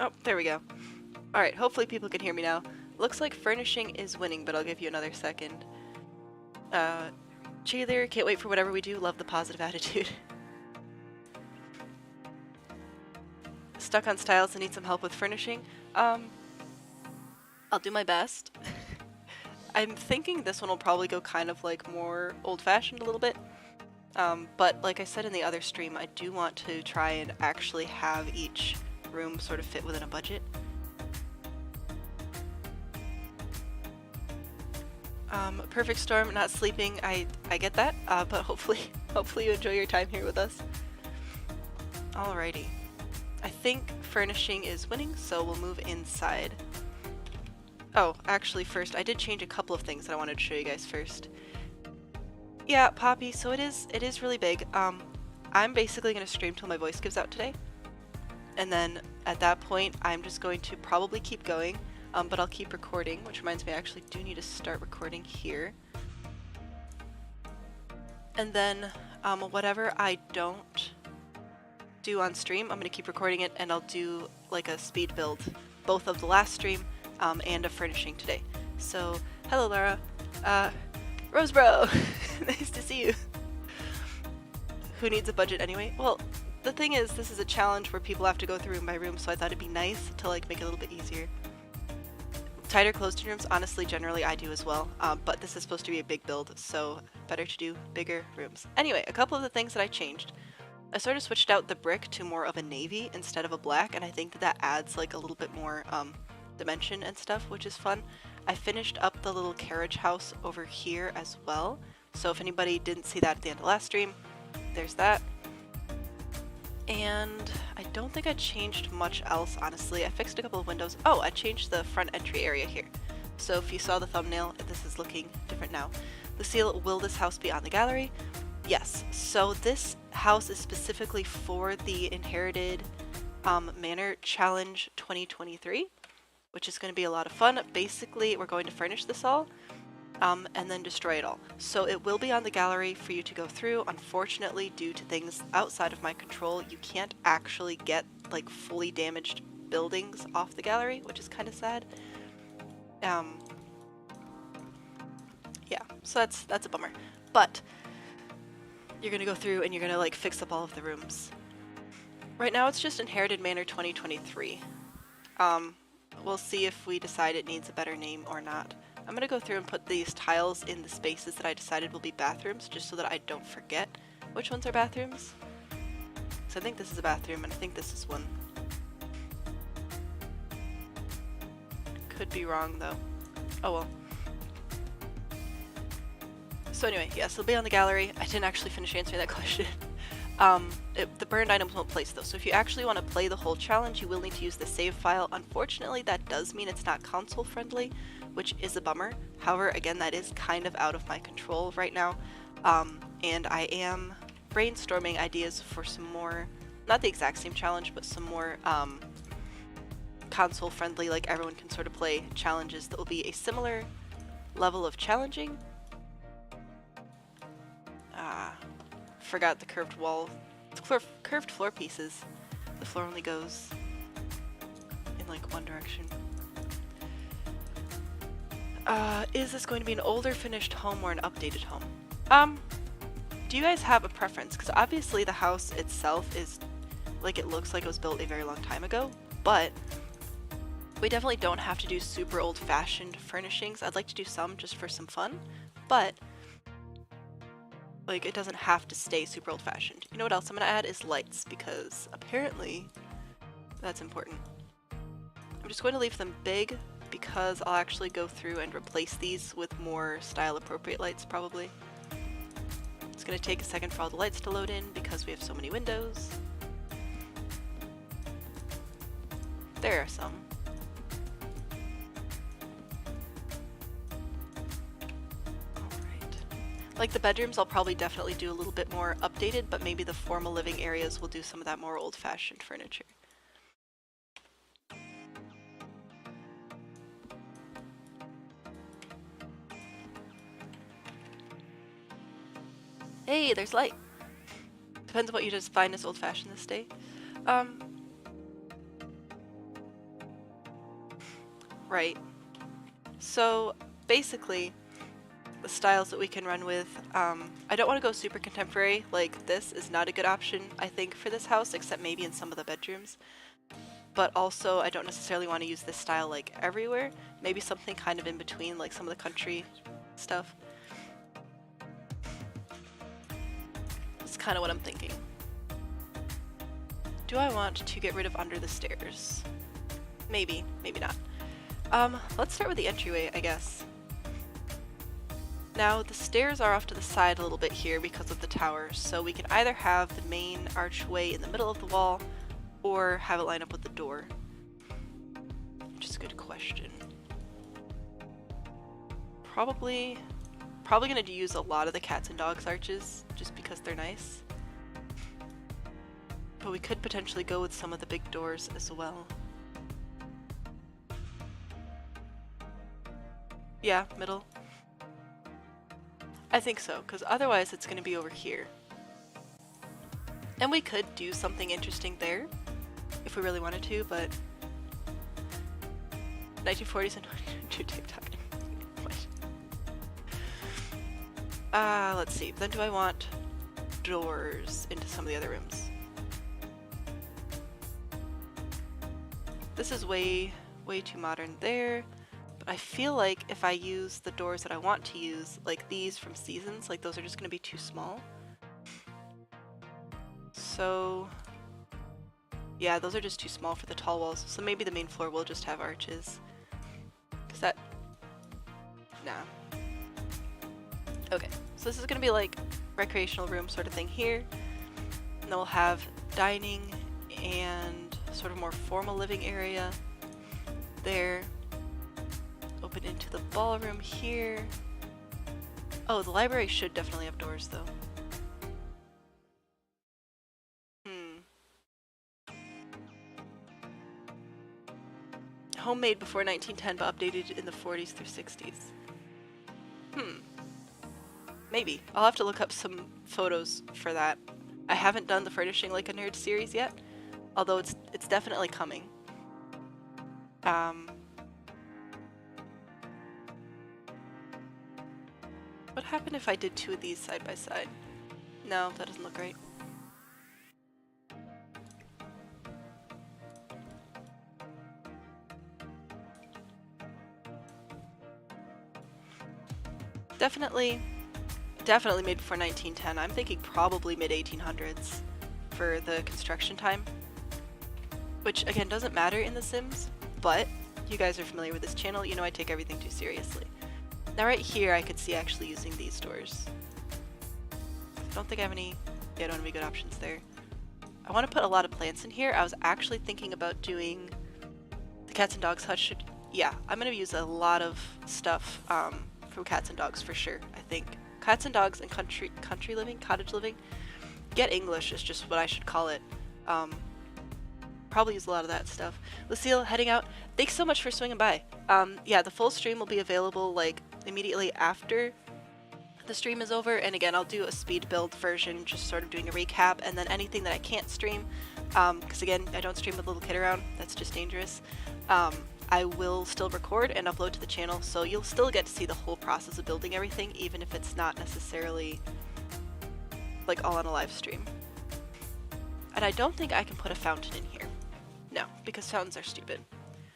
Oh, there we go. Alright, hopefully people can hear me now. Looks like furnishing is winning, but I'll give you another second. Cheerleader, can't wait for whatever we do. Love the positive attitude. Stuck on styles and need some help with furnishing? I'll do my best. I'm thinking this one will probably go kind of like more old-fashioned a little bit. But like I said in the other stream, I do want to try and actually have each room sort of fit within a budget. Perfect storm, not sleeping, I get that, but hopefully you enjoy your time here with us. Alrighty. I think furnishing is winning, so we'll move inside. Oh, actually first, I did change a couple of things that I wanted to show you guys first. Yeah, Poppy, so it is really big. I'm basically going to stream till my voice gives out today. And then at that point, I'm just going to probably keep going. But I'll keep recording, which reminds me I actually do need to start recording here. And then whatever I don't do on stream, I'm going to keep recording it and I'll do like a speed build, both of the last stream and of furnishing today. So, hello Lara. Rosebro! Nice to see you. Who needs a budget anyway? Well, the thing is, this is a challenge where people have to go through room by room, so I thought it'd be nice to like make it a little bit easier. Tighter closed rooms, honestly, generally I do as well, but this is supposed to be a big build, so better to do bigger rooms. Anyway, a couple of the things that I changed. I sort of switched out the brick to more of a navy instead of a black, and I think that adds like a little bit more dimension and stuff, which is fun. I finished up the little carriage house over here as well, so if anybody didn't see that at the end of last stream, there's that. And I don't think I changed much else, honestly. I fixed a couple of windows. Oh, I changed the front entry area here. So if you saw the thumbnail, this is looking different now. Lucille, will this house be on the gallery? Yes. So this house is specifically for the Inherited Manor Challenge 2023, which is going to be a lot of fun. Basically, we're going to furnish this all. And then destroy it all. So it will be on the gallery for you to go through. Unfortunately, due to things outside of my control, you can't actually get like fully damaged buildings off the gallery, which is kind of sad. Yeah, so that's a bummer. But you're gonna go through and you're gonna like fix up all of the rooms. Right now it's just Inherited Manor 2023. We'll see if we decide it needs a better name or not. I'm going to go through and put these tiles in the spaces that I decided will be bathrooms, just so that I don't forget which ones are bathrooms. So I think this is a bathroom, and I think this is one. Could be wrong, though. Oh well. So anyway, yes, it'll be on the gallery. I didn't actually finish answering that question. The burned items won't place, though, so if you actually want to play the whole challenge, you will need to use the save file. Unfortunately, that does mean it's not console-friendly, which is a bummer. However, again, that is kind of out of my control right now, and I am brainstorming ideas for some more, not the exact same challenge, but some more console-friendly, like everyone can sort of play challenges that will be a similar level of challenging. Forgot the curved wall, curved floor pieces. The floor only goes in like one direction. Is this going to be an older finished home or an updated home? Do you guys have a preference? Because obviously the house itself is, like, it looks like it was built a very long time ago, but we definitely don't have to do super old-fashioned furnishings. I'd like to do some just for some fun, but like, it doesn't have to stay super old-fashioned. You know what else I'm gonna add is lights, because apparently that's important. I'm just going to leave them big, because I'll actually go through and replace these with more style-appropriate lights, probably. It's going to take a second for all the lights to load in, because we have so many windows. There are some. Alright. Like the bedrooms, I'll probably definitely do a little bit more updated, but maybe the formal living areas will do some of that more old-fashioned furniture. Hey, there's light. Depends on what you just find as old-fashioned this day. Right. So basically, the styles that we can run with, I don't want to go super contemporary. Like, this is not a good option, I think, for this house, except maybe in some of the bedrooms. But also, I don't necessarily want to use this style, like, everywhere. Maybe something kind of in between, like some of the country stuff. That's kind of what I'm thinking. Do I want to get rid of under the stairs? Maybe, maybe not. Let's start with the entryway, I guess. Now, the stairs are off to the side a little bit here because of the tower, so we can either have the main archway in the middle of the wall, or have it line up with the door. Which is a good question. Probably gonna use a lot of the cats and dogs arches, just because they're nice. But we could potentially go with some of the big doors as well. Yeah, middle. I think so, because otherwise it's going to be over here. And we could do something interesting there, if we really wanted to, but 1940s and do TikTok. Let's see. Then do I want doors into some of the other rooms? This is way too modern there. But I feel like if I use the doors that I want to use, like these from Seasons, like those are just going to be too small. So yeah, those are just too small for the tall walls. So maybe the main floor will just have arches. Cause that, nah. Okay, so this is going to be like recreational room sort of thing here. And then we'll have dining and sort of more formal living area there. Open into the ballroom here. Oh, the library should definitely have doors though. Homemade before 1910 but updated in the 40s through 60s. Maybe. I'll have to look up some photos for that. I haven't done the Furnishing Like a Nerd series yet, although it's definitely coming. What happened if I did two of these side by side? No, that doesn't look right. Definitely made before 1910. I'm thinking probably mid-1800s for the construction time. Which, again, doesn't matter in The Sims, but you guys are familiar with this channel, you know I take everything too seriously. Now right here I could see actually using these doors. I don't think I have any, yeah, I don't have any good options there. I want to put a lot of plants in here. I was actually thinking about doing the cats and dogs hut. Yeah, I'm going to use a lot of stuff from cats and dogs for sure, I think. Cats and dogs and country living, cottage living. Get English is just what I should call it. Probably use a lot of that stuff. Lucille, heading out. Thanks so much for swinging by. Yeah, the full stream will be available like immediately after the stream is over, and again I'll do a speed build version, just sort of doing a recap, and then anything that I can't stream, because again I don't stream with a little kid around, that's just dangerous. I will still record and upload to the channel, so you'll still get to see the whole process of building everything, even if it's not necessarily like all on a live stream. And I don't think I can put a fountain in here. No, because fountains are stupid.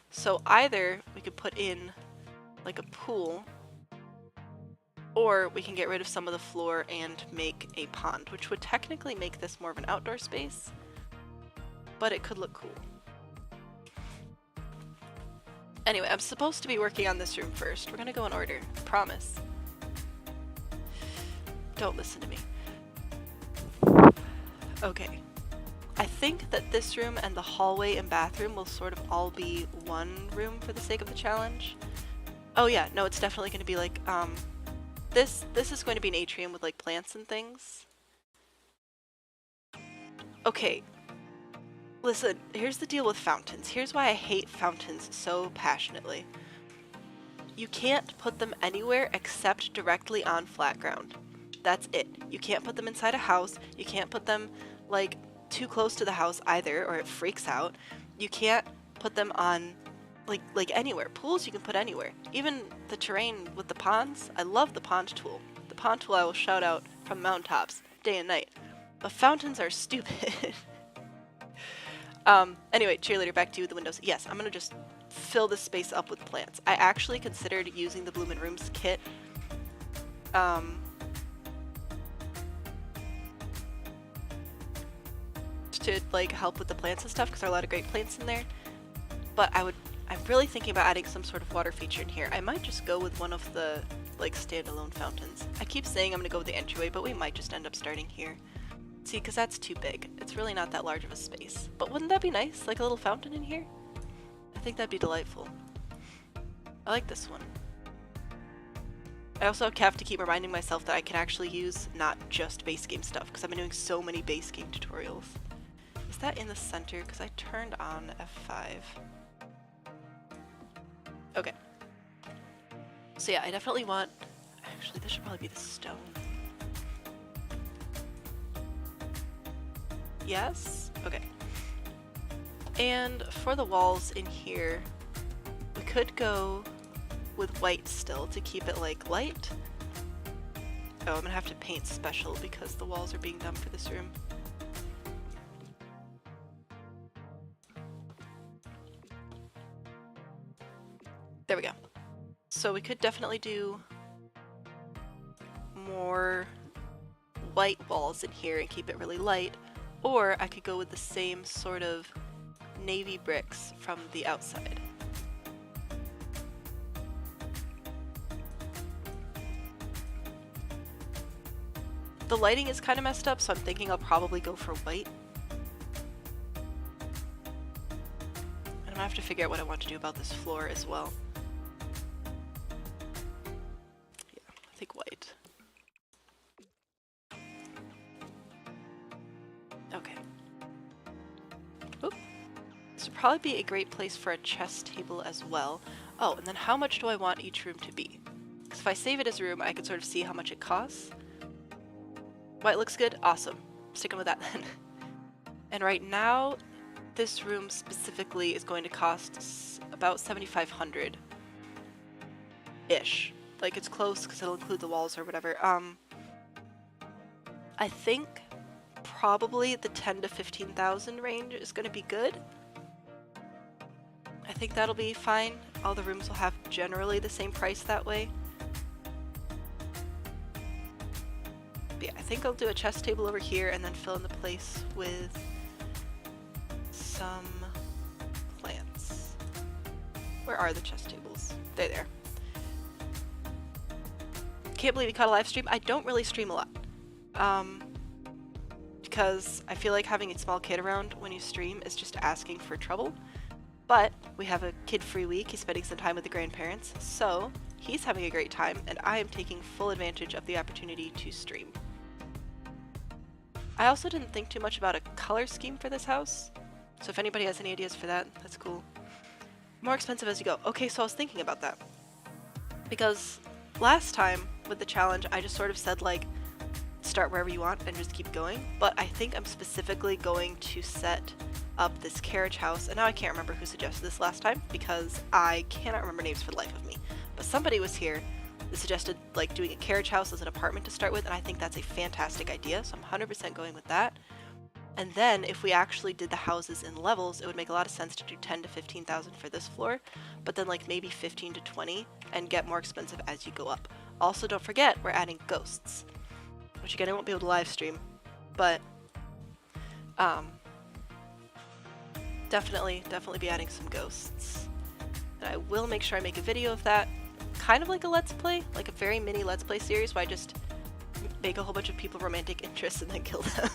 So either we could put in like a pool, or we can get rid of some of the floor and make a pond, which would technically make this more of an outdoor space, but it could look cool. Anyway, I'm supposed to be working on this room first. We're gonna go in order, I promise. Don't listen to me. Okay. I think that this room and the hallway and bathroom will sort of all be one room for the sake of the challenge. Oh yeah, no, it's definitely gonna be like, this is going to be an atrium with like plants and things. Okay. Listen, here's the deal with fountains. Here's why I hate fountains so passionately. You can't put them anywhere except directly on flat ground. That's it. You can't put them inside a house. You can't put them like too close to the house either, or it freaks out. You can't put them on like anywhere. Pools you can put anywhere. Even the terrain with the ponds. I love the pond tool. The pond tool I will shout out from mountaintops day and night. But fountains are stupid. Anyway, cheerleader, back to the windows. Yes, I'm gonna just fill this space up with plants. I actually considered using the Bloom in Rooms kit. To like help with the plants and stuff because there are a lot of great plants in there. But I'm really thinking about adding some sort of water feature in here. I might just go with one of the like standalone fountains. I keep saying I'm gonna go with the entryway, but we might just end up starting here. See, because that's too big. It's really not that large of a space. But wouldn't that be nice? Like a little fountain in here? I think that'd be delightful. I like this one. I also have to keep reminding myself that I can actually use not just base game stuff because I've been doing so many base game tutorials. Is that in the center? Because I turned on F5. Okay. So yeah, I definitely want... Actually, this should probably be the stone. Yes? Okay. And for the walls in here, we could go with white still to keep it like light. Oh, I'm gonna have to paint special because the walls are being done for this room. There we go. So we could definitely do more white walls in here and keep it really light. Or I could go with the same sort of navy bricks from the outside. The lighting is kind of messed up, so I'm thinking I'll probably go for white. And I'm gonna have to figure out what I want to do about this floor as well. Yeah, I think white. Okay. Oop. This would probably be a great place for a chess table as well. Oh, and then how much do I want each room to be? Because if I save it as a room, I can sort of see how much it costs. White looks good? Awesome. Sticking with that then. And right now, this room specifically is going to cost about $7,500-ish. Like, it's close because it'll include the walls or whatever. I think probably the 10 to 15,000 range is going to be good. I think that'll be fine. All the rooms will have generally the same price that way. But yeah, I think I'll do a chess table over here and then fill in the place with some plants. Where are the chess tables? They're there. Can't believe we caught a live stream. I don't really stream a lot. Because I feel like having a small kid around when you stream is just asking for trouble. But we have a kid-free week. He's spending some time with the grandparents, so he's having a great time, and I am taking full advantage of the opportunity to stream. I also didn't think too much about a color scheme for this house, so if anybody has any ideas for that, that's cool. More expensive as you go. Okay, so I was thinking about that. Because last time with the challenge, I just sort of said, like, start wherever you want and just keep going, but I think I'm specifically going to set up this carriage house, and now I can't remember who suggested this last time because I cannot remember names for the life of me, but somebody was here that suggested like doing a carriage house as an apartment to start with, and I think that's a fantastic idea, so I'm 100% going with that. And then if we actually did the houses in levels, it would make a lot of sense to do 10 to 15,000 for this floor, but then like maybe 15 to 20 and get more expensive as you go up. Also, don't forget we're adding ghosts, which again I won't be able to live stream, but definitely be adding some ghosts. And I will make sure I make a video of that, kind of like a let's play, like a very mini let's play series where I just make a whole bunch of people romantic interests and then kill them.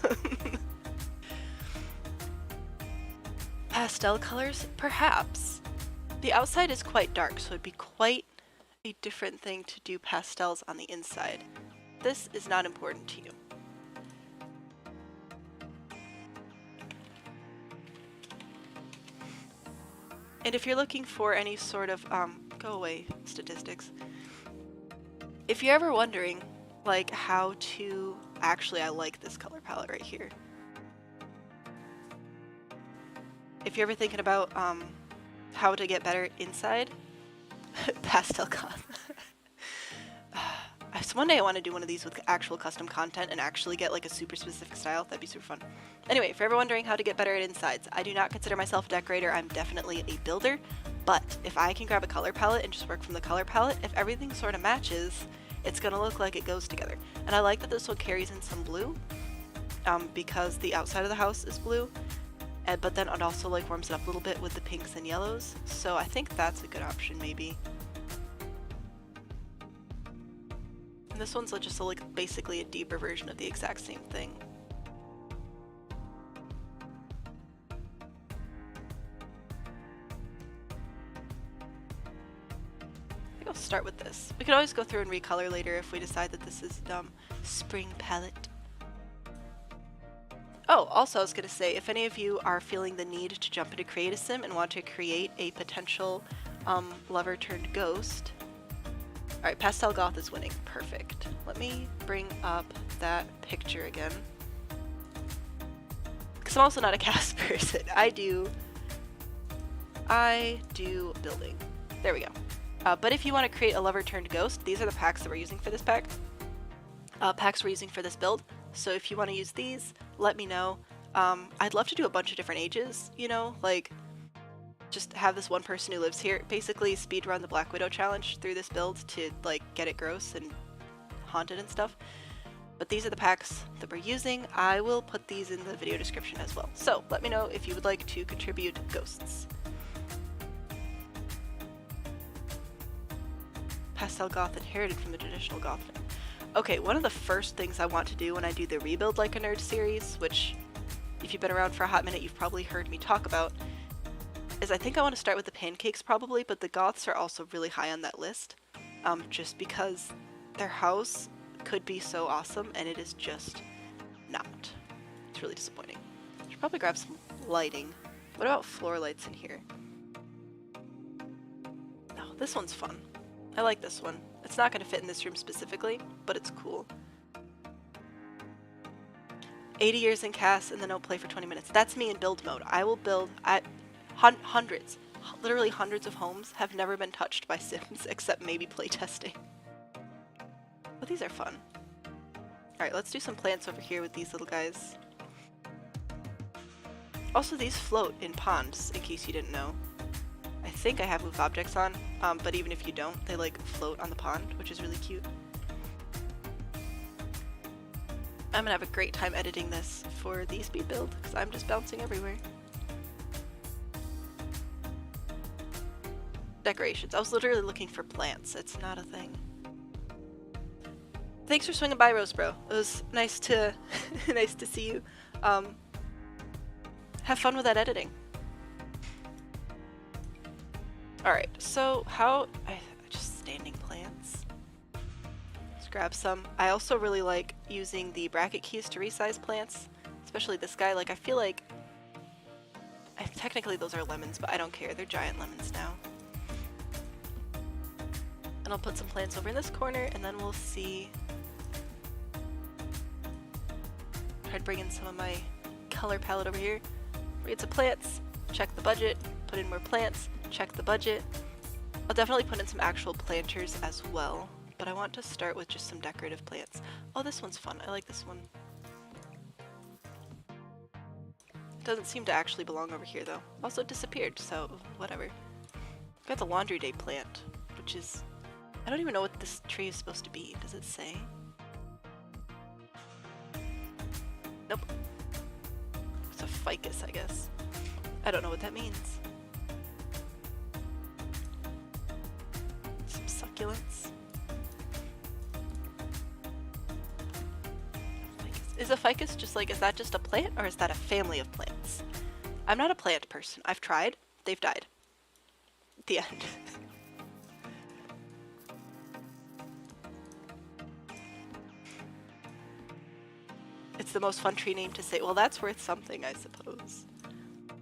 Pastel colors? Perhaps. The outside is quite dark, so it'd be quite a different thing to do pastels on the inside. This is not important to you. And if you're looking for any sort of, go away, statistics. If you're ever wondering, like, how to, actually I like this color palette right here. If you're ever thinking about, how to get better inside. Pastel goth. So one day I want to do one of these with actual custom content and actually get like a super specific style. That'd be super fun. Anyway, for everyone wondering how to get better at insides, I do not consider myself a decorator. I'm definitely a builder. But if I can grab a color palette and just work from the color palette, if everything sort of matches, it's going to look like it goes together. And I like that this one carries in some blue because the outside of the house is blue. But then it also like warms it up a little bit with the pinks and yellows. So I think that's a good option maybe. And this one's just like basically a deeper version of the exact same thing. I think I'll start with this. We could always go through and recolor later if we decide that this is spring palette. Oh, also I was going to say, if any of you are feeling the need to jump into Create a Sim and want to create a potential lover turned ghost. Alright, Pastel Goth is winning. Perfect. Let me bring up that picture again. Because I'm also not a cast person. I do building. There we go. But if you want to create a lover turned ghost, these are the packs that we're using for this pack. Packs we're using for this build. So if you want to use these, let me know. I'd love to do a bunch of different ages, you know, like just have this one person who lives here, basically speedrun the Black Widow challenge through this build to like get it gross and haunted and stuff. But these are the packs that we're using. I will put these in the video description as well. So let me know if you would like to contribute ghosts. Pastel Goth inherited from the traditional Goth thing. Okay, one of the first things I want to do when I do the Rebuild Like a Nerd series, which if you've been around for a hot minute you've probably heard me talk about, is I think I want to start with the pancakes probably, but the Goths are also really high on that list, just because their house could be so awesome and it is just not. It's really disappointing. Should probably grab some lighting. What about floor lights in here? Oh, this one's fun. I like this one. It's not going to fit in this room specifically, but it's cool. 80 years in cast and then I'll play for 20 minutes. That's me in build mode. I will build hundreds, literally hundreds of homes have never been touched by Sims except maybe playtesting. But these are fun. Alright, let's do some plants over here with these little guys. Also, these float in ponds, in case you didn't know. I think I have move objects on, but even if you don't, they like float on the pond, which is really cute. I'm gonna have a great time editing this for the speed build, because I'm just bouncing everywhere. Decorations. I was literally looking for plants. It's not a thing. Thanks for swinging by, Rose Bro. It was nice to nice to see you. Have fun with that editing. Alright, so just standing plants. Let's grab some. I also really like using the bracket keys to resize plants, especially this guy. Like, I feel like, technically those are lemons, but I don't care. They're giant lemons now. And I'll put some plants over in this corner, and then we'll see. Try to bring in some of my color palette over here. Read some plants, check the budget, put in more plants, check the budget. I'll definitely put in some actual planters as well, but I want to start with just some decorative plants. Oh, this one's fun. I like this one. It doesn't seem to actually belong over here though. Also, it disappeared, so whatever. Got the laundry day plant, which is... I don't even know what this tree is supposed to be. Does it say? Nope. It's a ficus, I guess. I don't know what that means. Some succulents. Ficus. Is a ficus just like, is that just a plant or is that a family of plants? I'm not a plant person. I've tried. They've died. The end. It's the most fun tree name to say. Well, that's worth something, I suppose.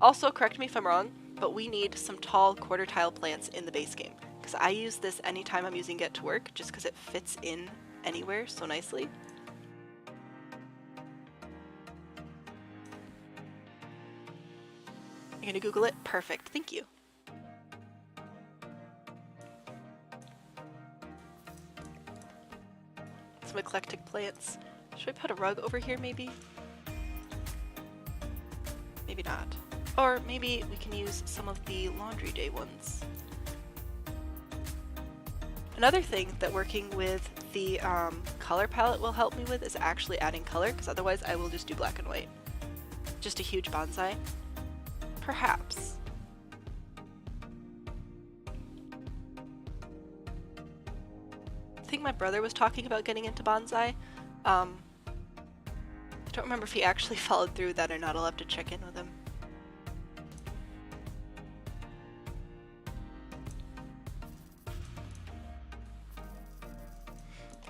Also, correct me if I'm wrong, but we need some tall quarter tile plants in the base game. Because I use this anytime I'm using Get to Work, just because it fits in anywhere so nicely. You're gonna Google it? Perfect, thank you. some eclectic plants. Should I put a rug over here maybe? Maybe not. Or maybe we can use some of the laundry day ones. Another thing that working with the color palette will help me with is actually adding color, because otherwise I will just do black and white. Just a huge bonsai. Perhaps. I think my brother was talking about getting into bonsai. I don't remember if he actually followed through that or not. I'll have to check in with him.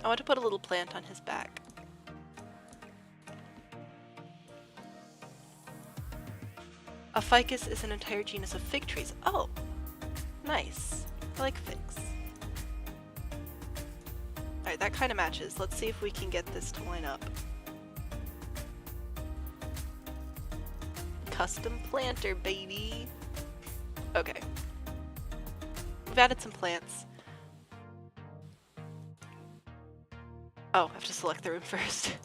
I want to put a little plant on his back. A ficus is an entire genus of fig trees. Oh, nice. I like figs. Alright, that kind of matches. Let's see if we can get this to line up. Custom planter, baby. Okay. We've added some plants. Oh, I have to select the room first.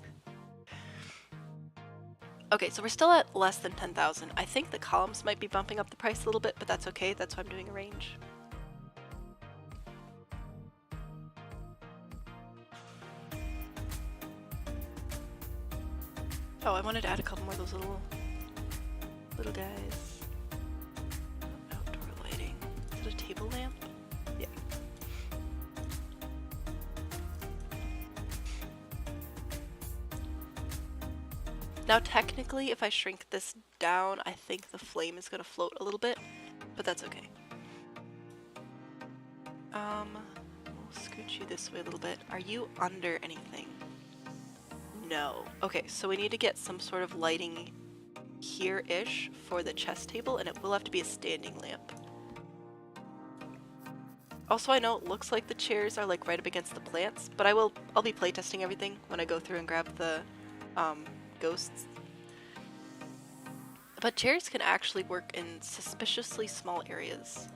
Okay, so we're still at less than 10,000. I think the columns might be bumping up the price a little bit, but that's okay. That's why I'm doing a range. Oh, I wanted to add a couple more of those little guys. Outdoor lighting. Is it a table lamp? Yeah. Now technically, if I shrink this down, I think the flame is gonna float a little bit, but that's okay. We'll scooch you this way a little bit. Are you under anything? No. Okay, so we need to get some sort of lighting here-ish for the chess table, and it will have to be a standing lamp. Also, I know it looks like the chairs are like right up against the plants, but I'll be playtesting everything when I go through and grab the ghosts. But chairs can actually work in suspiciously small areas.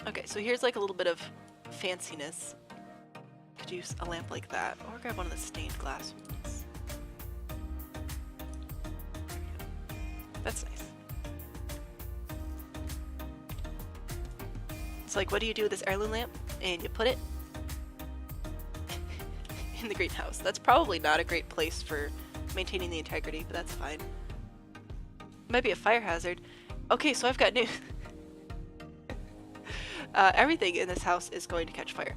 Okay, so here's like a little bit of fanciness. Could use a lamp like that, or grab one of the stained glass ones. There we go. That's nice. It's like, what do you do with this heirloom lamp? And you put it in the greenhouse. That's probably not a great place for maintaining the integrity, but that's fine. Might be a fire hazard. Okay, so I've got news. Everything in this house is going to catch fire.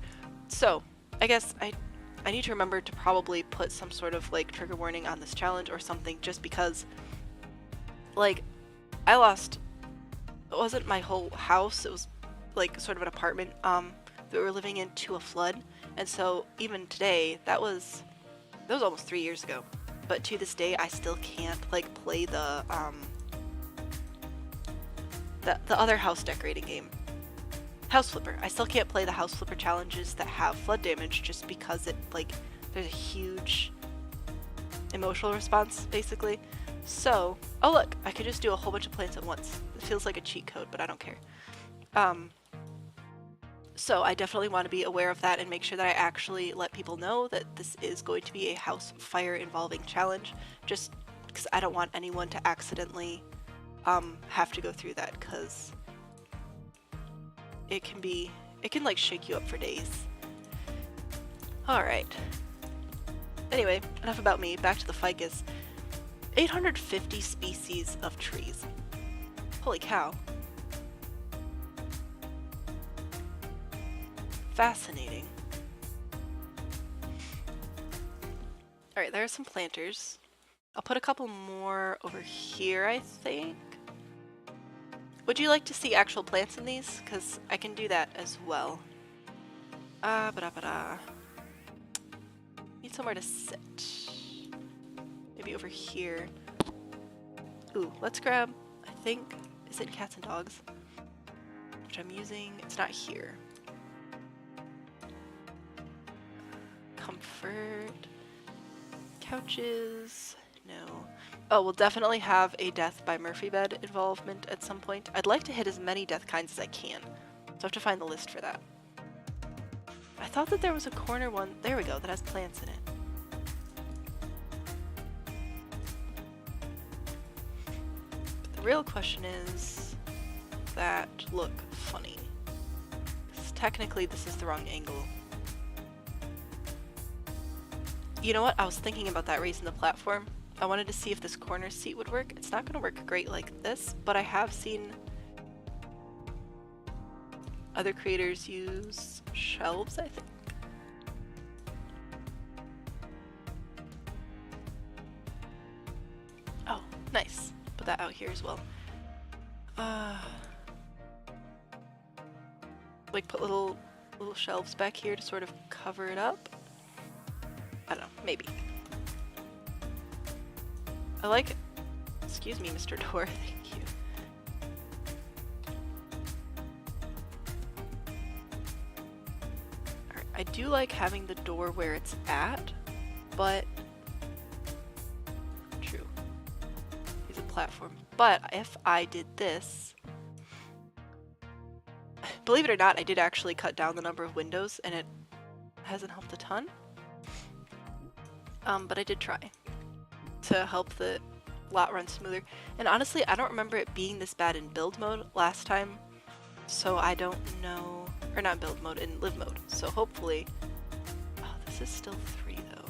So, I guess I need to remember to probably put some sort of like trigger warning on this challenge or something, just because like I lost, it wasn't my whole house, it was like sort of an apartment that we were living in to a flood. And so even today, that was almost 3 years ago, but to this day I still can't like play the other house decorating game, House Flipper. I still can't play the House Flipper challenges that have flood damage, just because it like there's a huge emotional response basically. So, oh look, I could just do a whole bunch of plants at once. It feels like a cheat code, but I don't care. So I definitely want to be aware of that and make sure that I actually let people know that this is going to be a house fire involving challenge, just because I don't want anyone to accidentally have to go through that, because it can like shake you up for days. Alright. Anyway, enough about me, back to the ficus. 850 species of trees. Holy cow. Fascinating. Alright, there are some planters. I'll put a couple more over here, I think. Would you like to see actual plants in these? Because I can do that as well. Need somewhere to sit. Maybe over here. Ooh, let's grab, I think, is it cats and dogs? Which I'm using, it's not here. Comfort. Couches. No. Oh, we'll definitely have a Death by Murphy bed involvement at some point. I'd like to hit as many death kinds as I can, so I have to find the list for that. I thought that there was a corner one. There we go, that has plants in it. But the real question is, does that look funny? Because technically this is the wrong angle. You know what? I was thinking about that raising the platform. I wanted to see if this corner seat would work. It's not going to work great like this, but I have seen other creators use shelves, I think. Oh, nice. Put that out here as well. Like put little shelves back here to sort of cover it up. I don't know, maybe. I like it. Excuse me, Mr. Door, thank you. Alright, I do like having the door where it's at, but true. Use a platform. But if I did this, believe it or not, I did actually cut down the number of windows and it hasn't helped a ton. But I did try to help the lot run smoother. And honestly, I don't remember it being this bad in build mode last time, so I don't know, or not build mode, in live mode. So hopefully, oh, this is still 3 though.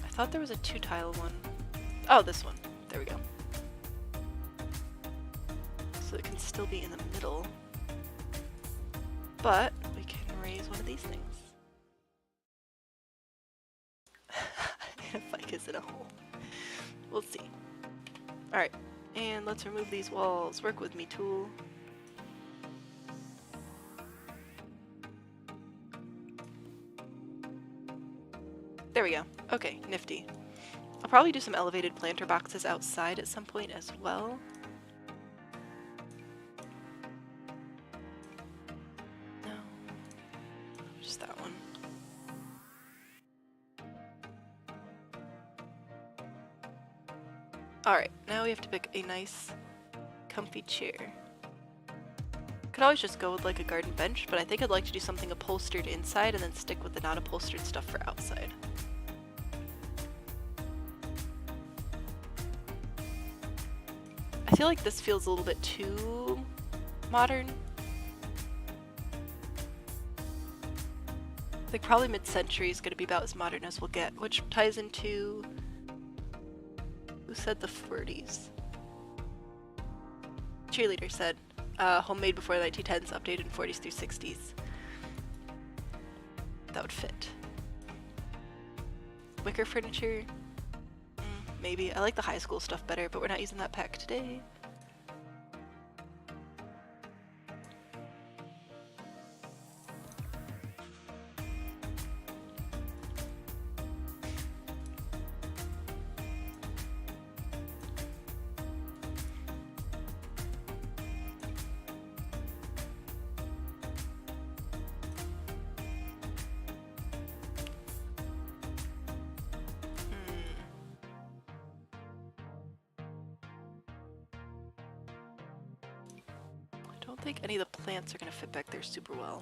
I thought there was a 2-tile one. Oh, this one. There we go. So it can still be in the middle, but we can raise one of these things. Ficus in a hole. We'll see. Alright, and let's remove these walls. Work with me, tool. There we go. Okay, nifty. I'll probably do some elevated planter boxes outside at some point as well. No. Just that one. Alright, now we have to pick a nice, comfy chair. Could always just go with like a garden bench, but I think I'd like to do something upholstered inside and then stick with the non-upholstered stuff for outside. I feel like this feels a little bit too modern. Like probably mid-century is going to be about as modern as we'll get, which ties into... Who said the 40s? Cheerleader said, homemade before the 1910s, updated in 40s through 60s. That would fit. Wicker furniture? Maybe. I like the high school stuff better, but we're not using that pack today. I don't think any of the plants are going to fit back there super well.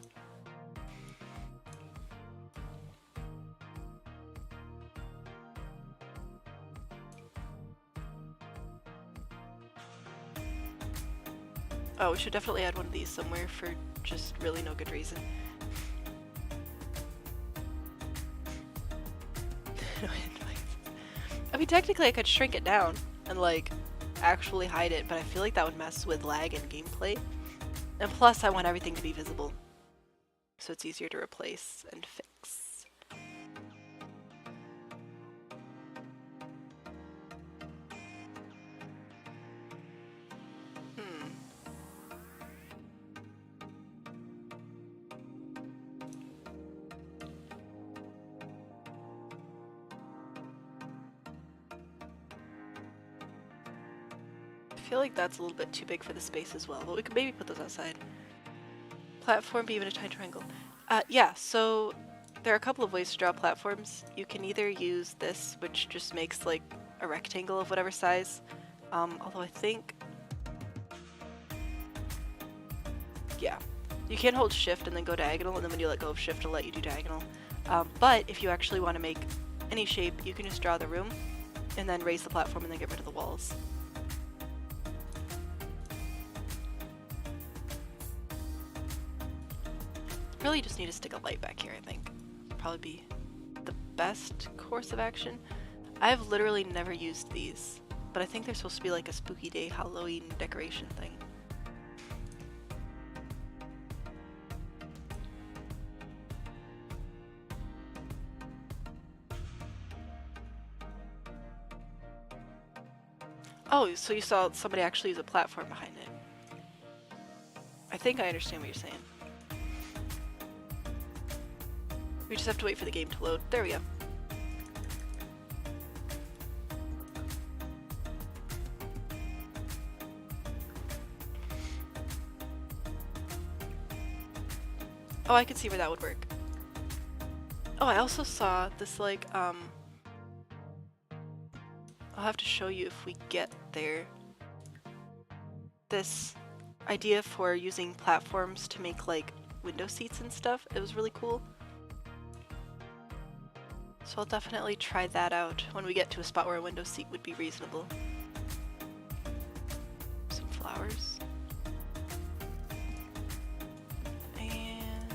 Oh, we should definitely add one of these somewhere for just really no good reason. I mean, technically I could shrink it down and like actually hide it, but I feel like that would mess with lag and gameplay. And plus I want everything to be visible, so it's easier to replace and fix. I feel like that's a little bit too big for the space as well, but we could maybe put those outside. Platform, be even a tiny triangle. Yeah, so there are a couple of ways to draw platforms. You can either use this, which just makes like a rectangle of whatever size, although I think, yeah, You can hold shift and then go diagonal, and then when you let go of shift, it'll let you do diagonal. But if you actually want to make any shape, you can just draw the room and then raise the platform and then get rid of the walls. Really just need to stick a light back here, I think. Probably be the best course of action. I've literally never used these, but I think they're supposed to be like a spooky day Halloween decoration thing. Oh, so you saw somebody actually use a platform behind it. I think I understand what you're saying. We just have to wait for the game to load. There we go. Oh, I could see where that would work. Oh, I also saw this, like, I'll have to show you if we get there. This idea for using platforms to make, like, window seats and stuff. It was really cool. So I'll definitely try that out when we get to a spot where a window seat would be reasonable. Some flowers. And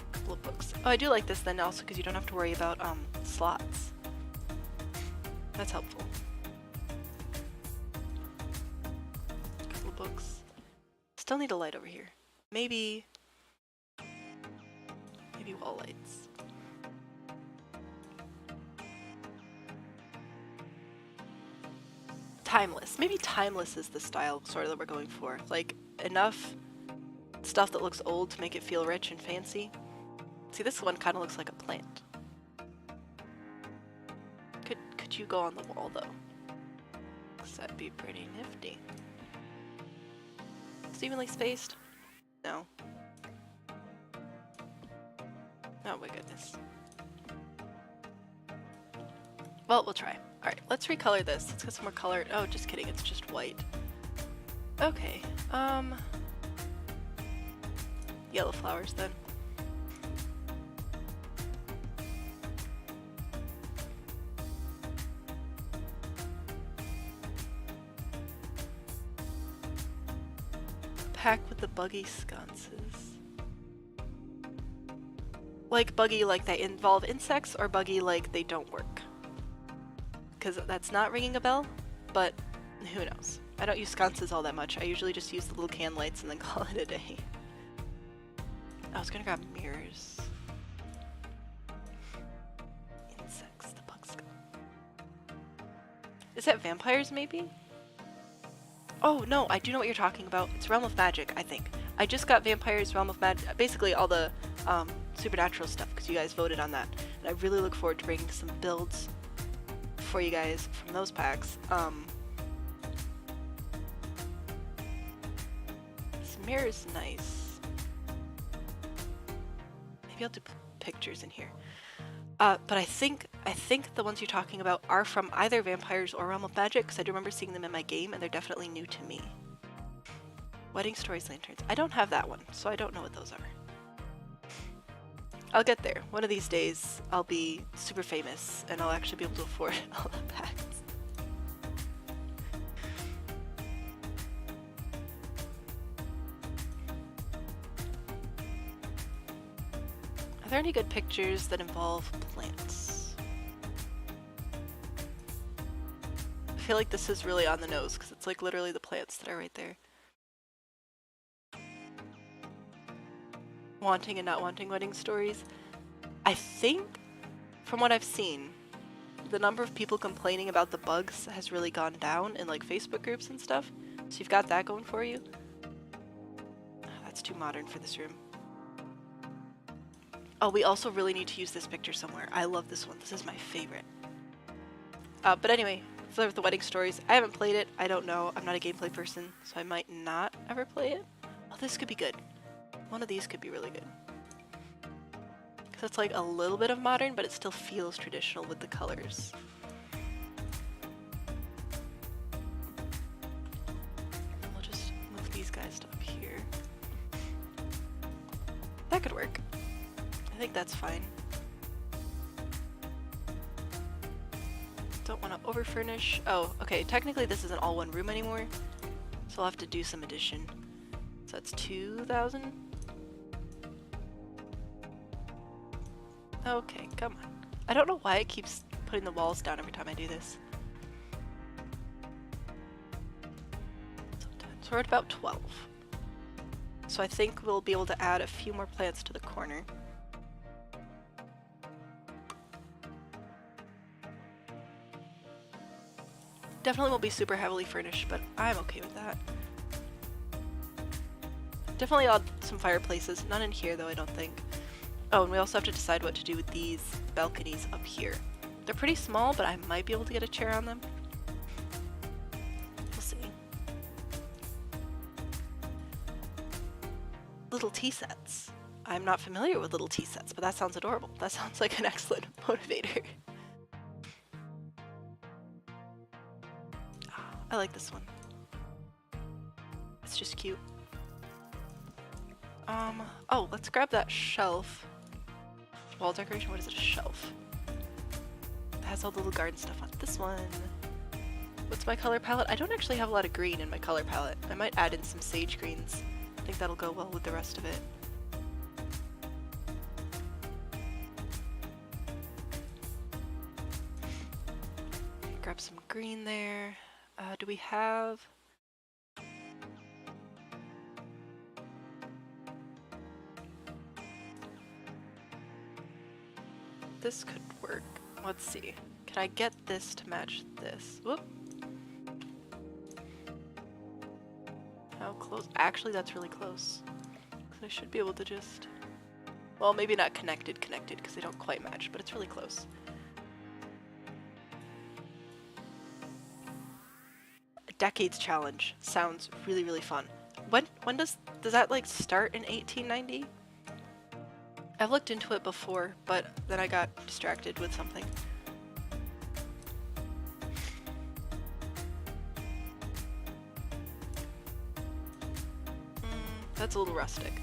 a couple of books. Oh, I do like this then also because you don't have to worry about slots. That's helpful. A couple of books. Still need a light over here. Maybe wall lights. Timeless. Maybe timeless is the style sort of that we're going for. Like, enough stuff that looks old to make it feel rich and fancy. See, this one kind of looks like a plant. Could you go on the wall, though? 'Cause that'd be pretty nifty. It's evenly spaced? No. Oh my goodness. Well, we'll try. Alright, let's recolor this. Let's get some more color. Oh, just kidding, it's just white. Okay, yellow flowers then. Pack with the buggy sconces. Like buggy like they involve insects, or buggy like they don't work? Because that's not ringing a bell, but who knows. I don't use sconces all that much. I usually just use the little can lights and then call it a day. I was gonna grab mirrors. Insects, the bug skull. Is that vampires maybe? Oh no, I do know what you're talking about. It's Realm of Magic, I think. I just got Vampires, Realm of Magic, basically all the supernatural stuff because you guys voted on that. And I really look forward to bringing some builds for you guys from those packs. This mirror is nice. Maybe I'll do pictures in here. But I think the ones you're talking about are from either Vampires or Realm of Magic, because I do remember seeing them in my game, and they're definitely new to me. Wedding Stories Lanterns. I don't have that one, so I don't know what those are. I'll get there. One of these days, I'll be super famous, and I'll actually be able to afford all the packs. Are there any good pictures that involve plants? I feel like this is really on the nose because it's like literally the plants that are right there. Wanting and not wanting wedding stories. I think, from what I've seen, the number of people complaining about the bugs has really gone down in like Facebook groups and stuff. So you've got that going for you. That's too modern for this room. Oh, we also really need to use this picture somewhere. I love this one. This is my favorite. But anyway, for the wedding stories, I haven't played it. I don't know. I'm not a gameplay person, so I might not ever play it. Oh, this could be good. One of these could be really good. Because it's like a little bit of modern, but it still feels traditional with the colors. And we'll just move these guys up here. That could work. I think that's fine. Don't want to over furnish. Oh, okay, technically this isn't all one room anymore, so I'll have to do some addition. So that's 2,000. Okay, come on. I don't know why it keeps putting the walls down every time I do this. So we're at about 12. So I think we'll be able to add a few more plants to the corner. Definitely won't be super heavily furnished, but I'm okay with that. Definitely add some fireplaces. None in here though, I don't think. Oh, and we also have to decide what to do with these balconies up here. They're pretty small, but I might be able to get a chair on them. We'll see. Little tea sets. I'm not familiar with little tea sets, but that sounds adorable. That sounds like an excellent motivator. I like this one. It's just cute. Oh, let's grab that shelf. Wall decoration, what is it? A shelf. It has all the little garden stuff on it. This one. What's my color palette? I don't actually have a lot of green in my color palette. I might add in some sage greens. I think that'll go well with the rest of it. Grab some green there. Do we have... This could work. Let's see. Can I get this to match this? Whoop. How close? Actually, that's really close. I should be able to just... Well, maybe not connected because they don't quite match, but it's really close. A Decades Challenge sounds really, really fun. When does that like start in 1890? I've looked into it before, but then I got distracted with something. That's a little rustic.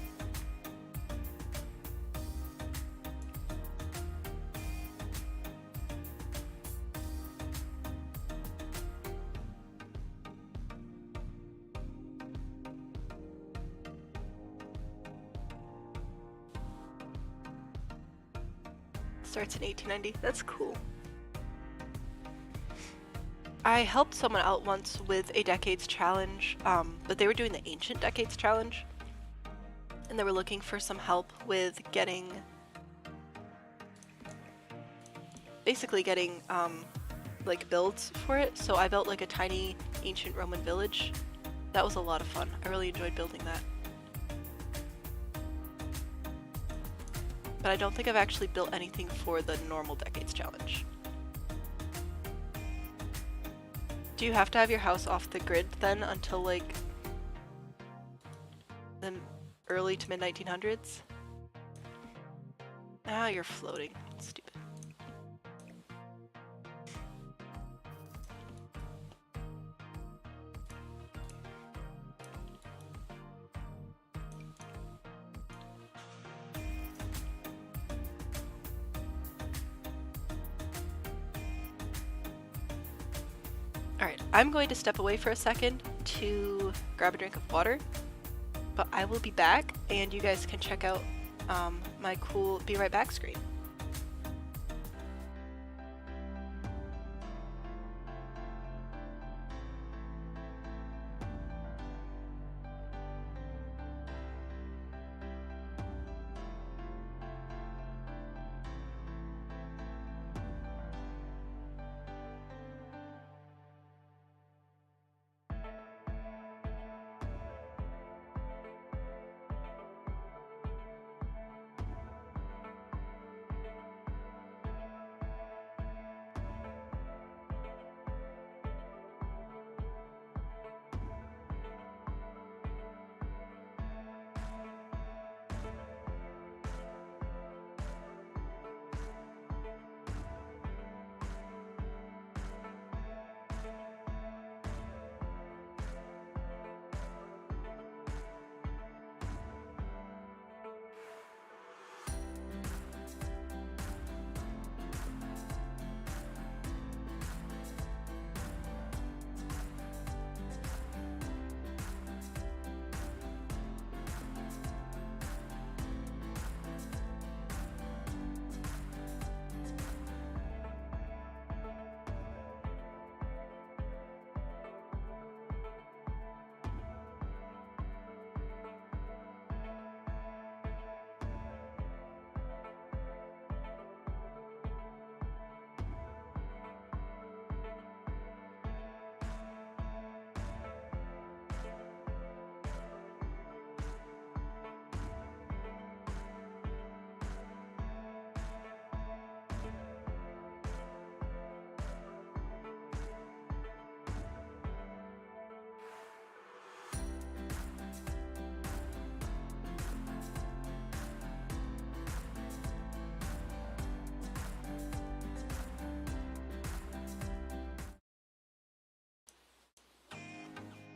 Starts in 1890. That's cool. I helped someone out once with a Decades Challenge, but they were doing the Ancient Decades Challenge, and they were looking for some help with getting, basically getting like builds for it. So I built like a tiny ancient Roman village. That was a lot of fun. I really enjoyed building that. But I don't think I've actually built anything for the normal Decades Challenge. Do you have to have your house off the grid then until like the early to mid 1900s? Ah, you're floating. Stupid. Alright, I'm going to step away for a second to grab a drink of water, but I will be back and you guys can check out my cool Be Right Back screen.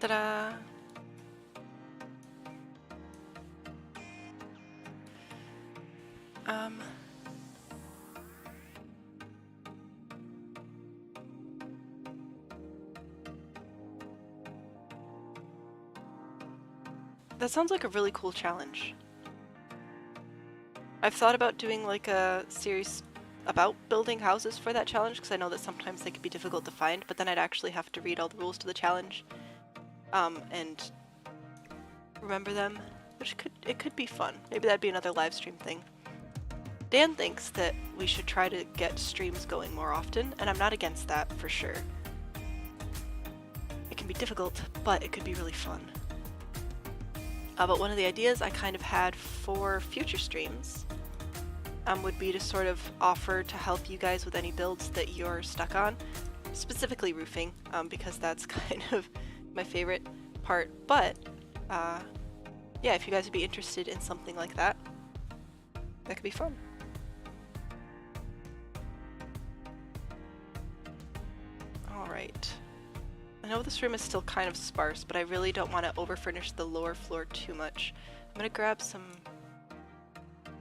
Ta-da! That sounds like a really cool challenge. I've thought about doing like a series about building houses for that challenge because I know that sometimes they can be difficult to find, but then I'd actually have to read all the rules to the challenge and remember them, which could be fun. Maybe that'd be another live stream thing. Dan thinks that we should try to get streams going more often, and I'm not against that for sure. It can be difficult, but it could be really fun. But one of the ideas I kind of had for future streams would be to sort of offer to help you guys with any builds that you're stuck on, specifically roofing, because that's kind of my favorite part. But yeah, if you guys would be interested in something like that, that could be fun. Alright. I know this room is still kind of sparse, but I really don't want to over-furnish the lower floor too much. I'm gonna grab some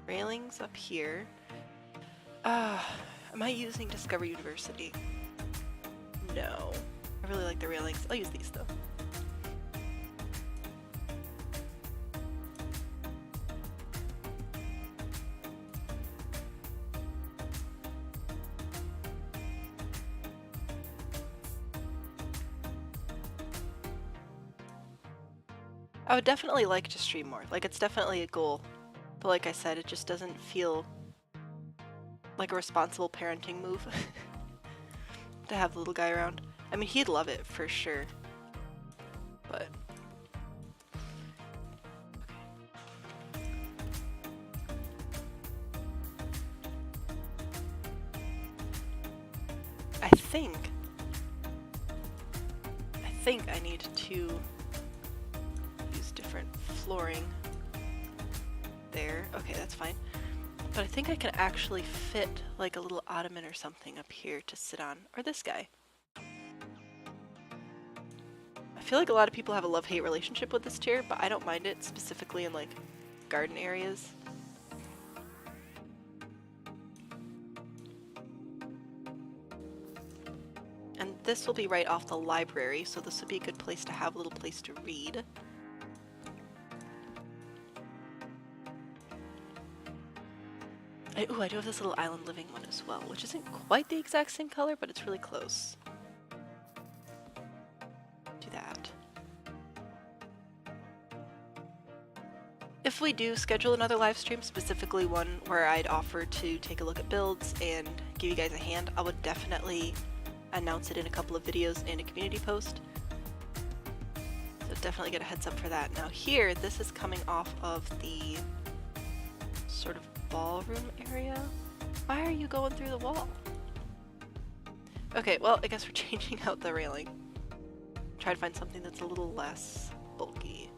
railings up here. Am I using Discover University? No. I really like the railings. I'll use these though. I would definitely like to stream more. Like, it's definitely a goal. But like I said, it just doesn't feel like a responsible parenting move to have the little guy around. I mean, he'd love it for sure. But I think I need to use different flooring there. Okay, that's fine. But I think I can actually fit like a little ottoman or something up here to sit on. Or this guy. I feel like a lot of people have a love-hate relationship with this chair, but I don't mind it, specifically in like garden areas. And this will be right off the library, so this would be a good place to have a little place to read. Ooh, I do have this little island living one as well, which isn't quite the exact same color, but it's really close. Do that. If we do schedule another live stream, specifically one where I'd offer to take a look at builds and give you guys a hand, I would definitely announce it in a couple of videos and a community post. So definitely get a heads up for that. Now here, this is coming off of the sort of ballroom area. Why are you going through the wall? Okay, well, I guess we're changing out the railing. Try to find something that's a little less bulky.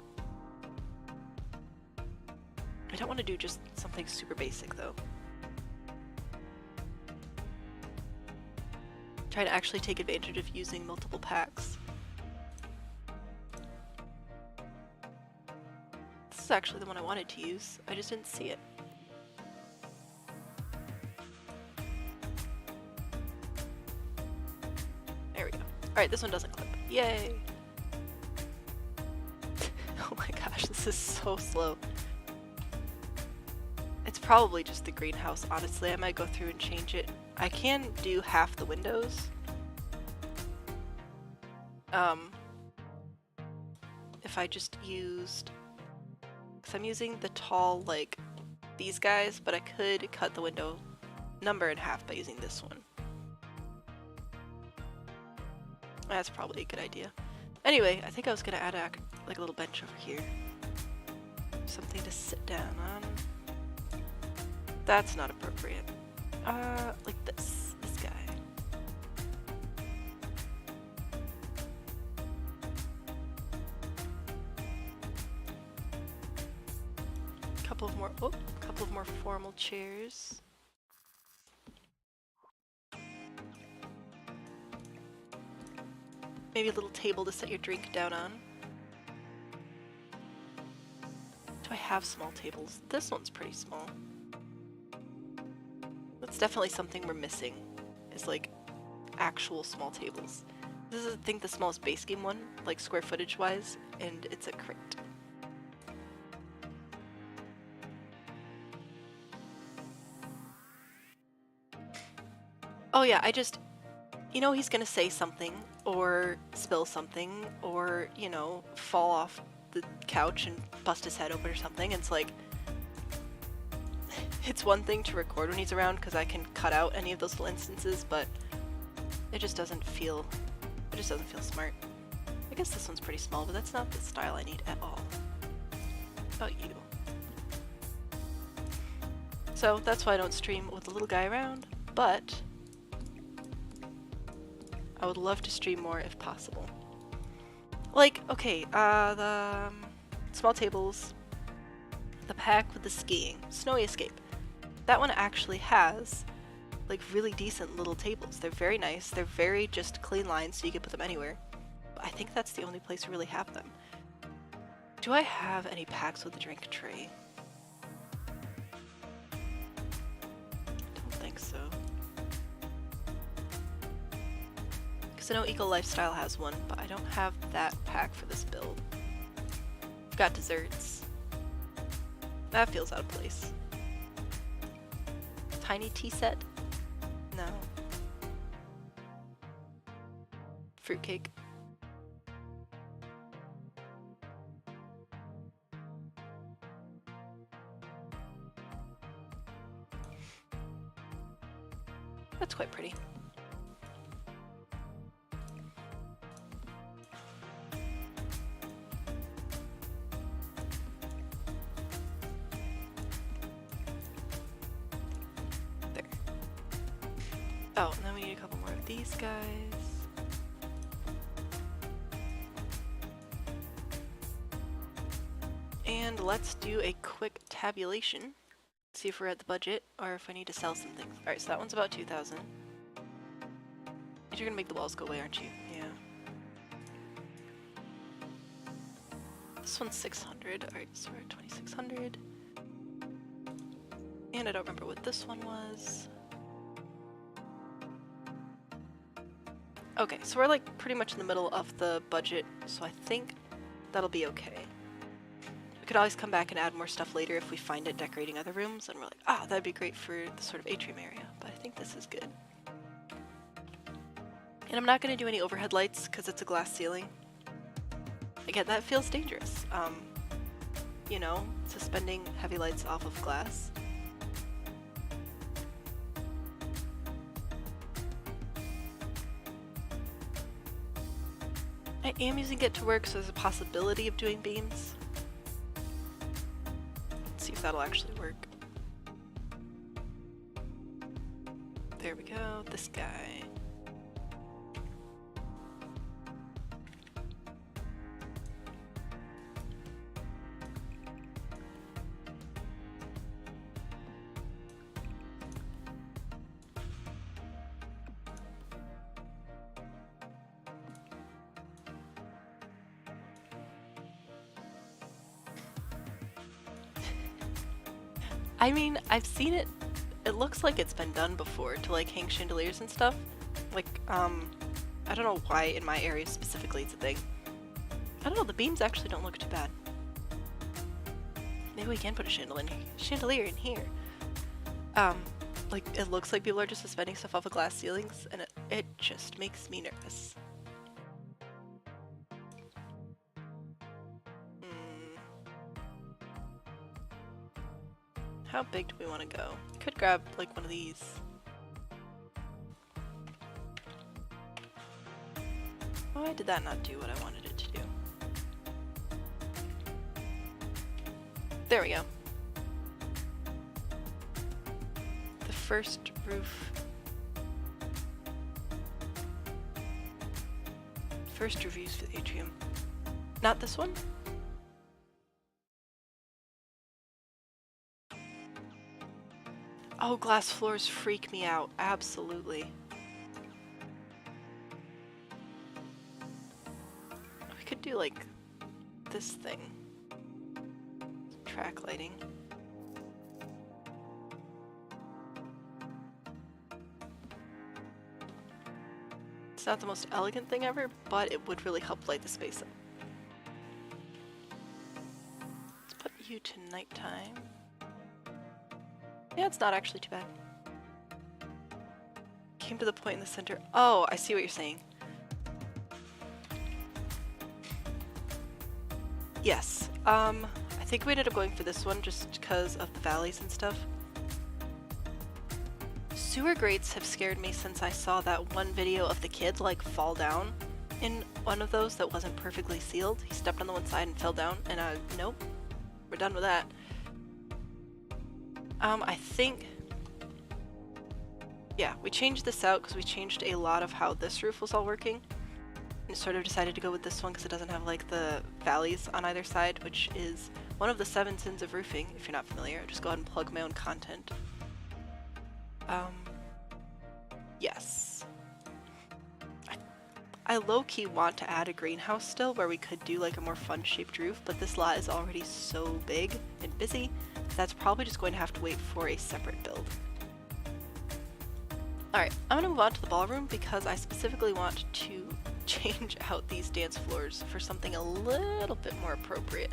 I don't want to do just something super basic though. Try to actually take advantage of using multiple packs. This is actually the one I wanted to use. I just didn't see it. There we go. Alright, this one doesn't clip. Yay! Oh my gosh, this is so slow. It's probably just the greenhouse, honestly. I might go through and change it. I can do half the windows. If I just used... because I'm using the tall, like, these guys, but I could cut the window number in half by using this one. That's probably a good idea. Anyway, I think I was gonna add like a little bench over here. Something to sit down on. That's not appropriate. Like this guy. Couple of more formal chairs. Maybe a little table to set your drink down on. I have small tables? This one's pretty small. That's definitely something we're missing, is like actual small tables. This is, I think, the smallest base game one, like square footage wise, and it's a crate. Oh yeah, I just, you know, he's gonna say something, or spill something, or, you know, fall off the couch and bust his head open or something, and it's like, it's one thing to record when he's around because I can cut out any of those little instances, but it just doesn't feel smart. I guess this one's pretty small, but that's not the style I need at all. How about you? So that's why I don't stream with the little guy around, but I would love to stream more if possible. Like, okay, the small tables, the pack with the skiing, Snowy Escape. That one actually has like really decent little tables. They're very nice. They're very just clean lines, so you can put them anywhere. But I think that's the only place we really have them. Do I have any packs with a drink tray? Don't think so. Because I know Eco Lifestyle has one, but I don't have that pack for this build. I've got desserts. That feels out of place. Tiny tea set? No. Fruitcake. That's quite pretty. Oh, and then we need a couple more of these guys. And let's do a quick tabulation. See if we're at the budget or if I need to sell some things. Alright, so that one's about 2,000. You're gonna make the walls go away, aren't you? Yeah. This one's 600. Alright, so we're at 2,600. And I don't remember what this one was. Okay, so we're like pretty much in the middle of the budget, so I think that'll be okay. We could always come back and add more stuff later if we find it decorating other rooms, and we're like, ah, that'd be great for the sort of atrium area, but I think this is good. And I'm not going to do any overhead lights because it's a glass ceiling. Again, that feels dangerous. You know, suspending heavy lights off of glass. I am using it to work, so there's a possibility of doing beams. Let's see if that'll actually work. There we go, this guy. I mean, I've seen it. It looks like it's been done before to like hang chandeliers and stuff. Like, I don't know why in my area specifically it's a thing. I don't know, the beams actually don't look too bad. Maybe we can put a chandelier in here. Like, it looks like people are just suspending stuff off of glass ceilings, and it just makes me nervous. How big do we want to go? Could grab like one of these. Why did that not do what I wanted it to do? There we go. The first roof. First reviews for the atrium. Not this one? Oh, glass floors freak me out. Absolutely. We could do like this thing. track lighting. It's not the most elegant thing ever, but it would really help light the space up. Let's put you to nighttime. Yeah, it's not actually too bad. Came to the point in the center. Oh, I see what you're saying. Yes. I think we ended up going for this one just because of the valleys and stuff. Sewer grates have scared me since I saw that one video of the kid like fall down in one of those that wasn't perfectly sealed. He stepped on the one side and fell down, and nope, we're done with that. I think, yeah, we changed this out because we changed a lot of how this roof was all working. And sort of decided to go with this one because it doesn't have like the valleys on either side, which is one of the 7 sins of roofing, if you're not familiar. I'll just go ahead and plug my own content. Yes. I low-key want to add a greenhouse still where we could do like a more fun-shaped roof, but this lot is already so big and busy, that's probably just going to have to wait for a separate build. Alright, I'm going to move on to the ballroom because I specifically want to change out these dance floors for something a little bit more appropriate.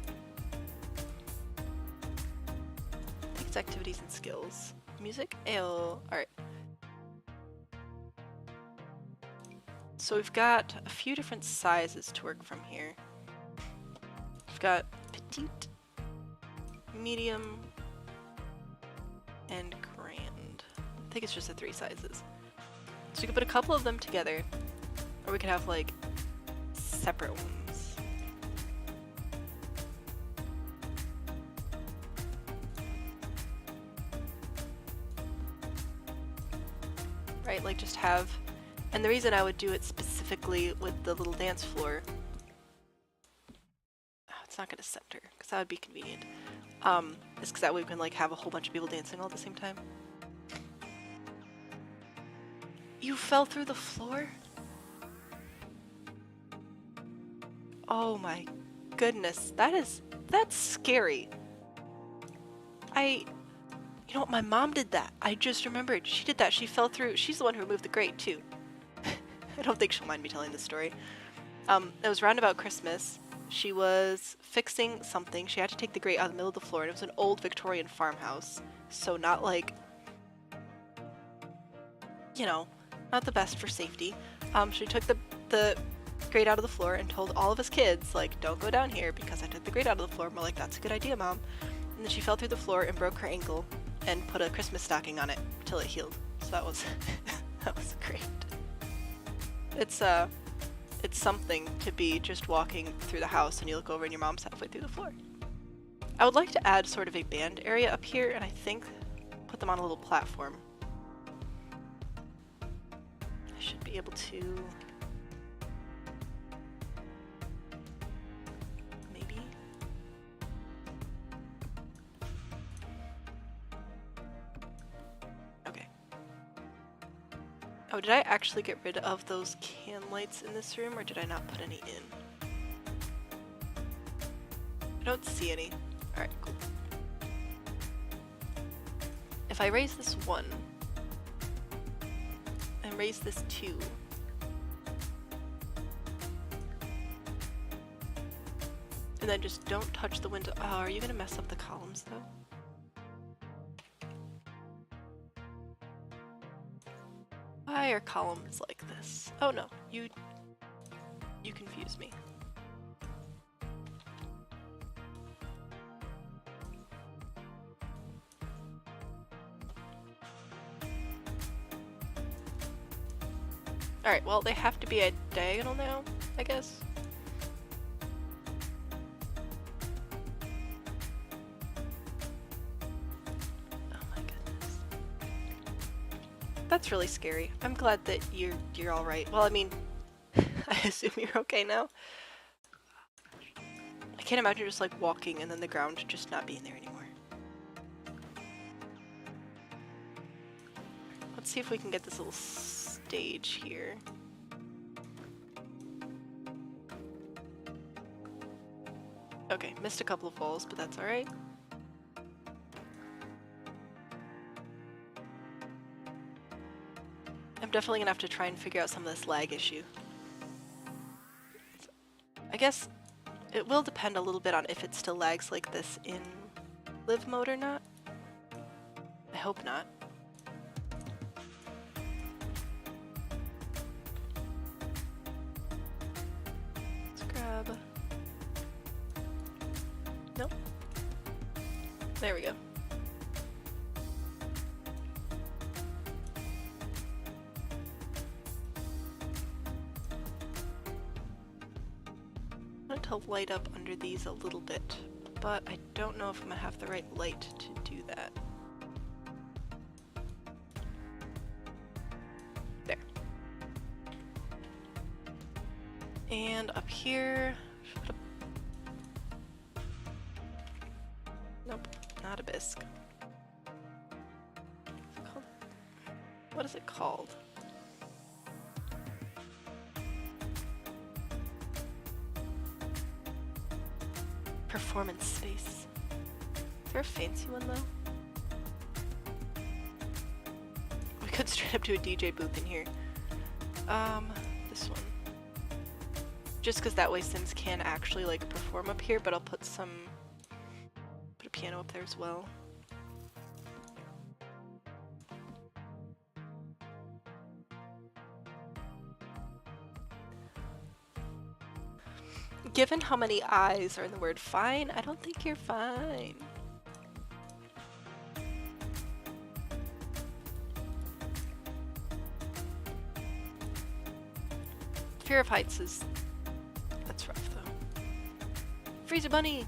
I think it's activities and skills. Music? Ew. Alright. So we've got a few different sizes to work from here. We've got petite, medium, and grand. I think it's just the 3 sizes. So we could put a couple of them together, or we could have like separate ones. Right, like just have, and the reason I would do it specifically with the little dance floor, oh, it's not gonna center, because that would be convenient, is because that way we can like have a whole bunch of people dancing all at the same time. You fell through the floor? Oh my goodness, that's scary. You know what, my mom did that. I just remembered, she did that, she fell through, she's the one who removed the grate too. I don't think she'll mind me telling this story. It was round about Christmas. She was fixing something, she had to take the grate out of the middle of the floor, and it was an old Victorian farmhouse, so not like, you know, not the best for safety. She took the grate out of the floor and told all of us kids, like, don't go down here because I took the grate out of the floor. And we're like, that's a good idea, Mom. And then she fell through the floor and broke her ankle and put a Christmas stocking on it till it healed. So that was that was great. It's something to be just walking through the house and you look over and your mom's halfway through the floor. I would like to add sort of a band area up here, and I think put them on a little platform. I should be able to maybe. Okay. Oh, did I actually get rid of those can lights in this room, or did I not put any in? I don't see any. Alright, cool. If I raise this 1 and raise this 2, and then just don't touch the window. Oh, are you gonna mess up the columns though? Why are columns like this? Oh no, you confuse me. Alright, well, they have to be a diagonal now, I guess. Oh my goodness. That's really scary. I'm glad that you're alright. Well, I mean, I assume you're okay now. I can't imagine just like walking and then the ground just not being there anymore. Let's see if we can get this little stage here. Okay, missed a couple of walls, but that's alright. I'm definitely gonna have to try and figure out some of this lag issue. I guess it will depend a little bit on if it still lags like this in live mode or not. I hope not. Let's grab... Nope. There we go. I'm going to light up under these a little bit, but I don't know if I'm going to have the right light to do that. There. And up here, nope, not a bisque. What is it called? Performance space. Is there a fancy one though? We could straight up do a DJ booth in here. This one. Just because that way Sims can actually like perform up here, but I'll put a piano up there as well. Given how many I's are in the word fine, I don't think you're fine. Fear of heights is... that's rough though. Freezer Bunny!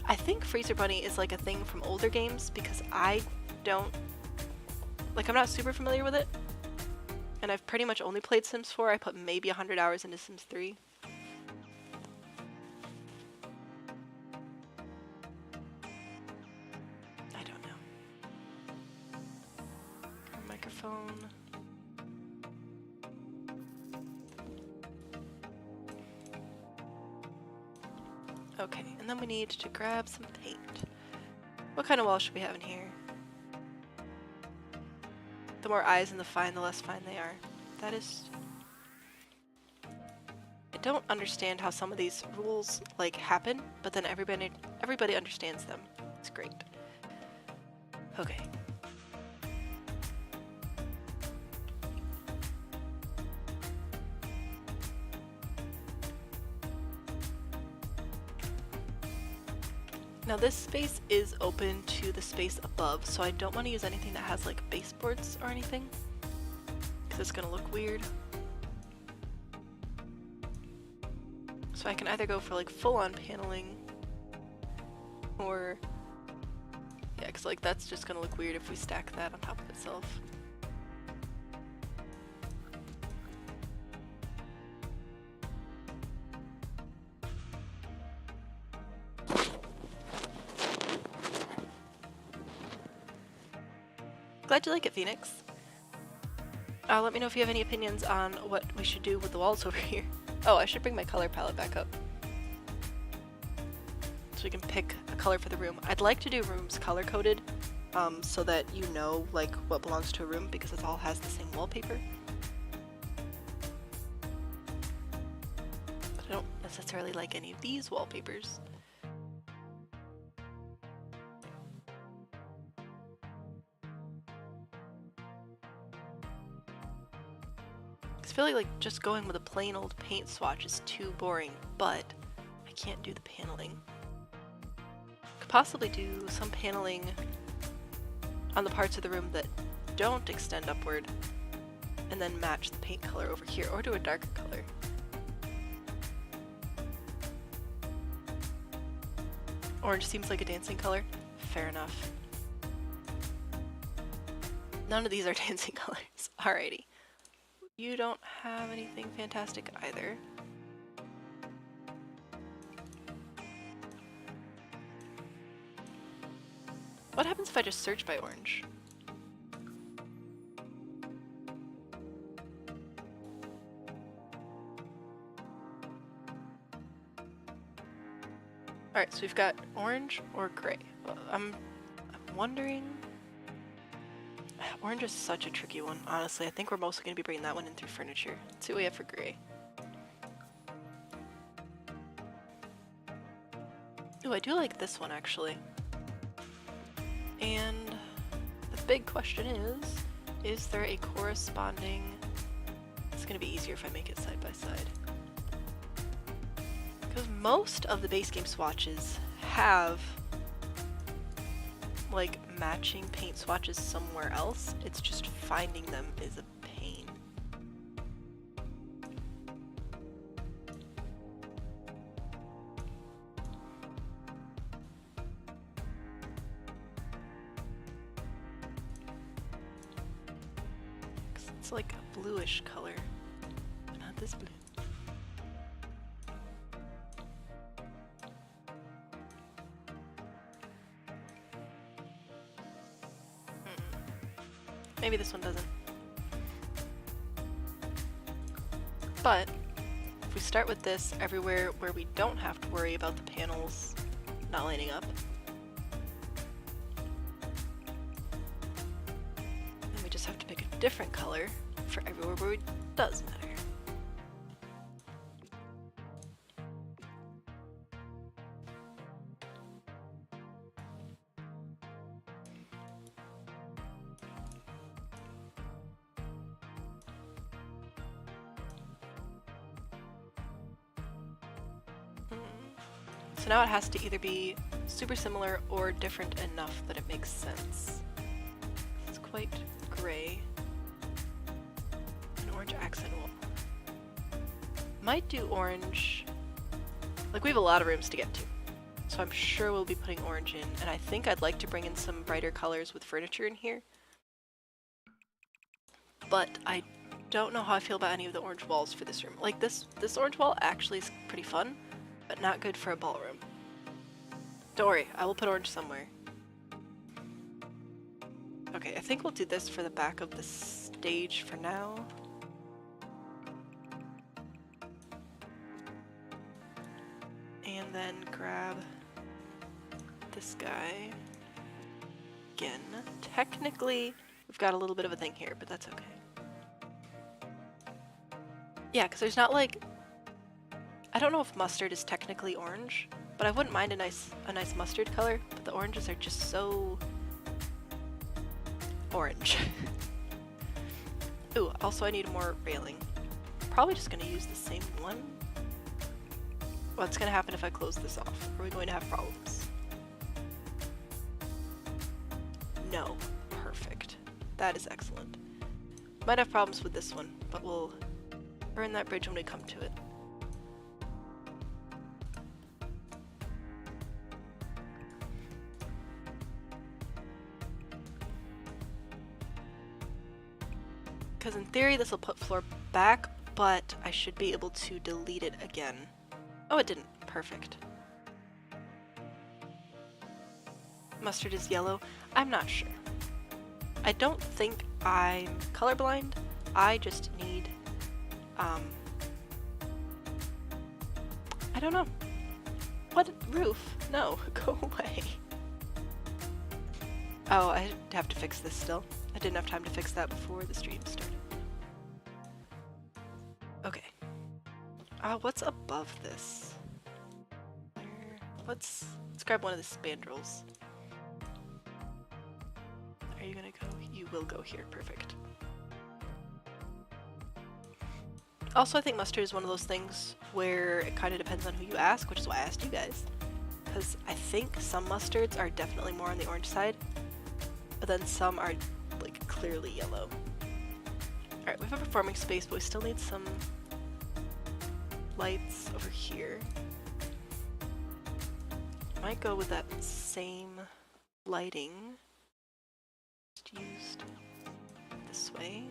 I think Freezer Bunny is like a thing from older games because I don't... like, I'm not super familiar with it. And I've pretty much only played Sims 4. I put maybe 100 hours into Sims 3. I don't know. Microphone. Okay, and then we need to grab some paint. What kind of wall should we have in here? The more eyes in the fine, the less fine they are. That is... I don't understand how some of these rules, like, happen, but then everybody understands them. It's great. Okay. Now this space is open to the space above, so I don't want to use anything that has like baseboards or anything, because it's going to look weird. So I can either go for like full-on paneling, or yeah, because like that's just going to look weird if we stack that on top of itself. Glad you like it, Phoenix. Let me know if you have any opinions on what we should do with the walls over here. Oh, I should bring my color palette back up so we can pick a color for the room. I'd like to do rooms color-coded so that you know like what belongs to a room because it all has the same wallpaper. But I don't necessarily like any of these wallpapers. I feel like just going with a plain old paint swatch is too boring, but I can't do the paneling. Could possibly do some paneling on the parts of the room that don't extend upward and then match the paint color over here, or do a darker color. Orange seems like a dancing color. Fair enough. None of these are dancing colors. Alrighty. You don't have anything fantastic either. What happens if I just search by orange? Alright, so we've got orange or gray. Well, I'm wondering... Orange is such a tricky one, honestly. I think we're mostly going to be bringing that one in through furniture. Let's see what we have for gray. Ooh, I do like this one, actually. And the big question is there a corresponding... It's going to be easier if I make it side by side. Because most of the base game swatches have like matching paint swatches somewhere else. It's just finding them is a pain. It's like a bluish color, not this blue. Maybe this one doesn't. But if we start with this everywhere where we don't have to worry about the panels not lining up, then we just have to pick a different color for everywhere where it does matter. So now it has to either be super similar or different enough that it makes sense. It's quite gray. An orange accent wall. Might do orange. Like, we have a lot of rooms to get to, so I'm sure we'll be putting orange in, and I think I'd like to bring in some brighter colors with furniture in here. But I don't know how I feel about any of the orange walls for this room. Like, this orange wall actually is pretty fun, but not good for a ballroom. Don't worry, I will put orange somewhere. Okay, I think we'll do this for the back of the stage for now. And then grab this guy. Again, technically, we've got a little bit of a thing here, but that's okay. Yeah, because there's not like... I don't know if mustard is technically orange, but I wouldn't mind a nice mustard color, but the oranges are just so orange. Ooh, also I need more railing. Probably just gonna use the same one. What's gonna happen if I close this off? Are we going to have problems? No. Perfect. That is excellent. Might have problems with this one, but we'll burn that bridge when we come to it. Because in theory this will put floor back, but I should be able to delete it again. Oh, it didn't. Perfect. Mustard is yellow. I'm not sure. I don't think I'm colorblind. I just need, I don't know. What? Roof? No, go away. Oh, I have to fix this still. I didn't have time to fix that before the stream started. Okay. What's above this? Let's grab one of the spandrels. Are you gonna go? You will go here. Perfect. Also, I think mustard is one of those things where it kind of depends on who you ask, which is why I asked you guys. Because I think some mustards are definitely more on the orange side, but then some are like clearly yellow. Alright, we have a performing space, but we still need some lights over here. Might go with that same lighting, just used this way.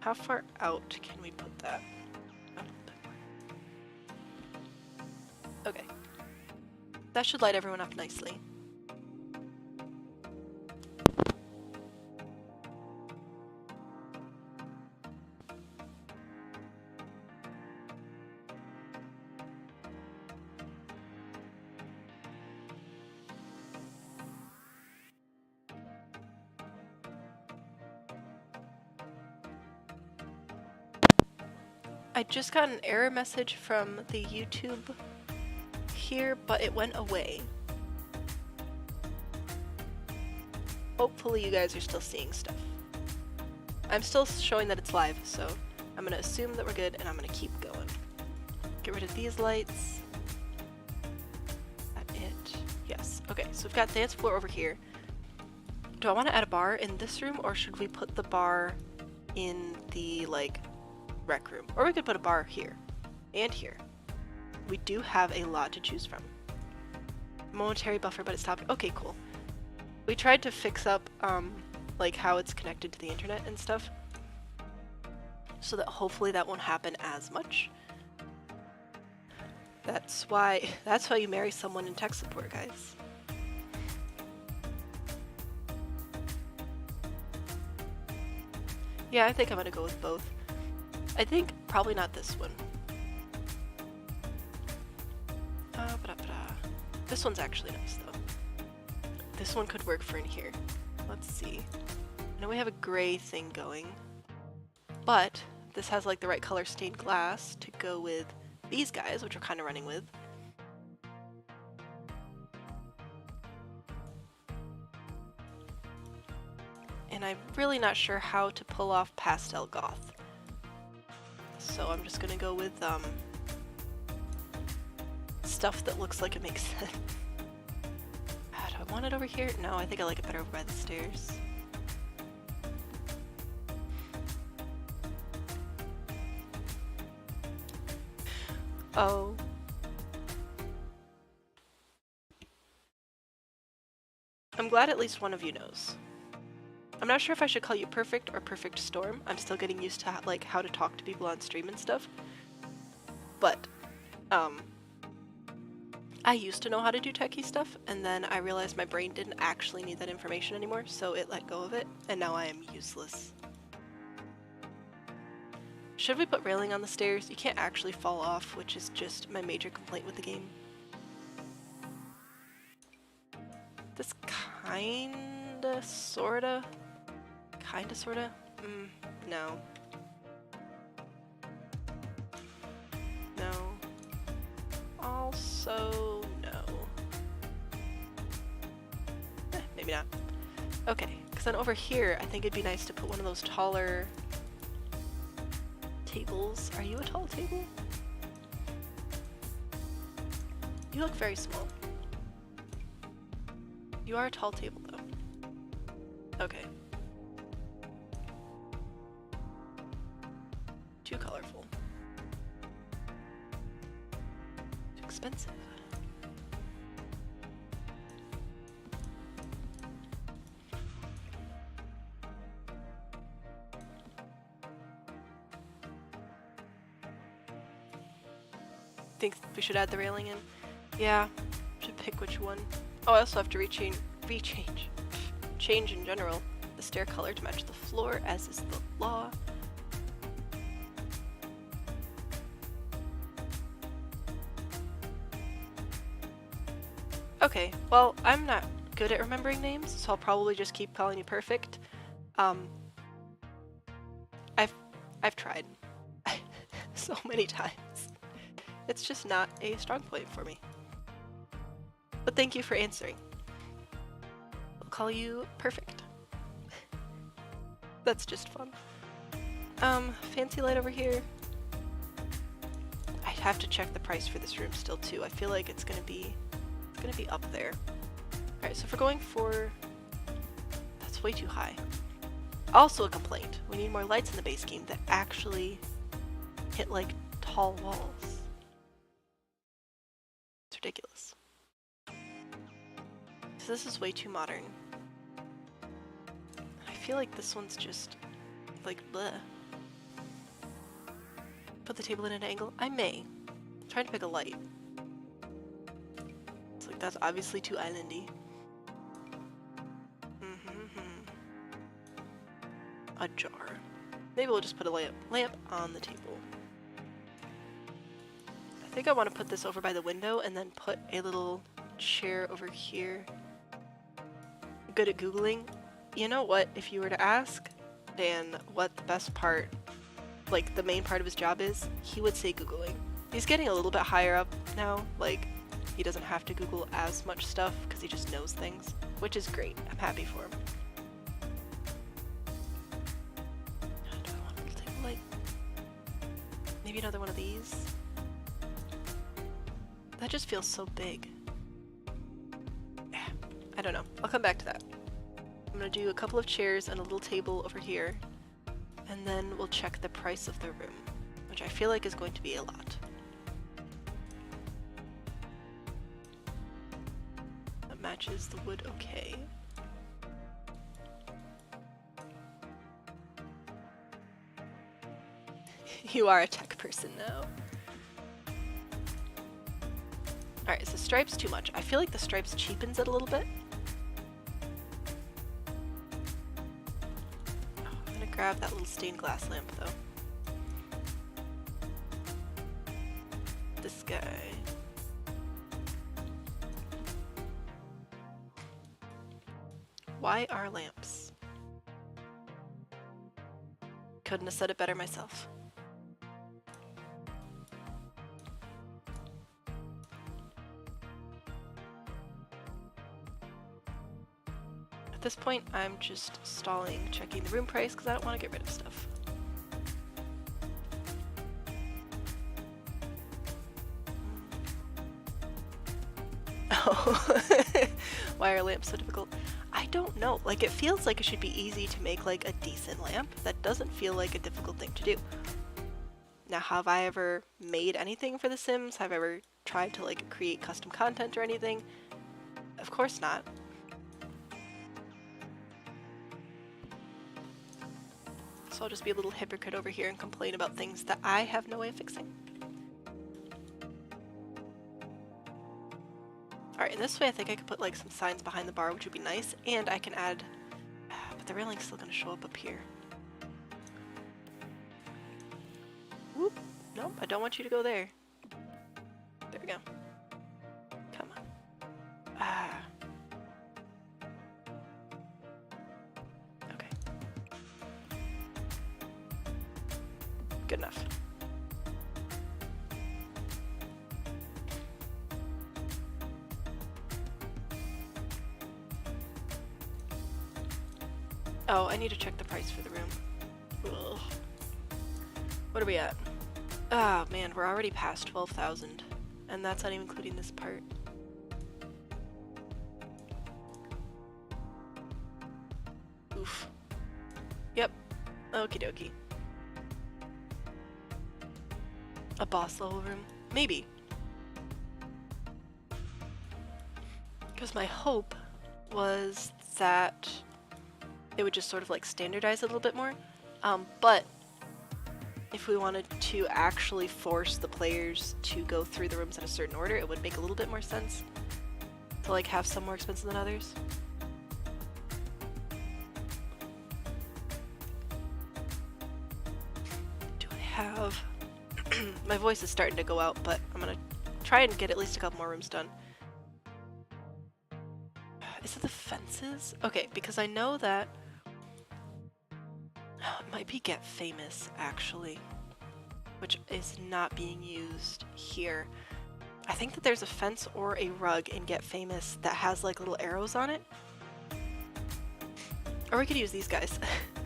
How far out can we put that? A little bit more. Okay. That should light everyone up nicely. I just got an error message from the YouTube here, but it went away. Hopefully you guys are still seeing stuff. I'm still showing that it's live, so I'm gonna assume that we're good and I'm gonna keep going. Get rid of these lights. Is that it? Yes. Okay, so we've got dance floor over here. Do I want to add a bar in this room, or should we put the bar in the, like, rec room? Or we could put a bar here and here. We do have a lot to choose from. Momentary buffer, but it stopped. Okay, cool. We tried to fix up, like, how it's connected to the internet and stuff, so that hopefully that won't happen as much. That's why you marry someone in tech support, guys. Yeah, I think I'm gonna go with both. I think probably not this one. This one's actually nice though. This one could work for in here. Let's see. I know we have a gray thing going, but this has like the right color stained glass to go with these guys, which we're kind of running with. And I'm really not sure how to pull off pastel goth. So I'm just gonna go with stuff that looks like it makes sense. Do I want it over here? No, I think I like it better over by the stairs. Oh. I'm glad at least one of you knows. I'm not sure if I should call you Perfect or Perfect Storm. I'm still getting used to like how to talk to people on stream and stuff. But I used to know how to do techie stuff, and then I realized my brain didn't actually need that information anymore, so it let go of it, and now I am useless. Should we put railing on the stairs? You can't actually fall off, which is just my major complaint with the game. This kinda, sorta, no. No. Also, no. Maybe not. Okay, because then over here, I think it'd be nice to put one of those taller tables. Are you a tall table? You look very small. You are a tall table, though. Okay. Too colorful. Too expensive. Think we should add the railing in? Yeah, should pick which one. Oh, I also have to change in general the stair color to match the floor, as is the law. Okay, well, I'm not good at remembering names, so I'll probably just keep calling you Perfect. I've tried so many times. It's just not a strong point for me. But thank you for answering. I'll call you Perfect. That's just fun. Fancy light over here. I have to check the price for this room still too. I feel like it's gonna be up there. Alright, so if we're going for... That's way too high. Also a complaint. We need more lights in the base game that actually hit like tall walls. It's ridiculous. So this is way too modern. I feel like this one's just like bleh. Put the table in an angle? I may. I'm trying to pick a light. It's like that's obviously too islandy. A jar. Maybe we'll just put a lamp on the table. I think I want to put this over by the window and then put a little chair over here. Good at Googling. You know what, if you were to ask Dan what the best part like the main part of his job is, he would say Googling. He's getting a little bit higher up now, like he doesn't have to Google as much stuff because he just knows things, which is great. I'm happy for him. Do I want a little table light? Maybe another one of these? That just feels so big. I don't know. I'll come back to that. I'm gonna do a couple of chairs and a little table over here, and then we'll check the price of the room, which I feel like is going to be a lot. That matches the wood okay. You are a tech person now. Alright, is the stripes too much? I feel like the stripes cheapens it a little bit. I'm gonna grab that little stained glass lamp though. This guy. Why are lamps? Couldn't have said it better myself. At this point, I'm just stalling, checking the room price because I don't want to get rid of stuff. Oh, why are lamps so difficult? I don't know. Like, it feels like it should be easy to make like a decent lamp. That doesn't feel like a difficult thing to do. Now, have I ever made anything for The Sims? Have I ever tried to like create custom content or anything? Of course not. So I'll just be a little hypocrite over here and complain about things that I have no way of fixing. Alright, in this way I think I could put like some signs behind the bar, which would be nice, and I can add, but the railing's still going to show up here. Whoop, nope, I don't want you to go there. There we go. Come on. Ah. Okay. Good enough. Oh, I need to check the price for the room. Ugh. What are we at? Oh man, we're already past 12,000, and that's not even including this part. Oof. Yep. Okie dokie. A boss level room? Maybe. Because my hope was that it would just sort of like standardize a little bit more. But if we wanted to actually force the players to go through the rooms in a certain order, it would make a little bit more sense to like have some more expensive than others. Do I have... My voice is starting to go out, but I'm gonna try and get at least a couple more rooms done. Is it the fences? Okay, because I know that it might be Get Famous, actually, which is not being used here. I think that there's a fence or a rug in Get Famous that has like little arrows on it. Or we could use these guys,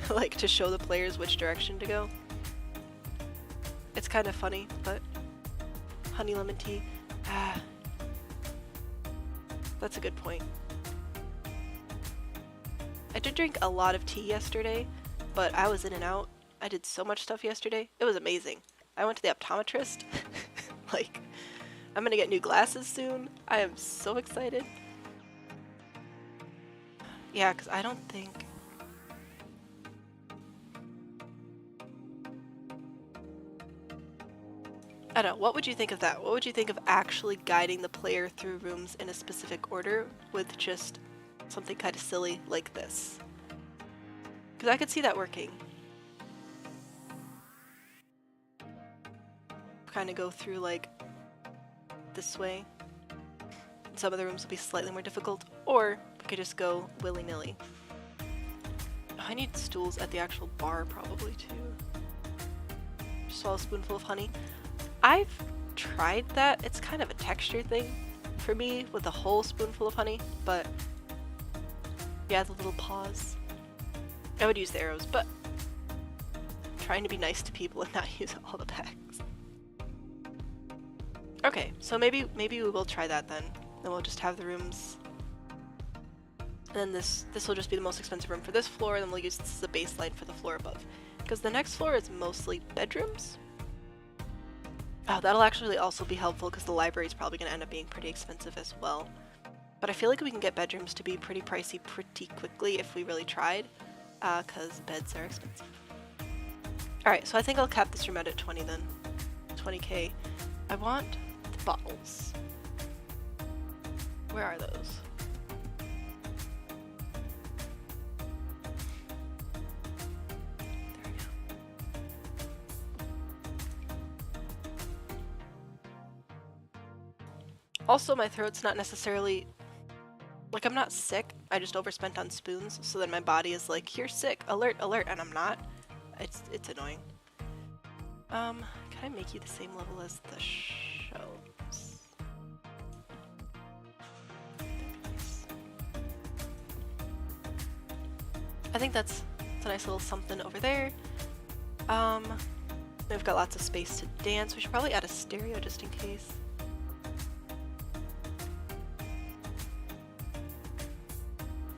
like to show the players which direction to go. It's kind of funny, but honey lemon tea. Ah, that's a good point. I did drink a lot of tea yesterday, but I was in and out. I did so much stuff yesterday. It was amazing. I went to the optometrist. Like, I'm gonna get new glasses soon. I am so excited. Yeah, because I don't think... I don't know, what would you think of that? What would you think of actually guiding the player through rooms in a specific order with just something kind of silly like this? Because I could see that working. Kind of go through like this way. Some of the rooms will be slightly more difficult, or we could just go willy-nilly. I need stools at the actual bar probably too. swallow a spoonful of honey. I've tried that. It's kind of a texture thing for me with a whole spoonful of honey, but yeah, the little pause. I would use the arrows, but I'm trying to be nice to people and not use all the packs. Okay, so maybe we will try that then. Then we'll just have the rooms. And then this will just be the most expensive room for this floor, and then we'll use this as a baseline for the floor above. Because the next floor is mostly bedrooms. Oh, that'll actually also be helpful because the library is probably going to end up being pretty expensive as well. But I feel like we can get bedrooms to be pretty pricey pretty quickly if we really tried, because beds are expensive. Alright, so I think I'll cap this room out at 20 then. 20k. I want the bottles. Where are those? There we go. Also, my throat's not necessarily... Like, I'm not sick, I just overspent on spoons, so then my body is like, you're sick, alert, alert, and I'm not. It's annoying. Can I make you the same level as the shelves? I think that's a nice little something over there. We've got lots of space to dance. We should probably add a stereo just in case.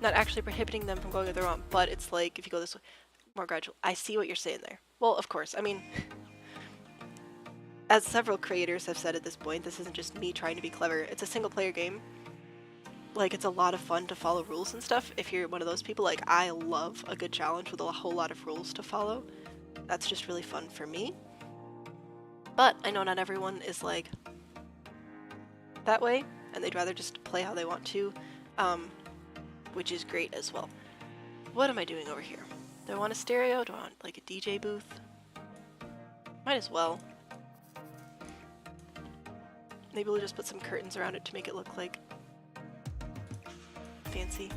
Not actually prohibiting them from going where they want, but it's like, if you go this way, more gradual. I see what you're saying there. Well, of course, I mean, as several creators have said at this point, this isn't just me trying to be clever. It's a single player game. Like, it's a lot of fun to follow rules and stuff. If you're one of those people, like, I love a good challenge with a whole lot of rules to follow. That's just really fun for me. But I know not everyone is like that way, and they'd rather just play how they want to. Which is great as well. What am I doing over here? Do I want a stereo? Do I want like a DJ booth? Might as well. Maybe we'll just put some curtains around it to make it look like fancy.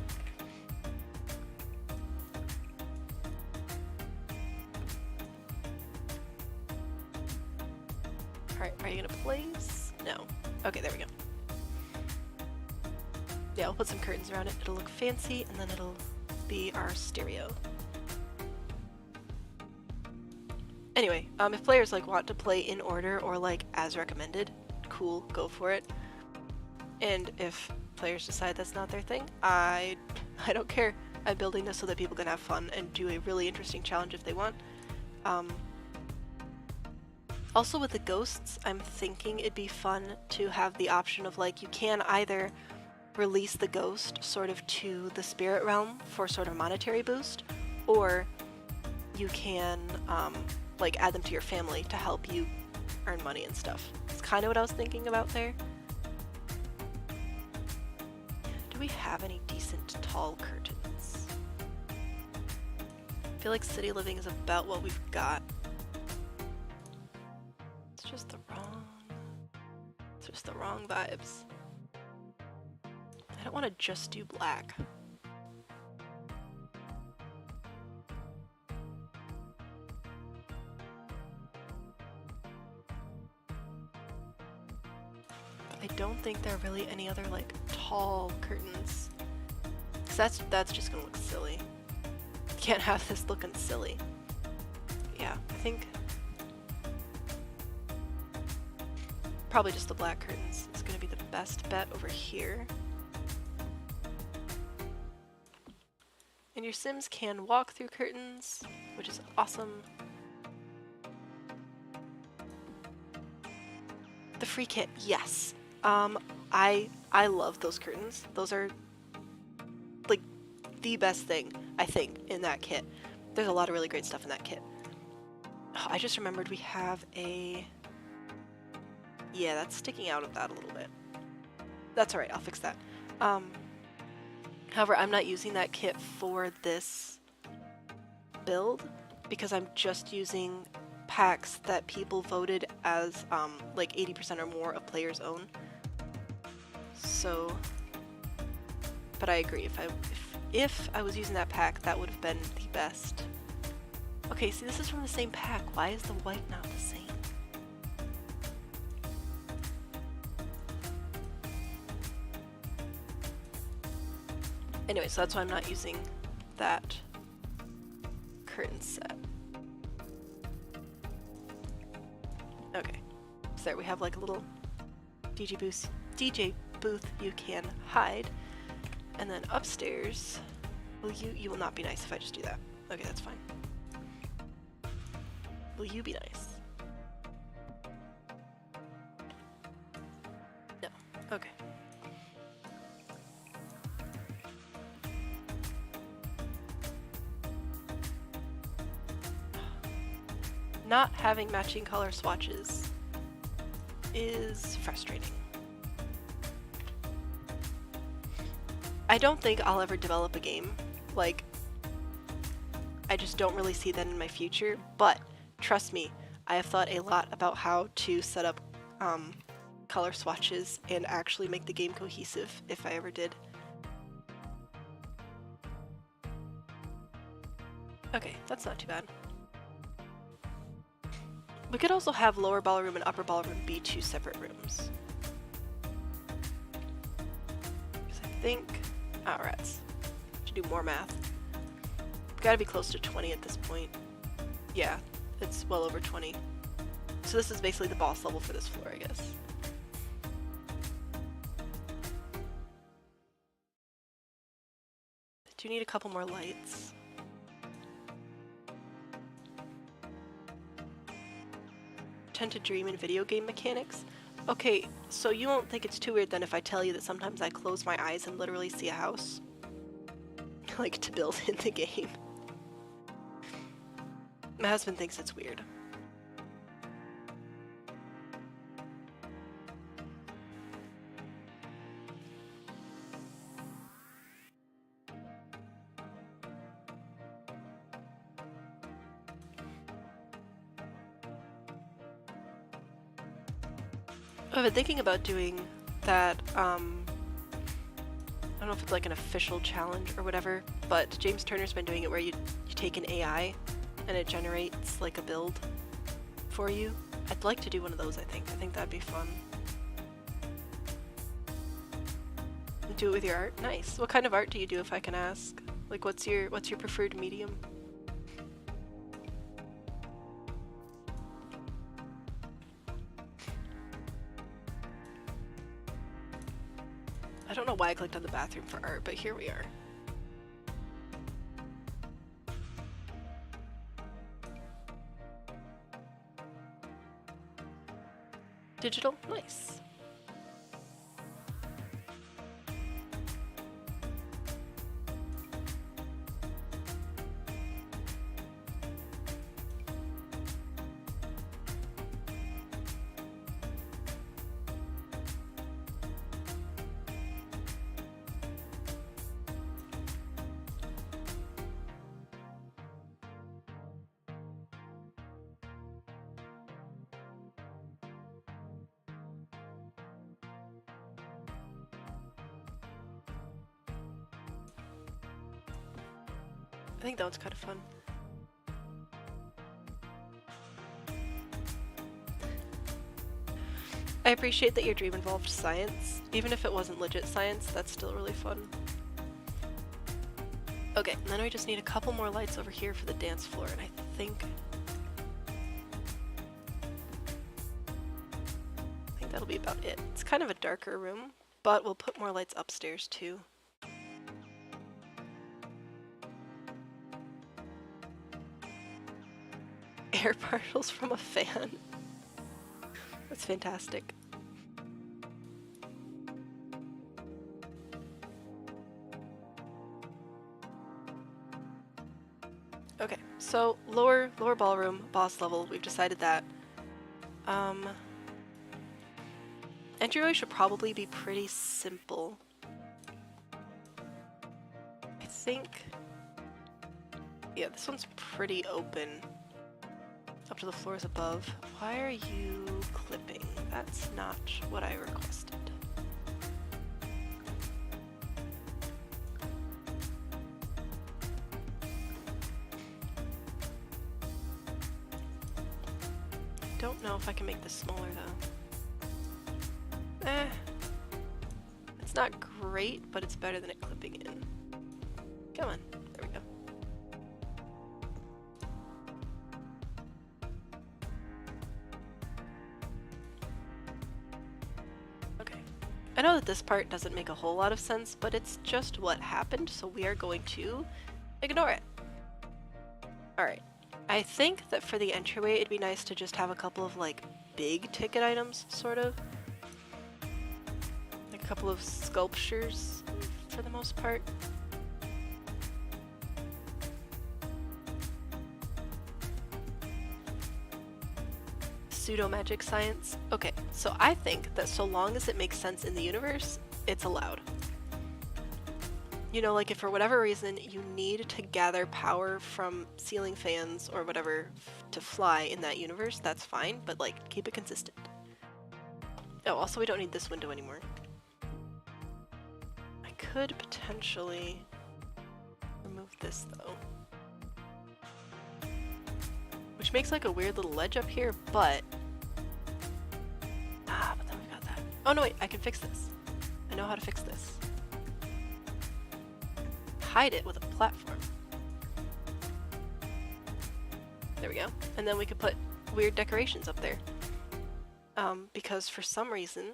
Alright, are you gonna place? No. Okay, there we go. Yeah, we'll put some curtains around it. It'll look fancy, and then it'll be our stereo. Anyway, if players like want to play in order or like as recommended, cool, go for it. And if players decide that's not their thing, I don't care. I'm building this so that people can have fun and do a really interesting challenge if they want. Also with the ghosts, I'm thinking it'd be fun to have the option of like, you can either release the ghost sort of to the spirit realm for sort of monetary boost, or you can like add them to your family to help you earn money and stuff. It's kind of what I was thinking about there. Do we have any decent tall curtains? I feel like City Living is about what we've got. It's just the wrong vibes. I don't want to just do black. But I don't think there are really any other like tall curtains. 'Cause that's just gonna look silly. Can't have this looking silly. Yeah, I think probably just the black curtains is gonna be the best bet over here. And your Sims can walk through curtains, which is awesome. The free kit, yes. I love those curtains. Those are like the best thing, I think, in that kit. There's a lot of really great stuff in that kit. Oh, I just remembered we have a... Yeah, that's sticking out of that a little bit. That's alright, I'll fix that. However, I'm not using that kit for this build because I'm just using packs that people voted as like 80% or more of players own. So, but I agree, if I was using that pack, that would have been the best Okay, see, this is from the same pack. Why is the white not the same? Anyway, so that's why I'm not using that curtain set. Okay, so there we have like a little DJ booth you can hide. And then upstairs, will you will not be nice if I just do that. Okay, that's fine. Will you be nice? No. Okay. Not having matching color swatches is frustrating. I don't think I'll ever develop a game. Like, I just don't really see that in my future, but trust me, I have thought a lot about how to set up color swatches and actually make the game cohesive if I ever did. Okay, that's not too bad. We could also have lower ballroom and upper ballroom be 2 separate rooms. Because I think... oh, rats. Should do more math. Gotta be close to 20 at this point. Yeah, it's well over 20. So this is basically the boss level for this floor, I guess. I do need a couple more lights. Tend to dream in video game mechanics. Okay, so you won't think it's too weird then if I tell you that sometimes I close my eyes and literally see a house. Like, to build in the game. My husband thinks it's weird. I've been thinking about doing that, I don't know if it's like an official challenge or whatever, but James Turner's been doing it where you take an AI and it generates like a build for you. I'd like to do one of those, I think. I think that'd be fun. Do it with your art? Nice. What kind of art do you do, if I can ask? Like, what's your preferred medium? I don't know why I clicked on the bathroom for art, but here we are. Digital? Nice. I think that one's kind of fun. I appreciate that your dream involved science. Even if it wasn't legit science, that's still really fun. Okay, and then we just need a couple more lights over here for the dance floor, and I think that'll be about it. It's kind of a darker room, but we'll put more lights upstairs too. Air particles from a fan. That's fantastic. Okay, so lower ballroom, boss level, we've decided that. Entryway should probably be pretty simple. I think, yeah, this one's pretty open. Up to the floors above. Why are you clipping? That's not what I requested. don't know if I can make this smaller though. It's not great, but it's better than it clipping in. Come on, there we go. Okay. I know that this part doesn't make a whole lot of sense, but it's just what happened, so we are going to ignore it. Alright. I think that for the entryway, it'd be nice to just have a couple of, like, big ticket items, sort of. Like a couple of sculptures, for the most part. Pseudo-magic science. Okay, so I think that so long as it makes sense in the universe, it's allowed. You know, like if for whatever reason you need to gather power from ceiling fans or whatever to fly in that universe, that's fine, but like keep it consistent. Oh, also we don't need this window anymore. I could potentially remove this though. Which makes like a weird little ledge up here, but... but then we got that. Oh no wait, I can fix this. I know how to fix this. Hide it with a platform. There we go. And then we could put weird decorations up there. Because for some reason,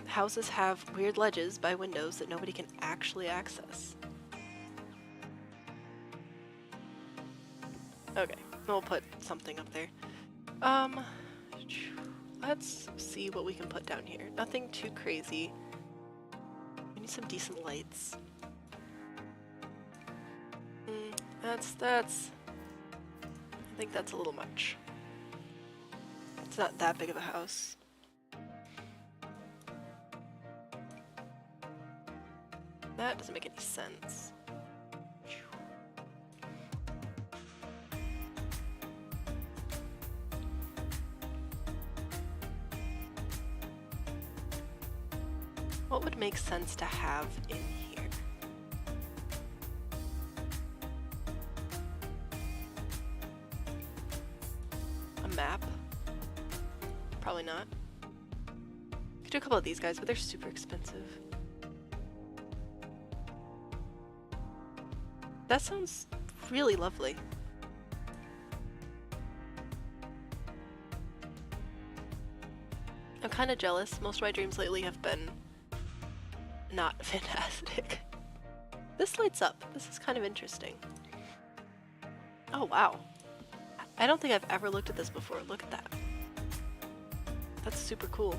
houses have weird ledges by windows that nobody can actually access. Okay, we'll put something up there. Let's see what we can put down here. Nothing too crazy. We need some decent lights. That's... I think that's a little much. It's not that big of a house. That doesn't make any sense. What would make sense to have in here? A map? Probably not. Could do a couple of these guys, but they're super expensive. That sounds really lovely. I'm kind of jealous. Most of my dreams lately have been not fantastic. This lights up. This is kind of interesting. Oh wow. I don't think I've ever looked at this before. Look at that. That's super cool.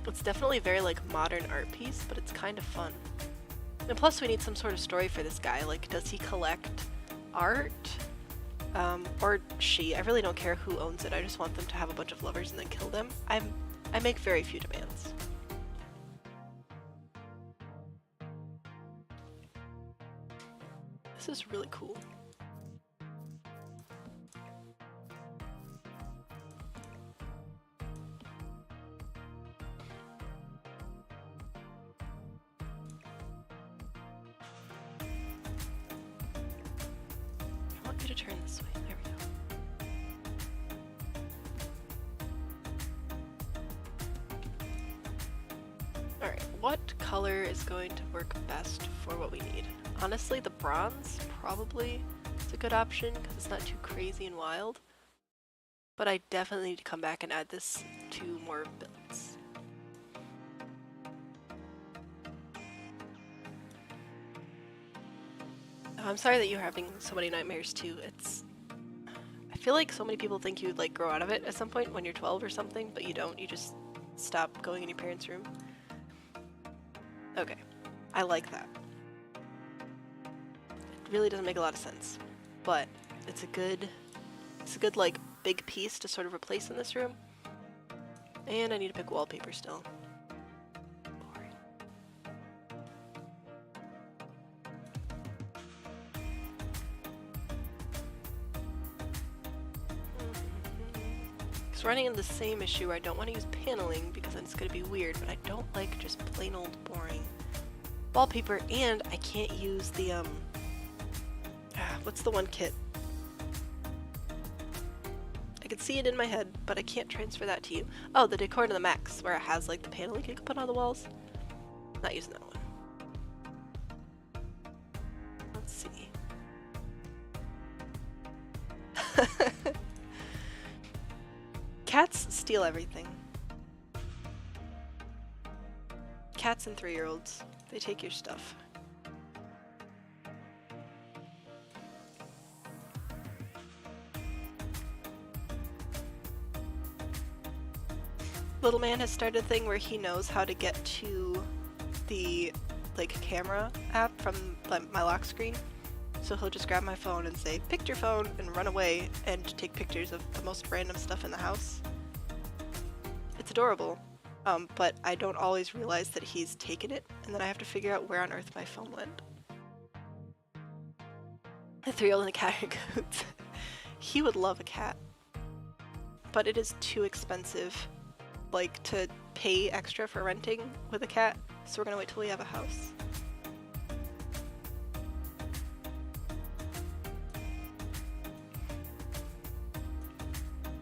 It's definitely a very like modern art piece, but it's kind of fun. And plus we need some sort of story for this guy. Like, does he collect art? Or she. I really don't care who owns it. I just want them to have a bunch of lovers and then kill them. I make very few demands. This is really cool. I want you to turn this way. There we go. Alright, what color is going to work best for what we need? Honestly, the bronze probably is a good option because it's not too crazy and wild. But I definitely need to come back and add this to more builds. I'm sorry that you're having so many nightmares too. I feel like so many people think you'd like grow out of it at some point when you're 12 or something, but you don't. You just stop going in your parents' room. Okay, I like that. It really doesn't make a lot of sense, but it's a good like big piece to sort of replace in this room. And I need to pick wallpaper still. Boring. Because running into the same issue where I don't want to use paneling because then it's going to be weird, but I don't like just plain old boring wallpaper, and I can't use the what's the one kit? can see it in my head, but I can't transfer that to you. Oh, the decor to the max, where it has like the paneling you can put on the walls. Not using that one. Let's see. Cats steal everything. Cats and 3-year-olds. They take your stuff. Little man has started a thing where he knows how to get to the like camera app from my lock screen. So he'll just grab my phone and say, "Pick your phone," and run away and take pictures of the most random stuff in the house. It's adorable, but I don't always realize that he's taken it, and then I have to figure out where on earth my phone went. The 3-year-old and a cat are good. He would love a cat, but it is too expensive, like, to pay extra for renting with a cat, so we're gonna wait till we have a house.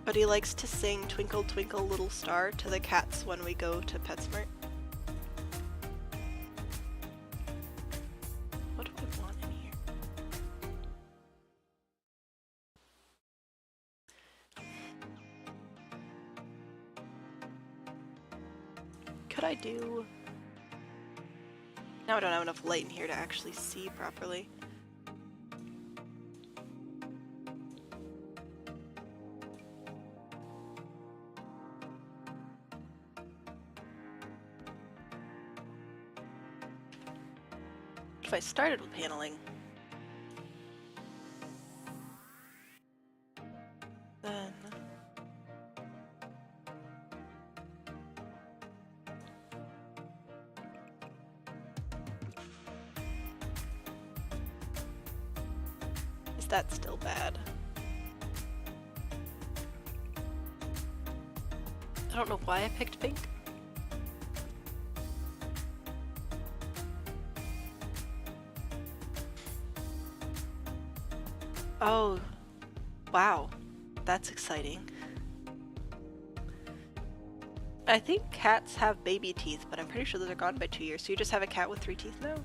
But he likes to sing "Twinkle Twinkle Little Star" to the cats when we go to PetSmart. What do I want in here? Could I do... Now I don't have enough light in here to actually see properly. If I started with paneling, then is that still bad? I don't know why I picked pink. Oh, wow, that's exciting. I think cats have baby teeth, but I'm pretty sure those are gone by 2 years, so you just have a cat with 3 teeth now?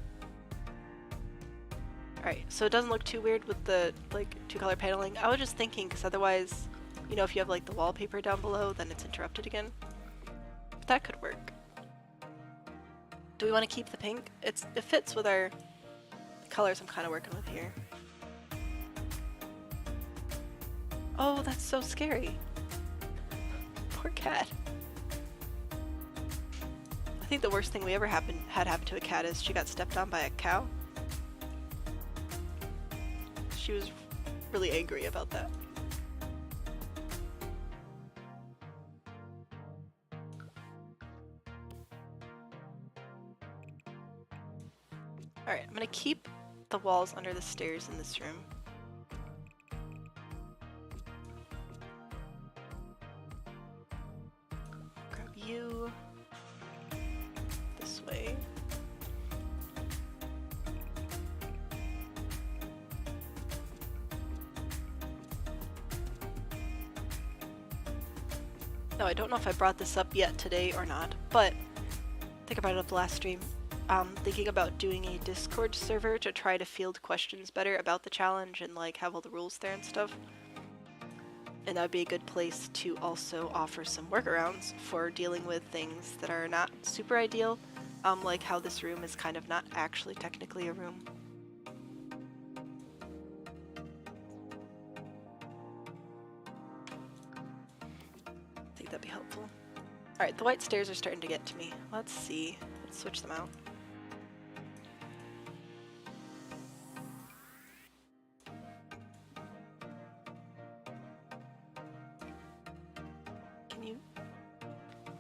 Alright, so it doesn't look too weird with the, like, 2-color paneling. I was just thinking, because otherwise, you know, if you have, like, the wallpaper down below, then it's interrupted again. But that could work. Do we want to keep the pink? It fits with our colors I'm kind of working with here. Oh, that's so scary. Poor cat. I think the worst thing we ever had happen to a cat is she got stepped on by a cow. She was really angry about that. Alright, I'm gonna keep the walls under the stairs in this room. You this way. No, I don't know if I brought this up yet today or not, but I think I brought it up the last stream. Thinking about doing a Discord server to try to field questions better about the challenge and like have all the rules there and stuff. And that would be a good place to also offer some workarounds for dealing with things that are not super ideal, like how this room is kind of not actually technically a room. I think that'd be helpful. Alright, the white stairs are starting to get to me. Let's see. Let's switch them out.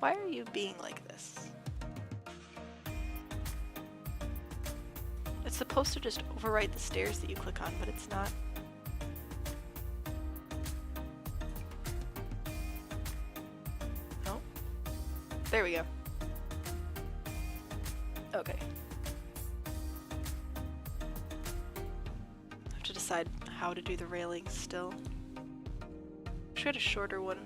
Why are you being like this? It's supposed to just overwrite the stairs that you click on, but it's not. Oh. There we go. Okay. I have to decide how to do the railings still. wish we had a shorter one.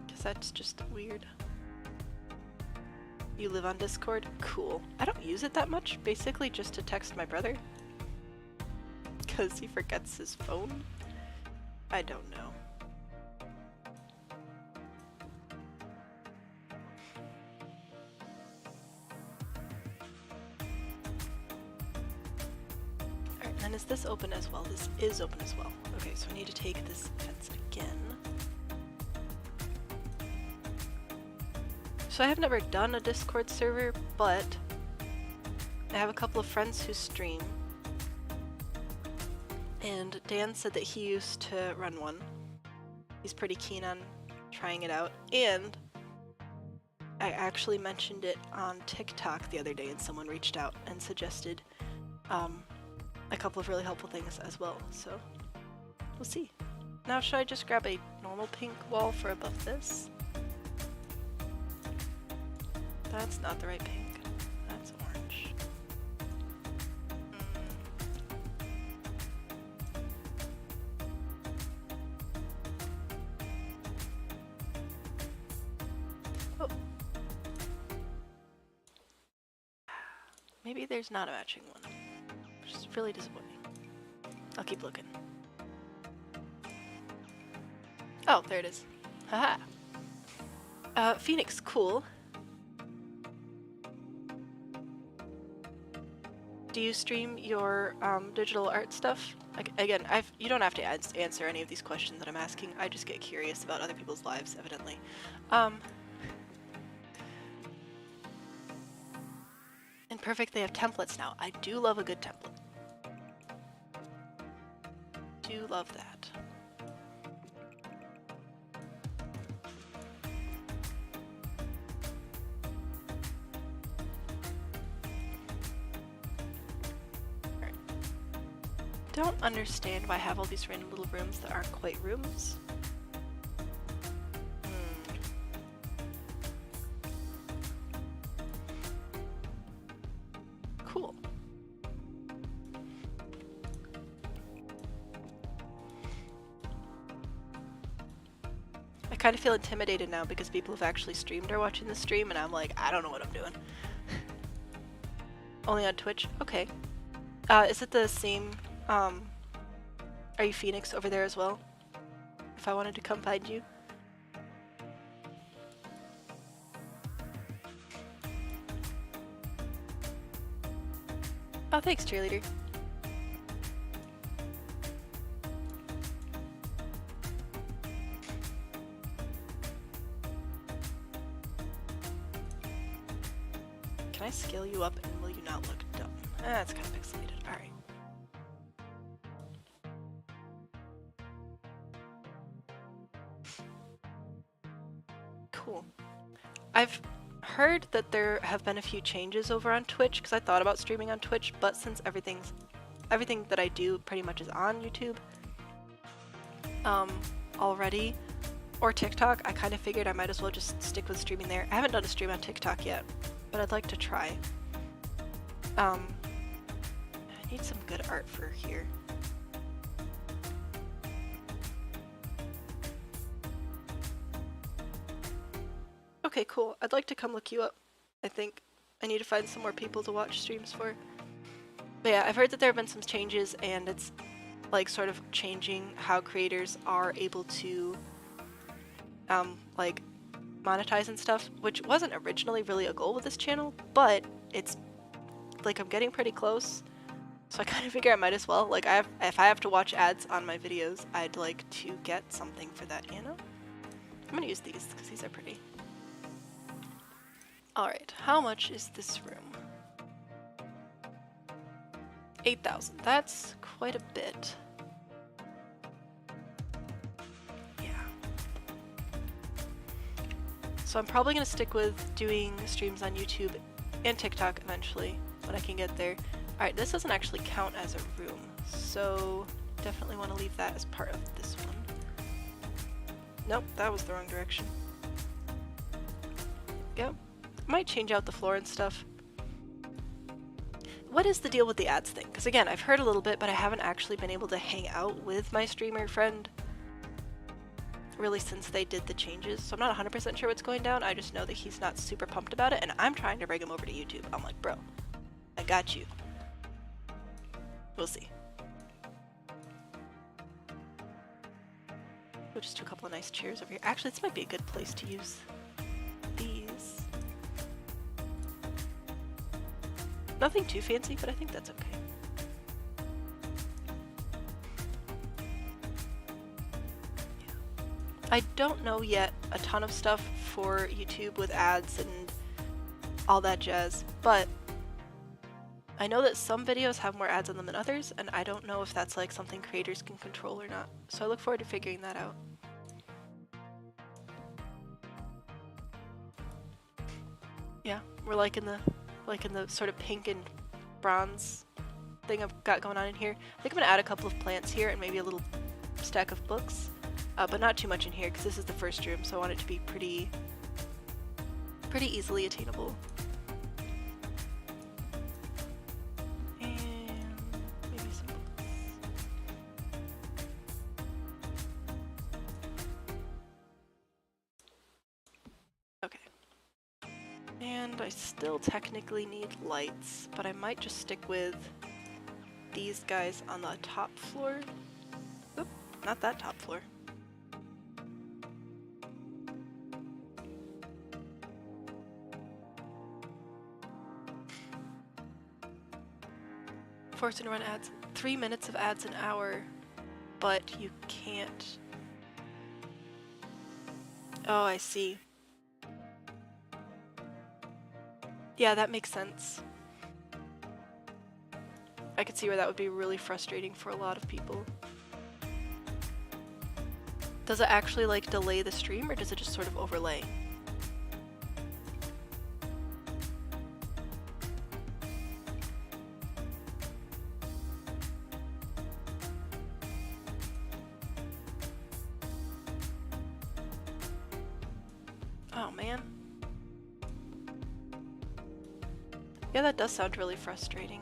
Because that's just weird. You live on Discord? Cool. I don't use it that much, basically just to text my brother. Because he forgets his phone? I don't know. Alright, and then is this open as well? This is open as well. Okay, so I need to take this fence again. So I have never done a Discord server, but I have a couple of friends who stream. And Dan said that he used to run one. He's pretty keen on trying it out. And I actually mentioned it on TikTok the other day and someone reached out and suggested a couple of really helpful things as well. So we'll see. Now should I just grab a normal pink wall for above this? That's not the right pink. That's orange. Oh. Maybe there's not a matching one, which is really disappointing. I'll keep looking. Oh, there it is. Haha. Phoenix, cool. Do you stream your digital art stuff? Like, again, you don't have to answer any of these questions that I'm asking. I just get curious about other people's lives, evidently. In Perfect, they have templates now. I do love a good template. Do love that. Don't understand why I have all these random little rooms that aren't quite rooms. Cool. I kind of feel intimidated now because people have actually streamed or watching the stream and I'm like, I don't know what I'm doing. Only on Twitch? Okay. Is it the same... are you Phoenix over there as well? If I wanted to come find you? Oh, thanks, cheerleader. Can I scale you up and will you not look dumb? That's kind of pixelated. Alright. Cool. I've heard that there have been a few changes over on Twitch because I thought about streaming on Twitch, but since everything that I do pretty much is on YouTube already, or TikTok, I kind of figured I might as well just stick with streaming there. I haven't done a stream on TikTok yet, but I'd like to try. I need some good art for here. Okay, cool. I'd like to come look you up. I think I need to find some more people to watch streams for. But yeah, I've heard that there have been some changes and it's like sort of changing how creators are able to like monetize and stuff, which wasn't originally really a goal with this channel, but it's like I'm getting pretty close. So I kind of figure I might as well. Like if I have to watch ads on my videos, I'd like to get something for that, you know? I'm gonna use these because these are pretty. Alright, how much is this room? 8,000. That's quite a bit. Yeah. So I'm probably going to stick with doing streams on YouTube and TikTok eventually, when I can get there. Alright, this doesn't actually count as a room, so definitely want to leave that as part of this one. Nope, that was the wrong direction. Yep. Might change out the floor and stuff. what is the deal with the ads thing? Because again, I've heard a little bit, but I haven't actually been able to hang out with my streamer friend really since they did the changes. So I'm not 100% sure what's going down. I just know that he's not super pumped about it, and I'm trying to bring him over to YouTube. I'm like, bro, I got you. We'll see. We'll just do a couple of nice chairs over here. Actually, this might be a good place to use these. Nothing too fancy, but I think that's okay. I don't know yet a ton of stuff for YouTube with ads and all that jazz, but I know that some videos have more ads on them than others, and I don't know if that's like something creators can control or not. So I look forward to figuring that out. Yeah, we're like in the sort of pink and bronze thing I've got going on in here. I think I'm gonna add a couple of plants here and maybe a little stack of books. But not too much in here because this is the first room, so I want it to be pretty easily attainable. And maybe some books. Okay. And I still technically need lights, but I might just stick with these guys on the top floor. Oop, not that top floor. Forced to run ads. 3 minutes of ads an hour, but you can't. Oh, I see. Yeah, that makes sense. I could see where that would be really frustrating for a lot of people. Does it actually like delay the stream, or does it just sort of overlay? Oh man. Yeah, that does sound really frustrating.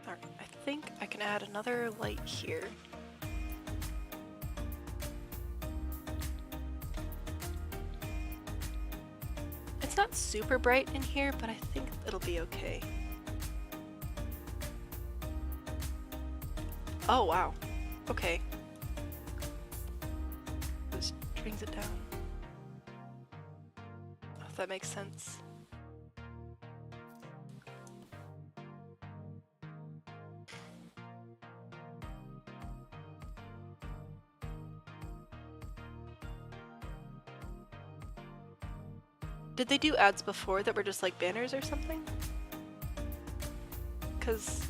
Alright, I think I can add another light here. It's not super bright in here, but I think it'll be okay. Oh wow. Okay. This brings it down. If that makes sense. Did they do ads before that were just like banners or something? 'Cause...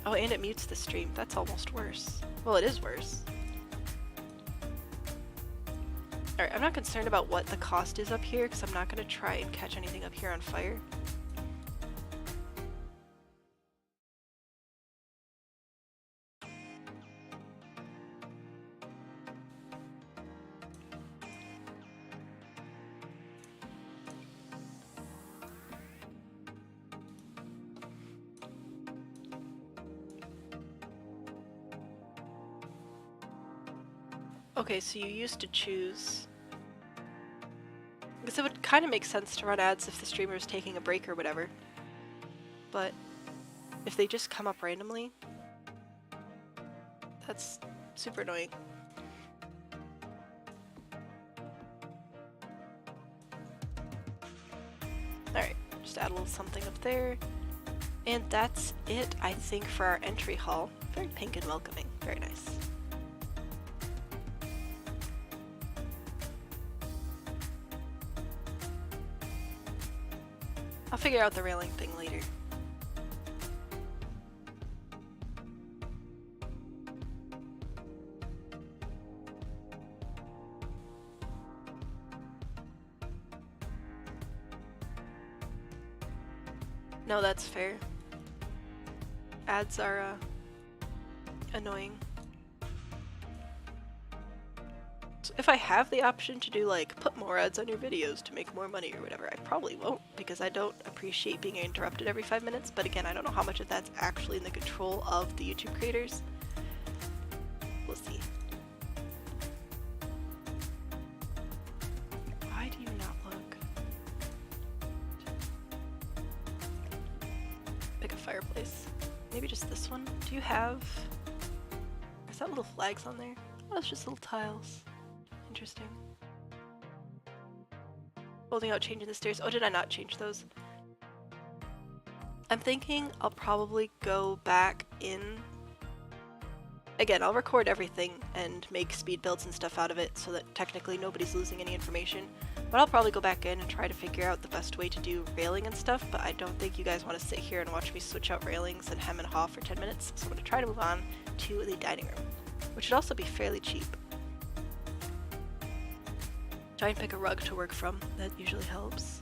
Oh, and it mutes the stream. That's almost worse. Well, it is worse. Alright, I'm not concerned about what the cost is up here because I'm not going to try and catch anything up here on fire. Okay, so you used to choose... Because it would kind of make sense to run ads if the streamer is taking a break or whatever. But if they just come up randomly, that's super annoying. Alright, just add a little something up there. And that's it, I think, for our entry hall. Very pink and welcoming. Very nice. I'll figure out the railing thing later. No, that's fair. Ads are annoying. So if I have the option to do like put more ads on your videos to make more money or whatever, I probably won't because I don't appreciate being interrupted every 5 minutes. But again, I don't know how much of that's actually in the control of the YouTube creators. We'll see. Why do you not look? Pick a fireplace. Maybe just this one? Do you have... Is that little flags on there? Oh, it's just little tiles. Interesting. Holding out, changing the stairs. Oh, did I not change those? I'm thinking I'll probably go back in. Again, I'll record everything and make speed builds and stuff out of it so that technically nobody's losing any information. But I'll probably go back in and try to figure out the best way to do railing and stuff, but I don't think you guys want to sit here and watch me switch out railings and hem and haw for 10 minutes, so I'm going to try to move on to the dining room, which should also be fairly cheap. Try and pick a rug to work from, that usually helps.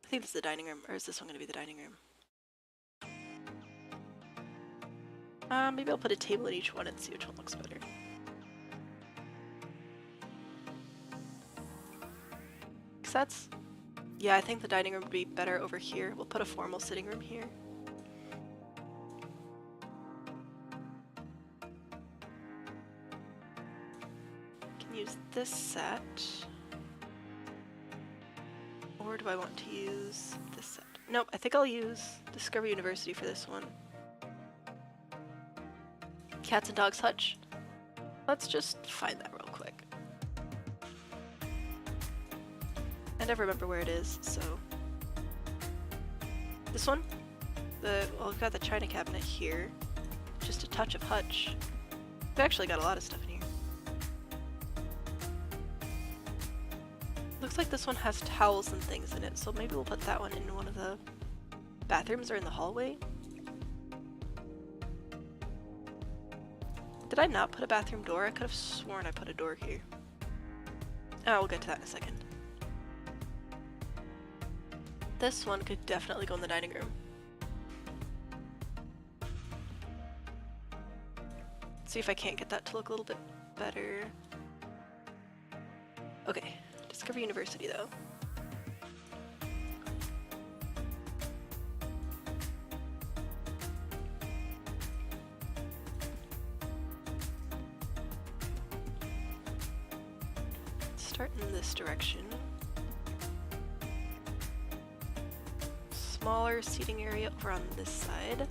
I think this is the dining room, or is this one going to be the dining room? Maybe I'll put a table in each one and see which one looks better. That's, yeah, I think the dining room would be better over here. We'll put a formal sitting room here. Can use this set. Or do I want to use this set? Nope, I think I'll use Discover University for this one. Cats and Dogs Hutch. Let's just find that real quick. I never remember where it is, so... This one? Well, we've got the china cabinet here. Just a touch of Hutch. We've actually got a lot of stuff in here. Looks like this one has towels and things in it, so maybe we'll put that one in one of the bathrooms or in the hallway. Did I not put a bathroom door? I could have sworn I put a door here. Oh, we'll get to that in a second. This one could definitely go in the dining room. See if I can't get that to look a little bit better. Okay, Discover University though. Start in this direction. Smaller seating area over on this side.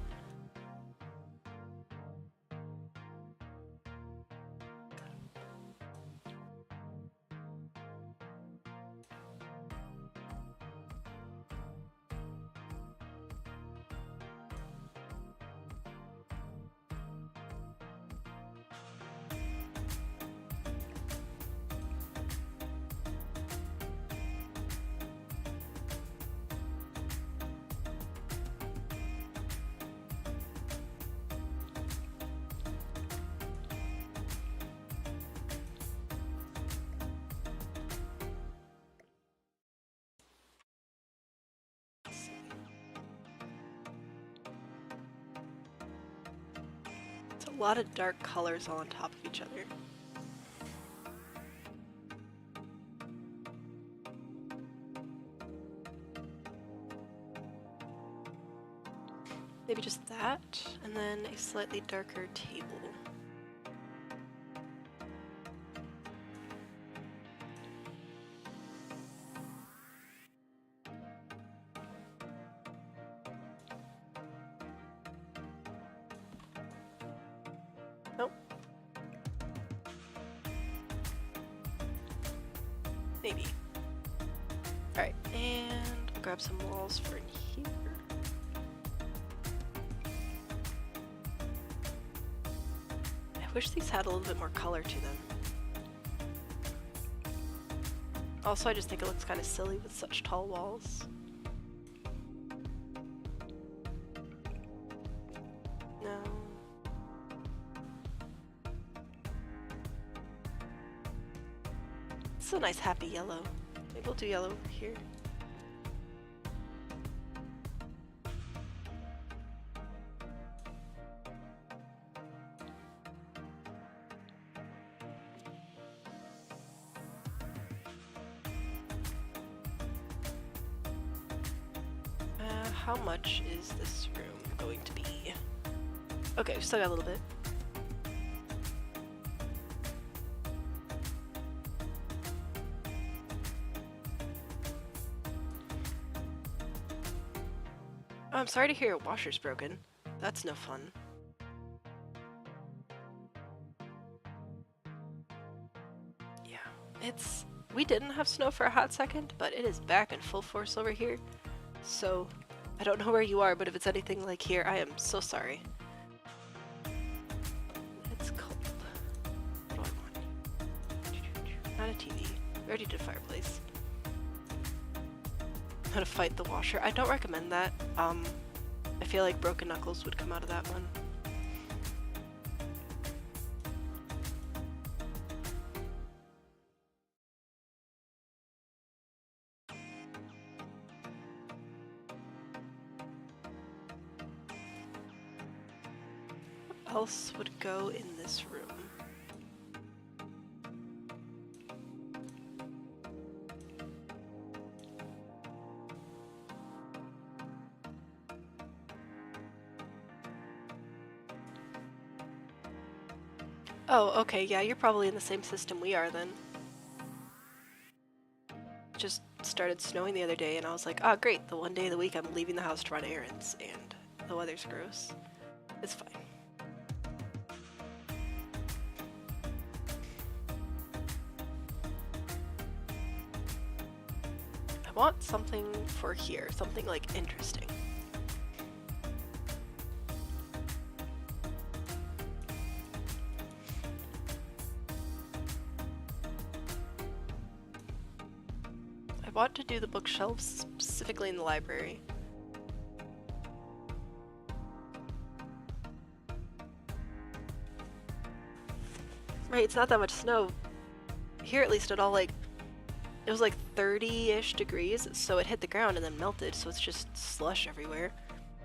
A lot of dark colors all on top of each other. Maybe just that, and then a slightly darker table. Nope. Maybe. Alright, and I'll grab some walls for in here. I wish these had a little bit more color to them. Also, I just think it looks kind of silly with such tall walls. No. This is a nice happy yellow. Maybe we'll do yellow over here. how much is this room going to be? Okay, we still got a little bit. Oh, I'm sorry to hear your washer's broken. That's no fun. Yeah, we didn't have snow for a hot second, but it is back in full force over here. So, I don't know where you are, but if it's anything like here, I am so sorry. It's cold. What do I want? Not a TV. We already did fireplace. How to fight the washer. I don't recommend that. I feel like broken knuckles would come out of that one. What else would go in this room? Oh, okay, yeah, you're probably in the same system we are then. Just started snowing the other day and I was like, ah, great, the one day of the week I'm leaving the house to run errands and the weather's gross. It's fine. I want something for here, something like interesting. I want to do the bookshelves specifically in the library. Right, it's not that much snow. Here at least it was like 30-ish degrees, so it hit the ground and then melted, so it's just slush everywhere.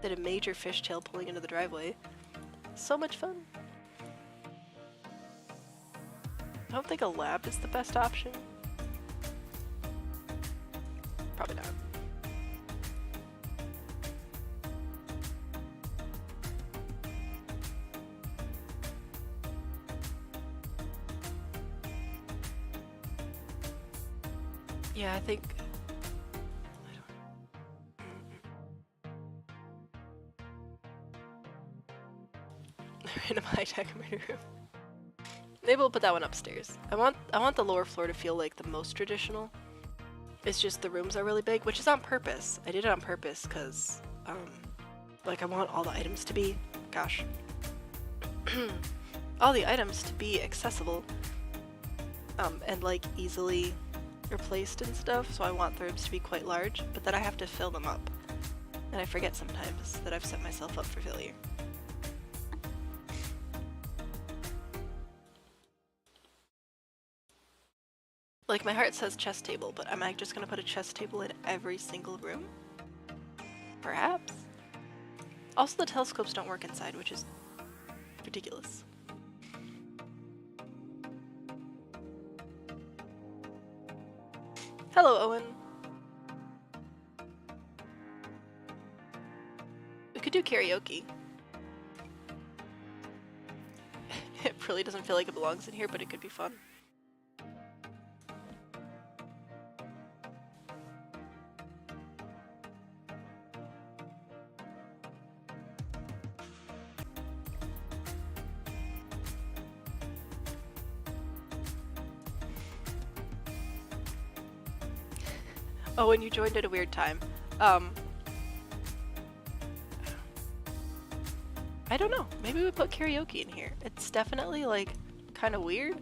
Did a major fishtail pulling into the driveway. So much fun. I don't think a lab is the best option. Probably not. Yeah, I think... Random high-tech murder room. Maybe we'll put that one upstairs. I want the lower floor to feel like the most traditional. It's just the rooms are really big, which is on purpose. I did it on purpose because, like I want all the items to be, gosh, all the items to be accessible, and like easily replaced and stuff, so I want the rooms to be quite large, but then I have to fill them up. And I forget sometimes that I've set myself up for failure. Like, my heart says chess table, but am I just gonna put a chess table in every single room? Perhaps. Also, the telescopes don't work inside, which is ridiculous. Hello, Owen. We could do karaoke. It really doesn't feel like it belongs in here, but it could be fun. Oh, and you joined at a weird time. I don't know. Maybe we put karaoke in here. It's definitely, like, kind of weird.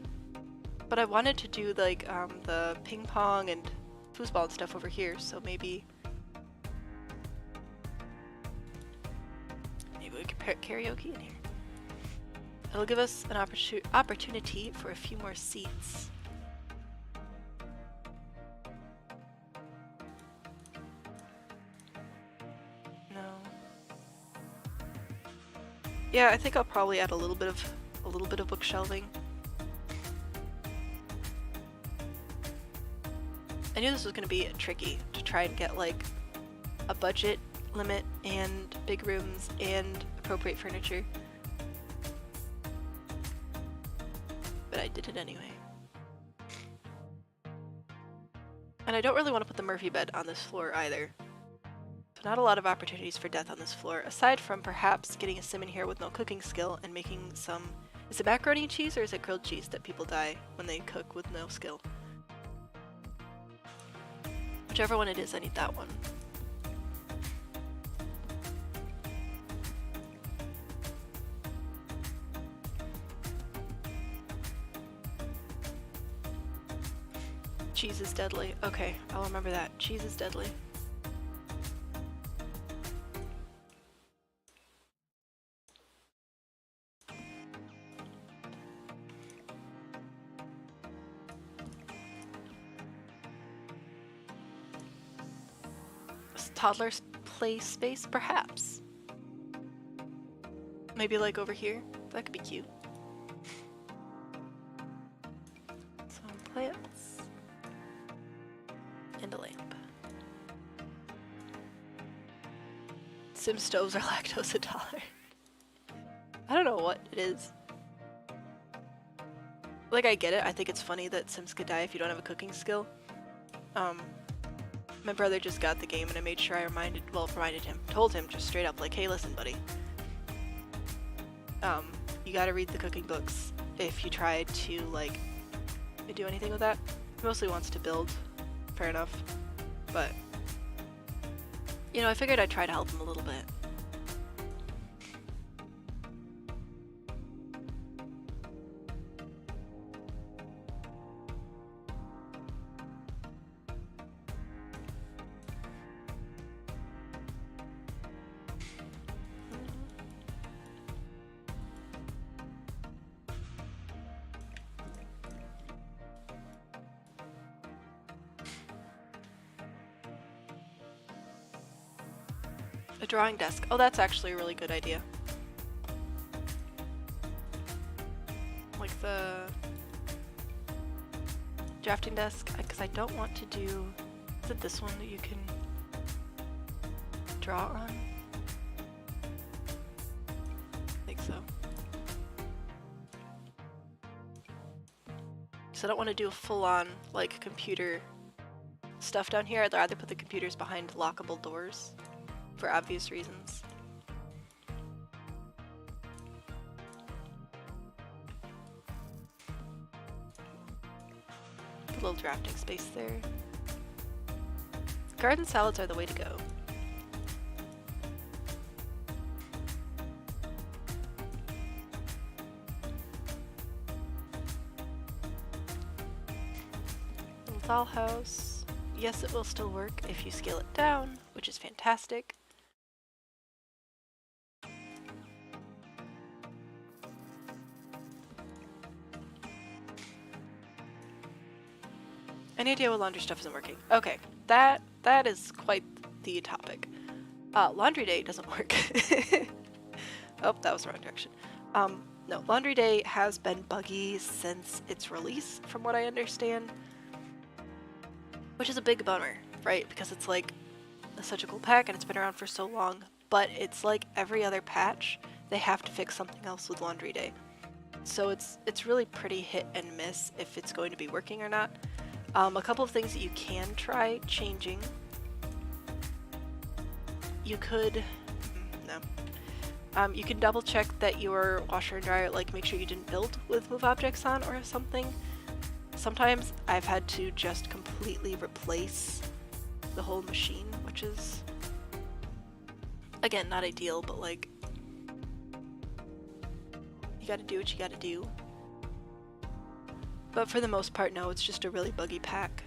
But I wanted to do, like, the ping pong and foosball and stuff over here, so maybe we could put karaoke in here. It'll give us an opportunity for a few more seats. Yeah, I think I'll probably add a little bit of bookshelving. I knew this was going to be tricky to try and get like a budget limit and big rooms and appropriate furniture. But I did it anyway. And I don't really want to put the Murphy bed on this floor either. So not a lot of opportunities for death on this floor, aside from perhaps getting a sim in here with no cooking skill and making some... Is it macaroni and cheese or is it grilled cheese that people die when they cook with no skill? Whichever one it is, I need that one. Cheese is deadly. Okay, I'll remember that. Cheese is deadly. Toddler's play space, perhaps. Maybe like over here. That could be cute. Some plants. And a lamp. Sim stoves are lactose intolerant. I don't know what it is. Like, I get it. I think it's funny that Sims could die if you don't have a cooking skill. My brother just got the game and I made sure I reminded him, told him just straight up, like, hey, listen, buddy. You gotta read the cooking books if you try to, like, do anything with that. He mostly wants to build. Fair enough. But, you know, I figured I'd try to help him a little bit. A drawing desk. Oh, that's actually a really good idea. Like the drafting desk, because I don't want to do... Is it this one that you can draw on? I think so. So I don't want to do a full-on, like, computer stuff down here. I'd rather put the computers behind lockable doors. For obvious reasons. A little drafting space there. Garden salads are the way to go. Little dollhouse. Yes, it will still work if you scale it down, which is fantastic. Any idea what laundry stuff isn't working? Okay, that is quite the topic. Laundry day doesn't work. Oh, that was the wrong direction. No, laundry day has been buggy since its release, from what I understand. Which is a big bummer, right? Because it's like such a cool pack and it's been around for so long, but it's like every other patch, they have to fix something else with laundry day. So it's really pretty hit and miss if it's going to be working or not. A couple of things that you can try changing. You could, you can double check that your washer and dryer, like make sure you didn't build with move objects on or something. Sometimes I've had to just completely replace the whole machine, which is, again, not ideal, but like, you gotta do what you gotta do. But for the most part, no, it's just a really buggy pack.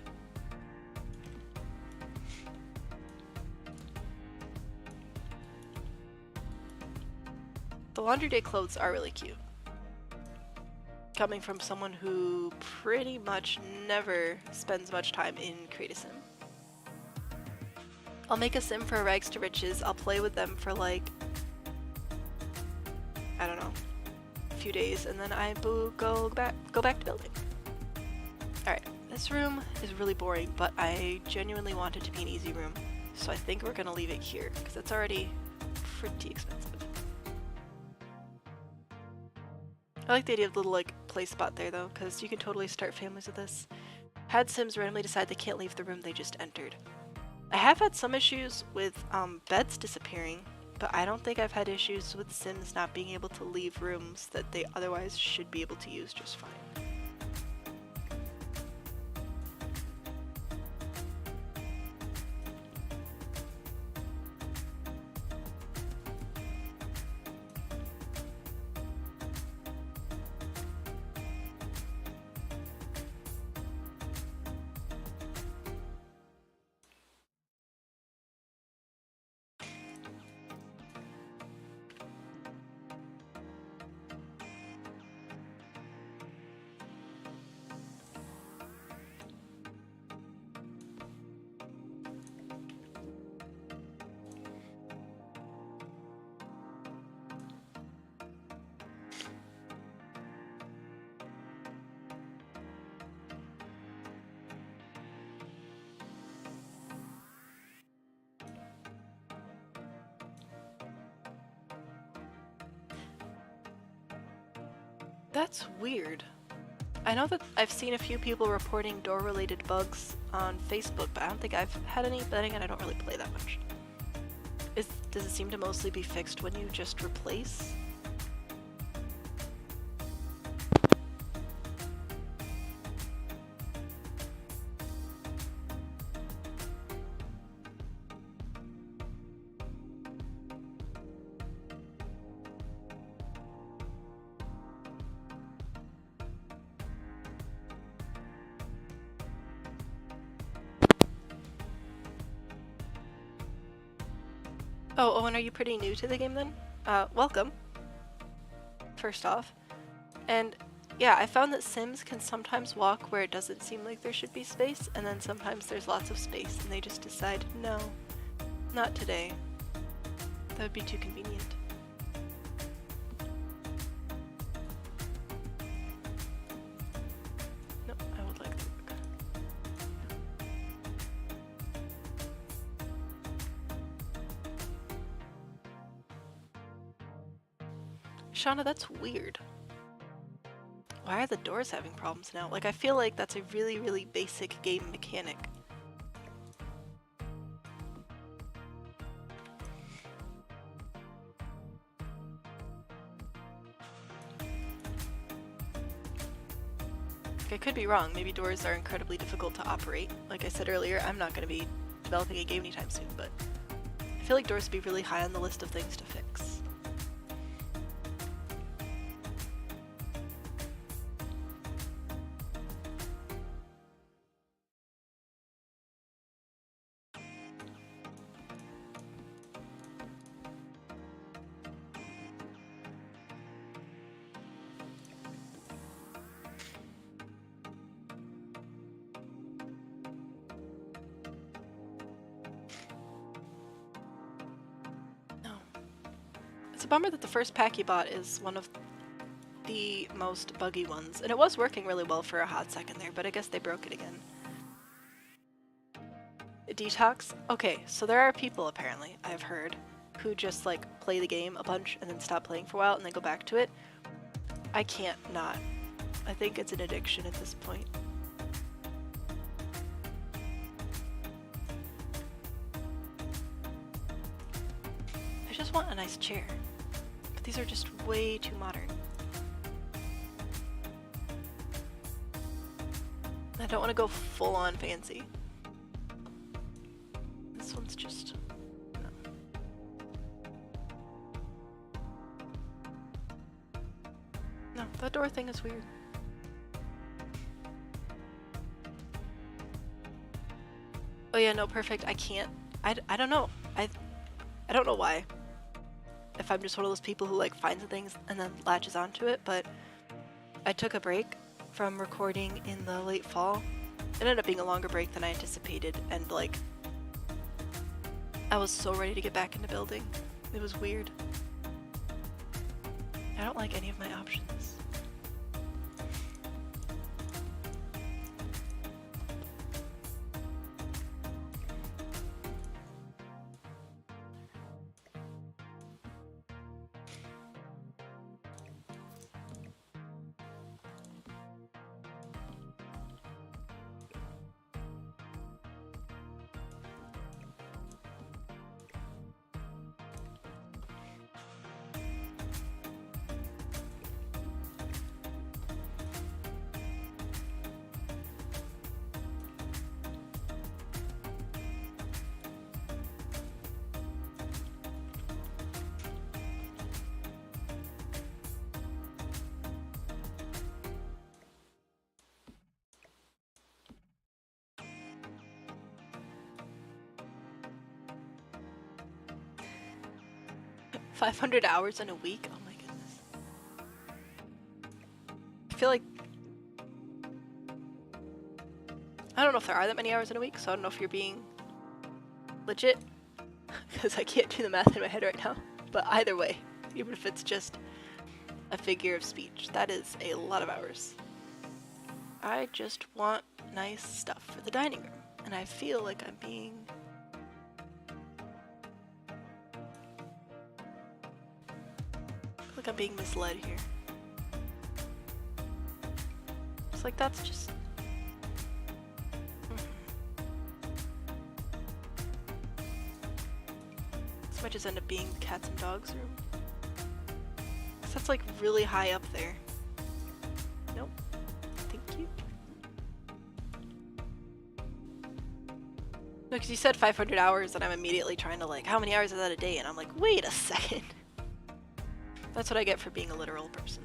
The laundry day clothes are really cute. Coming from someone who pretty much never spends much time in Create a Sim. I'll make a sim for Rags to Riches, I'll play with them for like, I don't know, a few days, and then I go back to building. Alright, this room is really boring, but I genuinely want it to be an easy room. So I think we're gonna leave it here because it's already pretty expensive. I like the idea of the little like play spot there though, because you can totally start families with this. Had Sims randomly decide they can't leave the room they just entered. I have had some issues with beds disappearing, but I don't think I've had issues with Sims not being able to leave rooms that they otherwise should be able to use just fine. That's weird. I know that I've seen a few people reporting door-related bugs on Facebook, but I don't think I've had any, but then again, I don't really play that much. Does it seem to mostly be fixed when you just replace? Oh, Owen, are you pretty new to the game then? Welcome. First off. And yeah, I found that Sims can sometimes walk where it doesn't seem like there should be space, and then sometimes there's lots of space and they just decide, no, not today. That would be too convenient. No, I would like to. Shauna, that's weird. Why are the doors having problems now? Like, I feel like that's a really, really basic game mechanic. I could be wrong. Maybe doors are incredibly difficult to operate. Like I said earlier, I'm not going to be developing a game anytime soon, but I feel like doors would be really high on the list of things to fix. It's a bummer that the first pack you bought is one of the most buggy ones, and it was working really well for a hot second there, but I guess they broke it again. Detox? Okay, so there are people apparently, I've heard, who just like play the game a bunch and then stop playing for a while and then go back to it. I can't not. I think it's an addiction at this point. I just want a nice chair. But these are just way too modern. I don't want to go full on fancy. This one's just... no. No, that door thing is weird. Oh yeah, no, perfect. I can't. I don't know. I don't know why. If I'm just one of those people who like finds things and then latches onto it, but I took a break from recording in the late fall. It ended up being a longer break than I anticipated, and like I was so ready to get back into building. It was weird. I don't like any of my options. 500 hours in a week? Oh my goodness. I feel like... I don't know if there are that many hours in a week, so I don't know if you're being legit, because I can't do the math in my head right now. But either way, even if it's just a figure of speech, that is a lot of hours. I just want nice stuff for the dining room, and I feel like I'm being... like I'm being misled here. It's like that's just... This might just end up being cats and dogs room. 'Cause that's like really high up there. Nope. Thank you. No, because you said 500 hours and I'm immediately trying to like, how many hours is that a day? And I'm like, wait a second. That's what I get for being a literal person.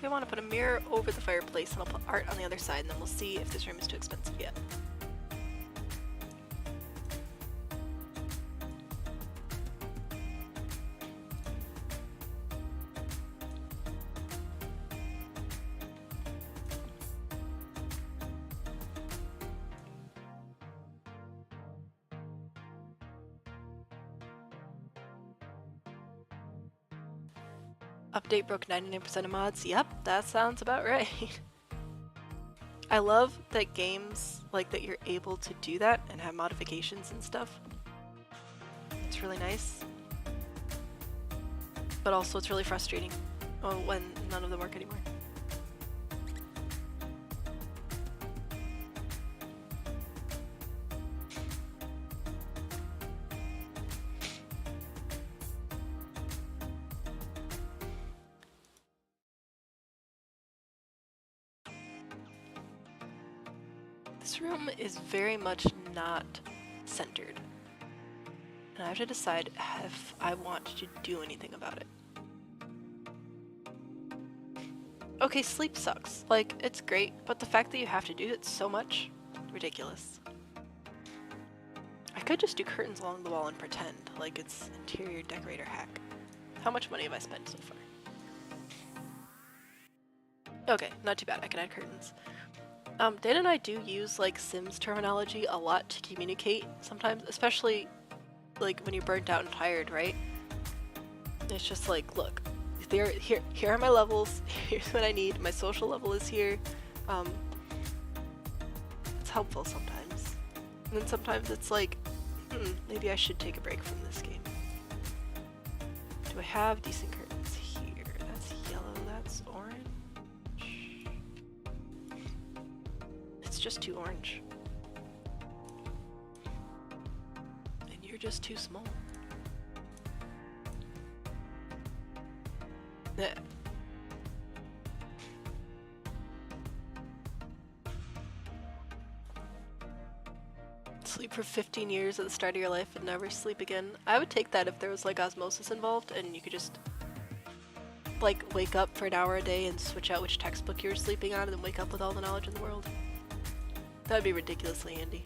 I want to put a mirror over the fireplace and I'll put art on the other side and then we'll see if this room is too expensive yet. Update broke 99% of mods. Yep, that sounds about right. I love that games like that you're able to do that and have modifications and stuff. It's really nice. But also it's really frustrating when none of them work anymore. This room is very much not centered, and I have to decide if I want to do anything about it. Okay, sleep sucks. Like, it's great, but the fact that you have to do it so much, ridiculous. I could just do curtains along the wall and pretend like it's interior decorator hack. How much money have I spent so far? Okay, not too bad. I can add curtains. Dan and I do use like Sims terminology a lot to communicate sometimes, especially like when you're burnt out and tired, right? It's just like, look, here are my levels, here's what I need, my social level is here. It's helpful sometimes. And then sometimes it's like, maybe I should take a break from this game. Do I have decent curtains here? That's yellow, that's orange. It's just too orange. And you're just too small. Yeah. Sleep for 15 years at the start of your life and never sleep again. I would take that if there was like osmosis involved and you could just like wake up for an hour a day and switch out which textbook you were sleeping on and then wake up with all the knowledge in the world. That would be ridiculously handy.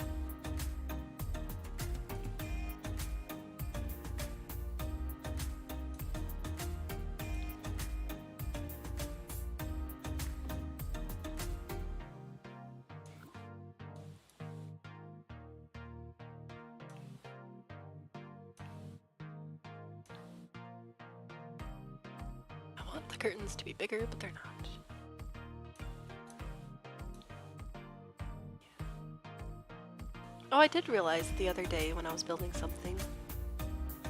I want the curtains to be bigger, but they're not. Oh, I did realize the other day when I was building something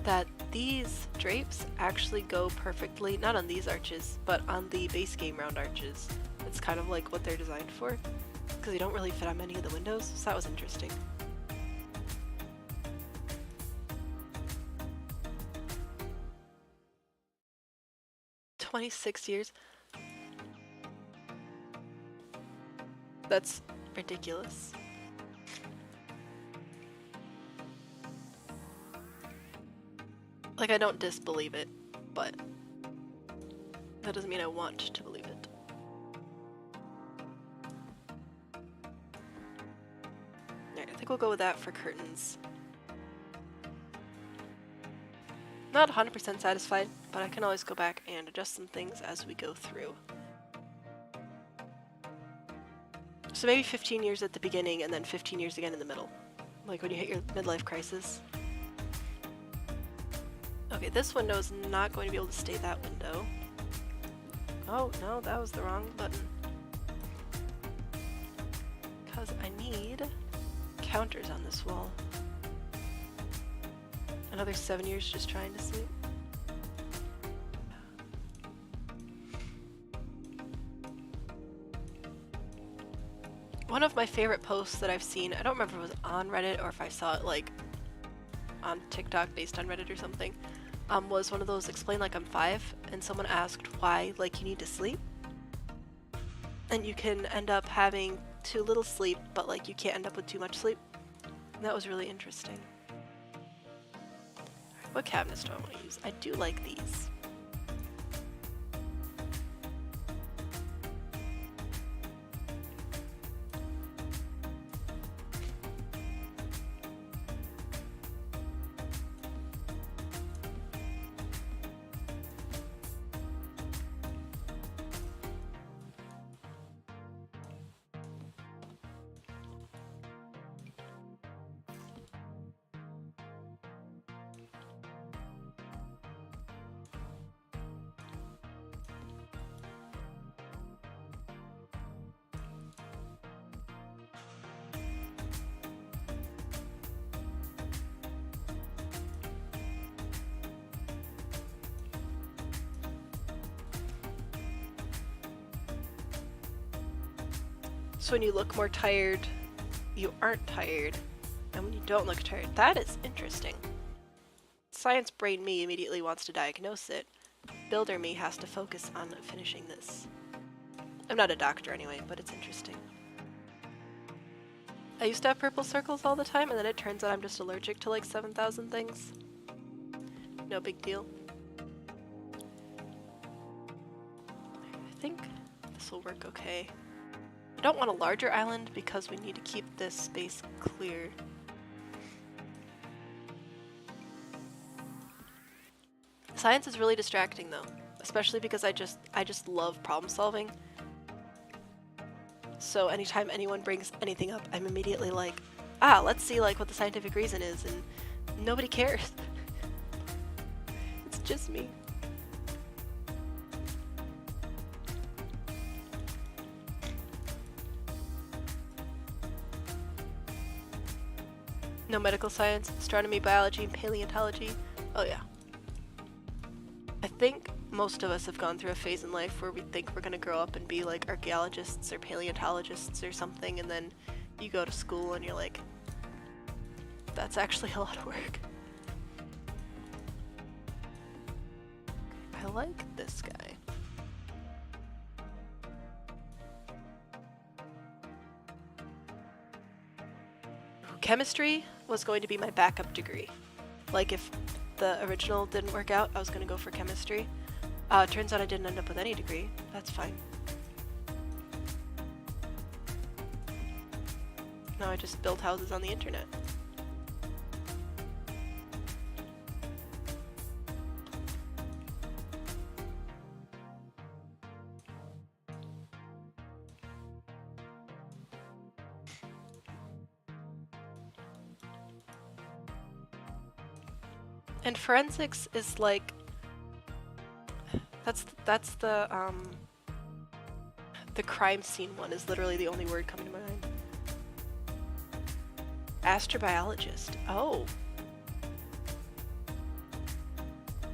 that these drapes actually go perfectly, not on these arches, but on the base game round arches. It's kind of like what they're designed for, because they don't really fit on many of the windows, so that was interesting. "26 years? That's ridiculous. Like, I don't disbelieve it, but that doesn't mean I want to believe it. Alright, I think we'll go with that for curtains. Not 100% satisfied, but I can always go back and adjust some things as we go through. So maybe 15 years at the beginning and then 15 years again in the middle. Like when you hit your midlife crisis. Okay, this window is not going to be able to stay that window. Oh, no, that was the wrong button. Because I need counters on this wall. Another 7 years just trying to sleep. One of my favorite posts that I've seen, I don't remember if it was on Reddit or if I saw it like on TikTok based on Reddit or something, was one of those explain like I'm 5 and someone asked why like you need to sleep. And you can end up having too little sleep, but like you can't end up with too much sleep. And that was really interesting. What cabinets do I want to use? I do like these. So when you look more tired, you aren't tired, and when you don't look tired, that is interesting. Science brain me immediately wants to diagnose it. Builder me has to focus on finishing this. I'm not a doctor anyway, but it's interesting. I used to have purple circles all the time, and then it turns out I'm just allergic to like 7,000 things. No big deal. I think this will work okay. I don't want a larger island because we need to keep this space clear. Science is really distracting though, especially because I just love problem solving. So anytime anyone brings anything up, I'm immediately like, ah, let's see like what the scientific reason is, and nobody cares. It's just me. No medical science, astronomy, biology, and paleontology. Oh yeah. I think most of us have gone through a phase in life where we think we're gonna grow up and be like archaeologists or paleontologists or something, and then you go to school and you're like, that's actually a lot of work. I like this guy. Chemistry was going to be my backup degree. Like if the original didn't work out, I was going to go for chemistry. Turns out I didn't end up with any degree. That's fine. Now I just build houses on the internet. And forensics is like, that's the crime scene one is literally the only word coming to my mind. Astrobiologist. Oh.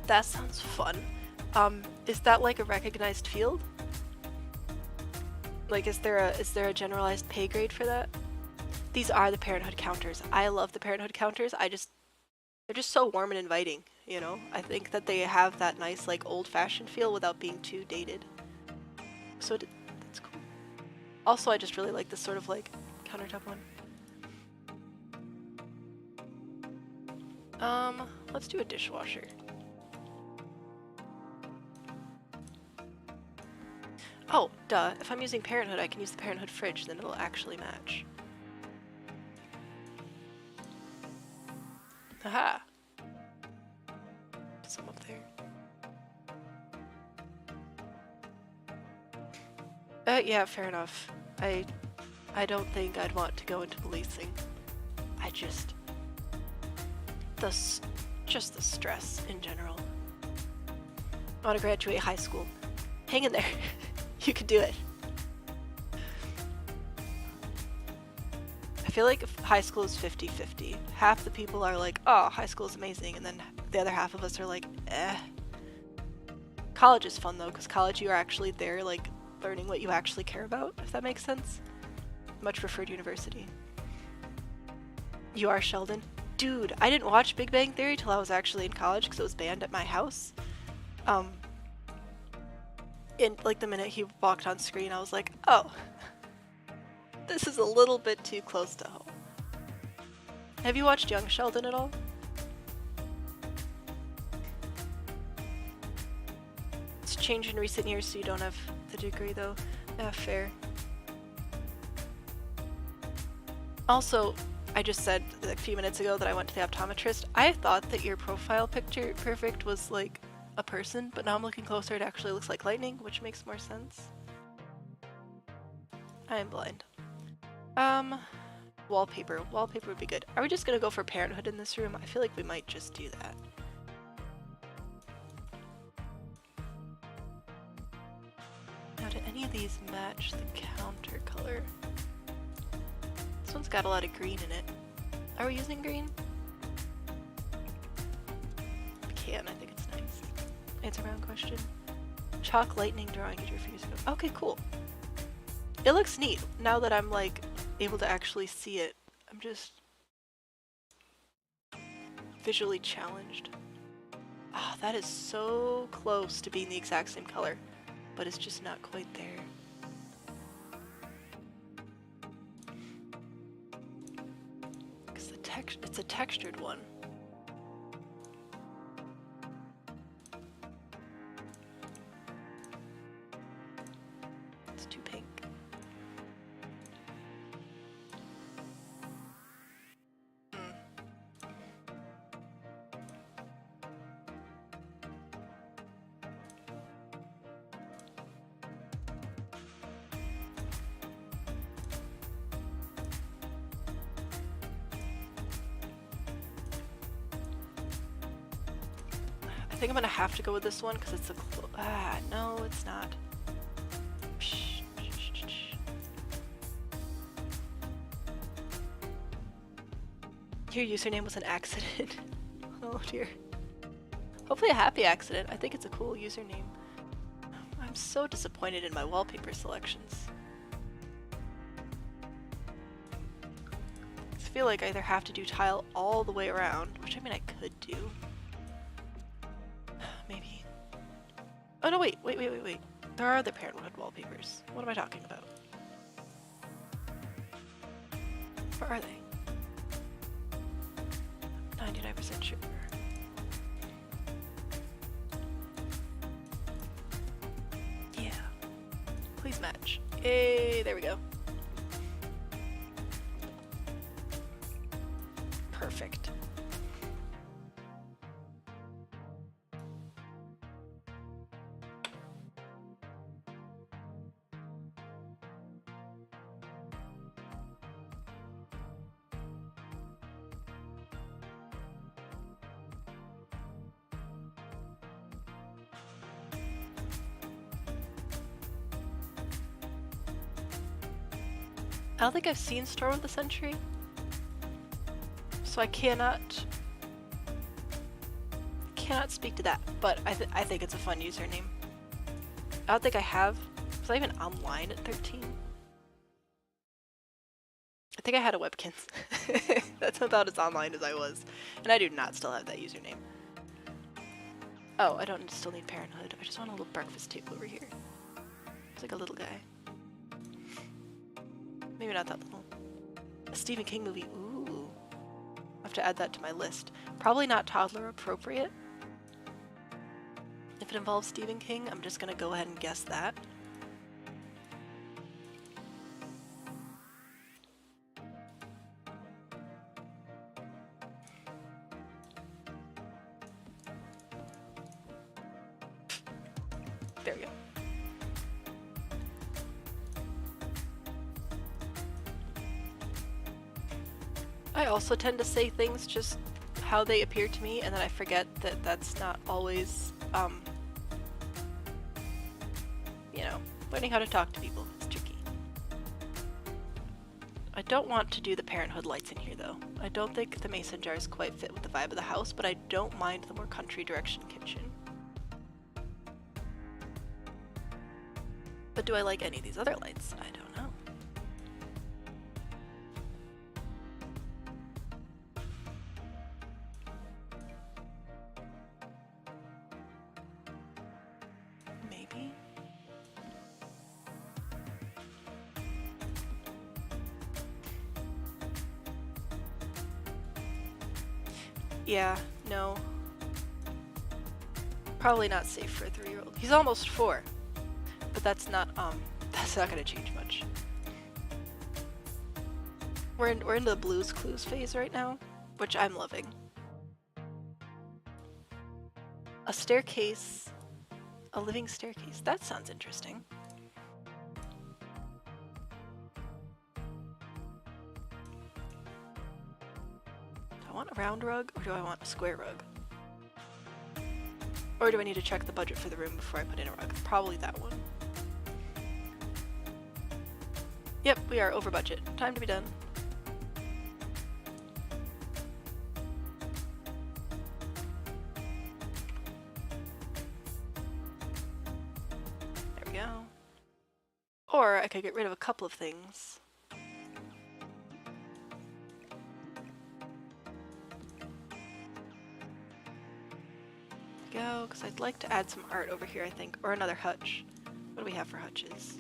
That sounds fun. Is that like a recognized field? Like is there a generalized pay grade for that? These are the Parenthood counters. I love the Parenthood counters. They're just so warm and inviting, you know? I think that they have that nice, like, old-fashioned feel without being too dated. So that's cool. Also, I just really like this sort of, like, countertop one. Let's do a dishwasher. Oh, duh. If I'm using Parenthood, I can use the Parenthood fridge, then it'll actually match. Aha! Some up there. Yeah, fair enough. I don't think I'd want to go into policing. I just the stress in general. I want to graduate high school. Hang in there. You can do it. I feel like if high school is 50-50. Half the people are like, oh, high school is amazing, and then the other half of us are like, eh. College is fun though, because college you are actually there, like, learning what you actually care about, if that makes sense. Much preferred university. You are Sheldon? Dude, I didn't watch Big Bang Theory till I was actually in college because it was banned at my house. In like the minute he walked on screen, I was like, oh, this is a little bit too close to home. Have you watched Young Sheldon at all? It's changed in recent years, so you don't have the degree though. Yeah, fair. Also, I just said a few minutes ago that I went to the optometrist. I thought that your profile picture perfect was like a person, but now I'm looking closer, it actually looks like lightning, which makes more sense. I am blind. Wallpaper. Wallpaper would be good. Are we just gonna go for Parenthood in this room? I feel like we might just do that. Now, do any of these match the counter color? This one's got a lot of green in it. Are we using green? We can, I think it's nice. It's a round question. Chalk lightning drawing you drew a few years ago. Okay, cool. It looks neat now that I'm like able to actually see it. I'm just visually challenged. Ah, that is so close to being the exact same color, but it's just not quite there. Because it's a textured one. It's too pink. I think I'm gonna have to go with this one because it's a no, it's not. Your username was an accident. Oh dear. Hopefully a happy accident. I think it's a cool username. I'm so disappointed in my wallpaper selections. I feel like I either have to do tile all the way around, which I mean I could do. Maybe. Oh no, wait. There are other Parenthood wallpapers. What am I talking about? Where are they? 99% sure. Yeah. Please match. Yay, there we go. Perfect. I don't think I've seen Storm of the Century, so I cannot speak to that, but I think it's a fun username. I don't think I have. Was I even online at 13? I think I had a Webkins. That's about as online as I was, and I do not still have that username. Oh, I don't still need Parenthood. I just want a little breakfast table over here. It's like a little guy. Maybe not that little. A Stephen King movie. Ooh. I have to add that to my list. Probably not toddler appropriate. If it involves Stephen King, I'm just gonna go ahead and guess that. There we go. I also tend to say things just how they appear to me, and then I forget that that's not always, you know, learning how to talk to people. It's tricky. I don't want to do the Parenthood lights in here, though. I don't think the mason jars quite fit with the vibe of the house, but I don't mind the more country direction kitchen. But do I like any of these other lights? I don't know. Maybe. Yeah, no. Probably not safe for a 3-year-old. He's almost 4. But that's not gonna change much. We're into the Blues Clues phase right now, which I'm loving. A staircase, a living staircase. That sounds interesting. Do I want a round rug or do I want a square rug? Or do I need to check the budget for the room before I put in a rug? Probably that one. Yep, we are over budget. Time to be done. There we go. Or I could get rid of a couple of things. Go, because I'd like to add some art over here, I think, or another hutch. What do we have for hutches?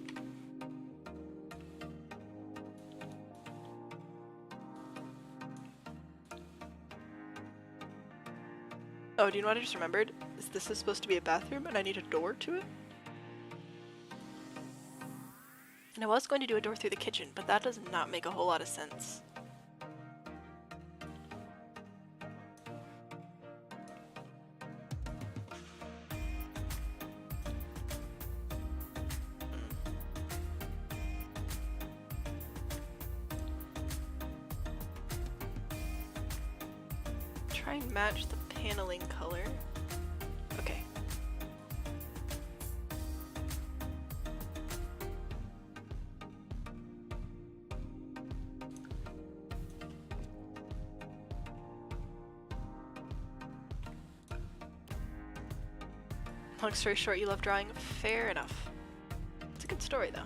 Oh, do you know what I just remembered? This is supposed to be a bathroom and I need a door to it? And I was going to do a door through the kitchen, but that does not make a whole lot of sense. Try and match the paneling color. Okay. Long story short, you love drawing. Fair enough. It's a good story, though.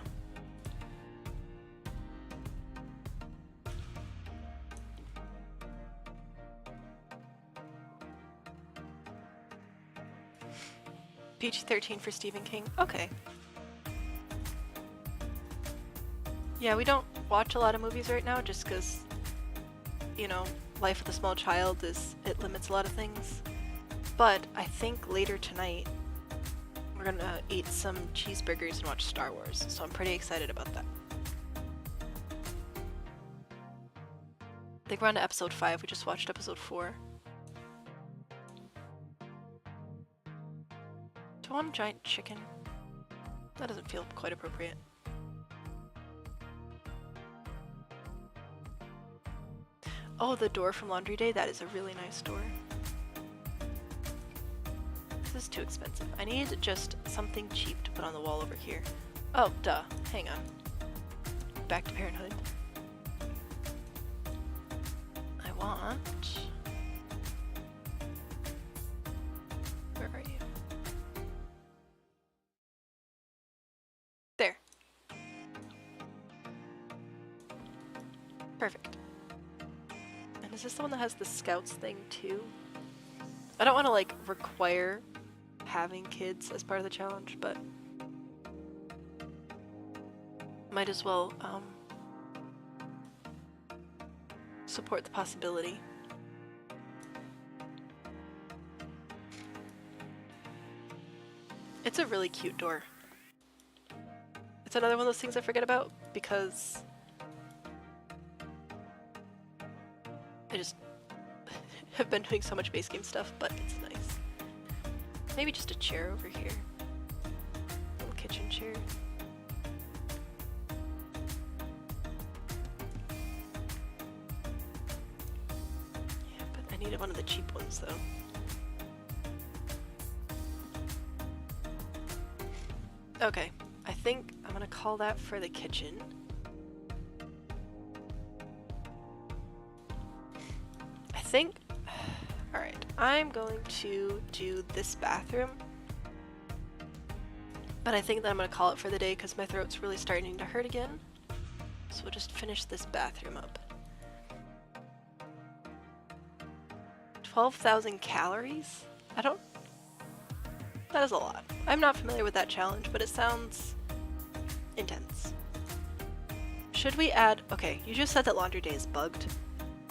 PG-13 for Stephen King. Okay. Yeah, we don't watch a lot of movies right now just because, you know, life with a small child it limits a lot of things. But I think later tonight we're gonna eat some cheeseburgers and watch Star Wars, so I'm pretty excited about that. I think we're on to episode 5, we just watched episode 4. Do I want a giant chicken? That doesn't feel quite appropriate. Oh, the door from Laundry Day? That is a really nice door. This is too expensive. I need just something cheap to put on the wall over here. Oh, duh. Hang on. Back to Parenthood. I want... Where are you? There. Perfect. And is this the one that has the scouts thing too? I don't want to like require having kids as part of the challenge, but might as well support the possibility. It's a really cute door. It's another one of those things I forget about because I just have been doing so much base game stuff, but it's nice. Maybe just a chair over here. kitchen chair. Yeah, but I needed one of the cheap ones though. Okay, I think I'm gonna call that for the kitchen. I think, alright, I'm going to do this bathroom. But I think that I'm gonna call it for the day because my throat's really starting to hurt again. So we'll just finish this bathroom up. 12,000 calories? That is a lot. I'm not familiar with that challenge, but it sounds intense. Should we add, okay, you just said that laundry day is bugged,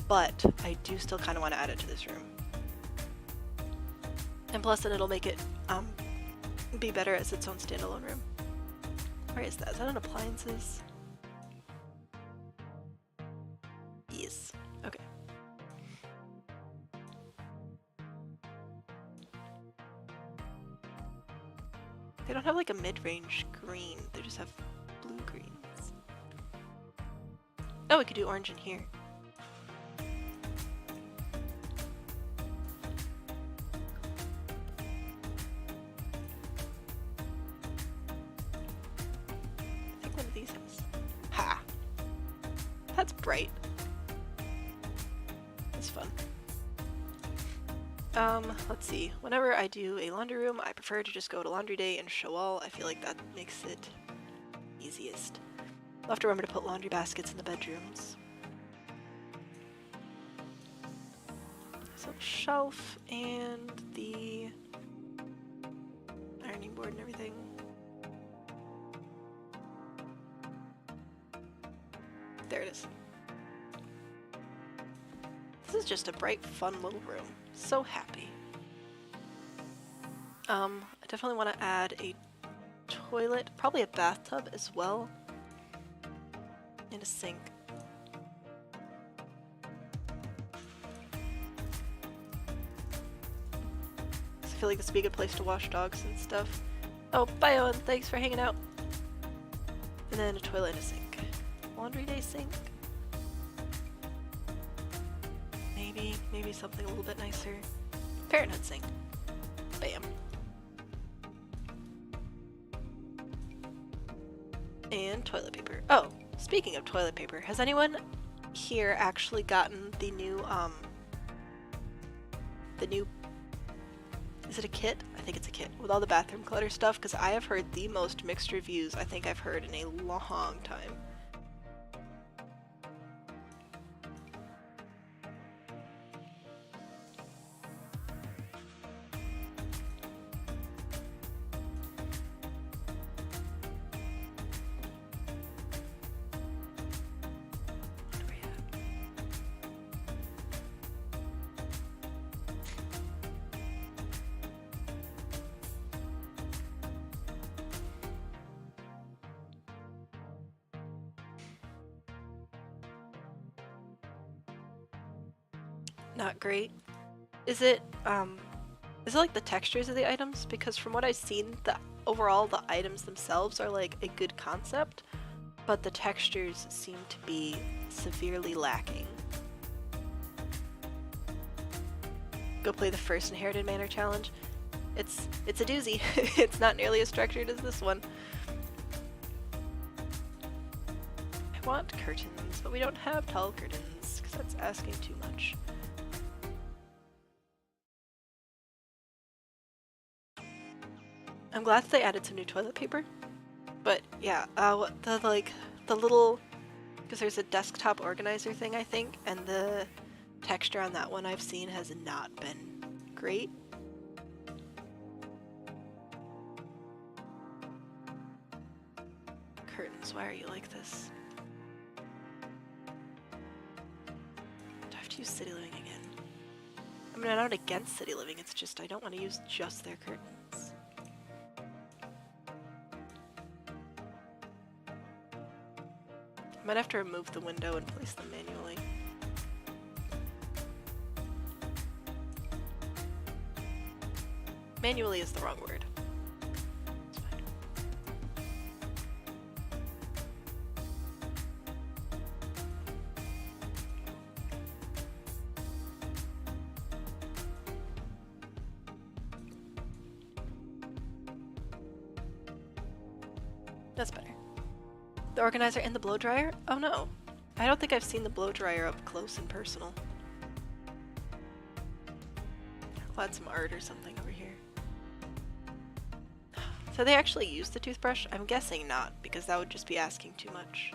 but I do still kind of want to add it to this room. And plus then it'll make it be better as its own standalone room. Where is that? Is that on appliances? Yes. Okay. They don't have like a mid-range green, they just have blue greens. Oh, we could do orange in here. I think one of these has. Ha! That's bright. That's fun. Let's see. Whenever I do a laundry room, I prefer to just go to laundry day and show all. I feel like that makes it easiest. I'll have to remember to put laundry baskets in the bedrooms. So shelf and the ironing board and everything. There it is. This is just a bright, fun little room. So happy. I definitely want to add a toilet, probably a bathtub as well, and a sink. I feel like this would be a good place to wash dogs and stuff. Oh, bye Owen, thanks for hanging out. And then a toilet and a sink. Laundry day sink? Maybe something a little bit nicer. Parenthood sink. Bam. And toilet paper. Oh, speaking of toilet paper, has anyone here actually gotten the new, is it a kit? I think it's a kit with all the bathroom clutter stuff, because I have heard the most mixed reviews I think I've heard in a long time. Not great. Is it like the textures of the items? Because from what I've seen, overall the items themselves are like a good concept, but the textures seem to be severely lacking. Go play the first Inherited Manor challenge. It's a doozy. It's not nearly as structured as this one. I want curtains, but we don't have tall curtains because that's asking too much. I'm glad that they added some new toilet paper, but yeah, the little, because there's a desktop organizer thing I think, and the texture on that one I've seen has not been great. Curtains, why are you like this? Do I have to use City Living again? I mean, I'm not against City Living, it's just I don't want to use just their curtains. I might have to remove the window and place them manually. Manually is the wrong word. It's fine. That's better. The organizer and the blow dryer? Oh no. I don't think I've seen the blow dryer up close and personal. I'll add some art or something over here. So they actually use the toothbrush? I'm guessing not, because that would just be asking too much.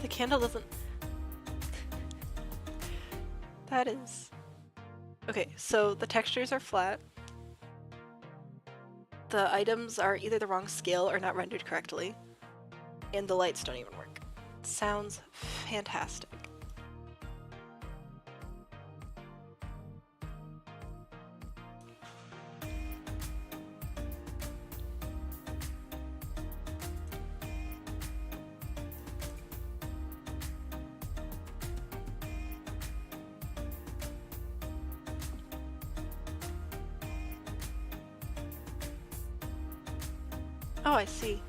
The candle doesn't... That is... Okay, so the textures are flat. The items are either the wrong scale or not rendered correctly. And the lights don't even work. It sounds fantastic. Oh, I see.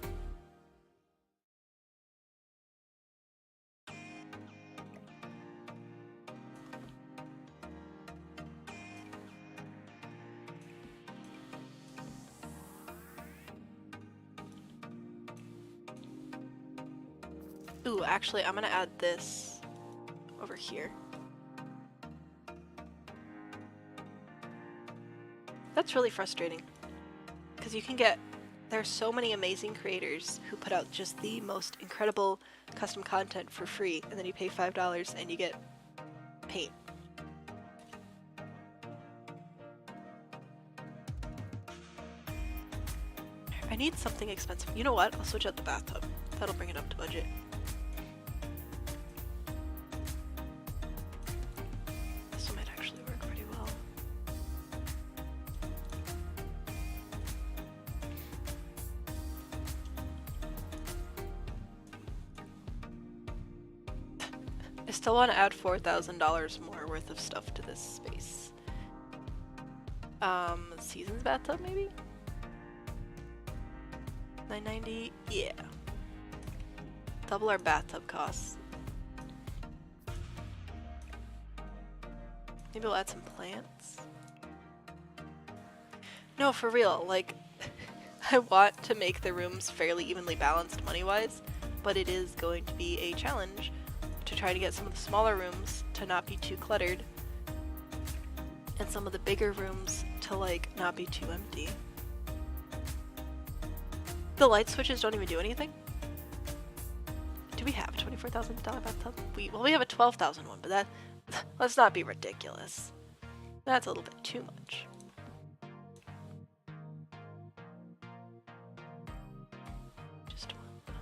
Ooh, actually, I'm gonna add this over here. That's really frustrating, because you can get... There's so many amazing creators who put out just the most incredible custom content for free, and then you pay $5 and you get paint. I need something expensive. You know what? I'll switch out the bathtub. That'll bring it up to budget. This one might actually work pretty well. I still want to add $4,000 more worth of stuff to this space. Seasons bathtub maybe? $9.90? Yeah. Double our bathtub costs. Maybe we'll add some plants? No, for real, like, I want to make the rooms fairly evenly balanced money-wise, but it is going to be a challenge to try to get some of the smaller rooms to not be too cluttered, and some of the bigger rooms to, like, not be too empty. The light switches don't even do anything? Do we have a $24,000 bathtub? Well, we have a $12,000 one, but that... Let's not be ridiculous. That's a little bit too much. Just one.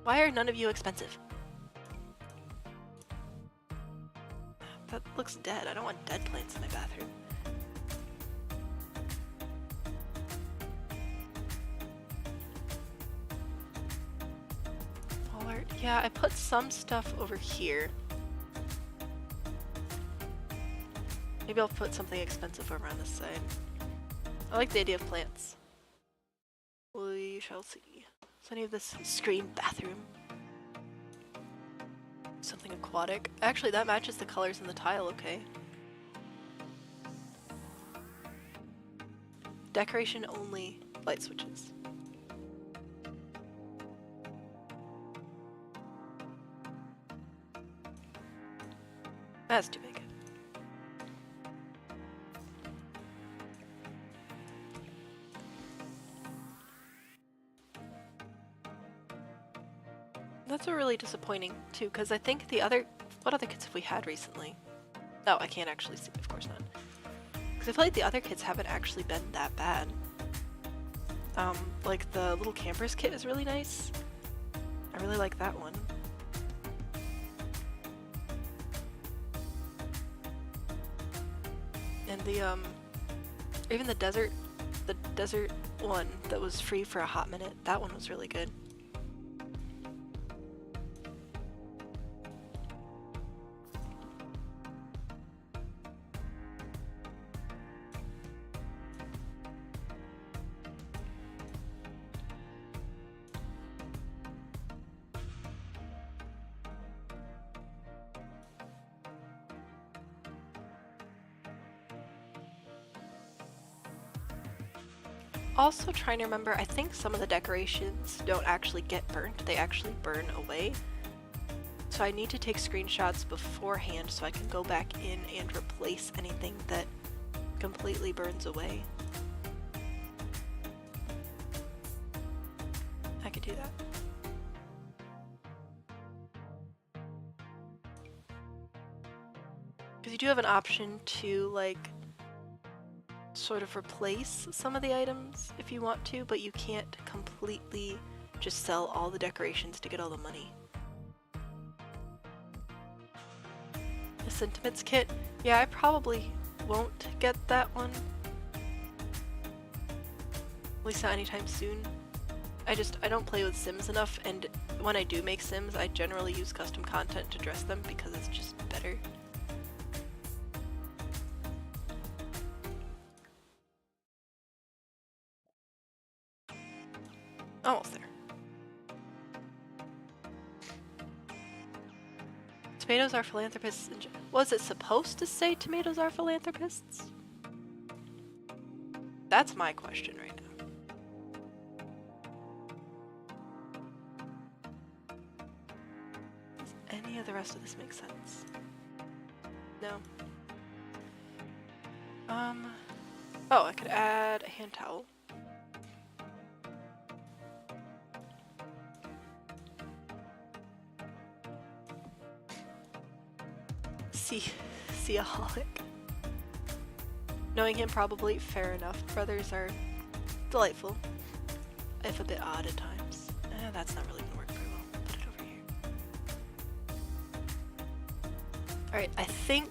Why are none of you expensive? That looks dead. I don't want dead plants in my bathroom. Yeah, I put some stuff over here. Maybe I'll put something expensive over on this side. I like the idea of plants. We shall see. So any of this screen bathroom. Something aquatic. Actually, that matches the colors in the tile, okay. Decoration only light switches. That's too big. That's a really disappointing too, because I think the other... What other kits have we had recently? Oh, I can't actually see, of course not. Because I feel like the other kits haven't actually been that bad. Like the little campers kit is really nice. I really like that one. And the, even the desert one that was free for a hot minute, that one was really good. also trying to remember, I think some of the decorations don't actually get burnt, they actually burn away. So I need to take screenshots beforehand so I can go back in and replace anything that completely burns away. I could do that. Because you do have an option to, like, sort of replace some of the items if you want to, but you can't completely just sell all the decorations to get all the money. The Sentiments kit? Yeah, I probably won't get that one. At least not anytime soon. I don't play with Sims enough, and when I do make Sims, I generally use custom content to dress them because it's just better. Almost there. Tomatoes are philanthropists. Was it supposed to say tomatoes are philanthropists? That's my question right now. Does any of the rest of this make sense? No. Oh, I could add a hand towel. Seaholic. Knowing him, probably. Fair enough. Brothers are delightful, if a bit odd at times. That's not really gonna work very well. Put it over here. Alright, I think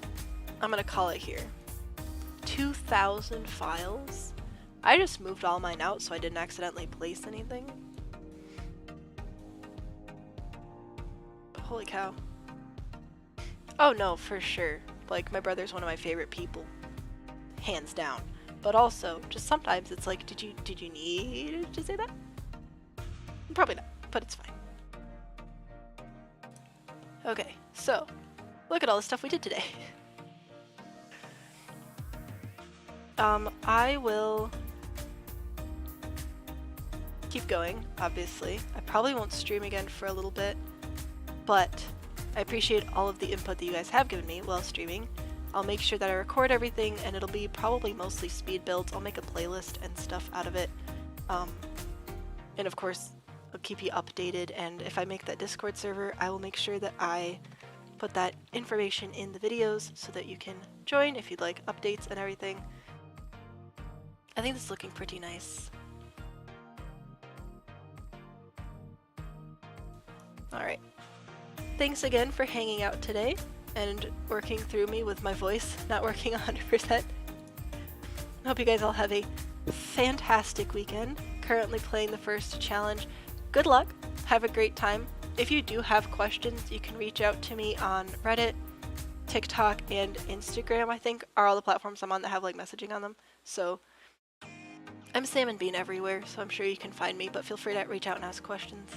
I'm gonna call it here. 2,000 files. I just moved all mine out so I didn't accidentally place anything. Holy cow. Oh no, for sure. Like, my brother's one of my favorite people. Hands down. But also, just sometimes it's like, did you need to say that? Probably not, but it's fine. Okay, so, look at all the stuff we did today. I will keep going, obviously. I probably won't stream again for a little bit, but I appreciate all of the input that you guys have given me while streaming. I'll make sure that I record everything, and it'll be probably mostly speed builds. I'll make a playlist and stuff out of it. And of course, I'll keep you updated, and if I make that Discord server, I will make sure that I put that information in the videos so that you can join if you'd like updates and everything. I think this is looking pretty nice. Alright. Thanks again for hanging out today and working through me with my voice not working 100%. I hope you guys all have a fantastic weekend. Currently playing the first challenge. Good luck. Have a great time. If you do have questions, you can reach out to me on Reddit, TikTok, and Instagram, I think, are all the platforms I'm on that have like messaging on them. So I'm sahmandbean everywhere, so I'm sure you can find me, but feel free to reach out and ask questions.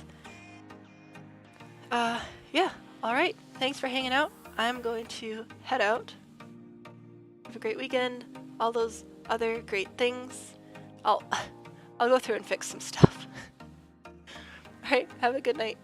Yeah, alright. Thanks for hanging out. I'm going to head out. Have a great weekend. All those other great things. I'll go through and fix some stuff. Alright, have a good night.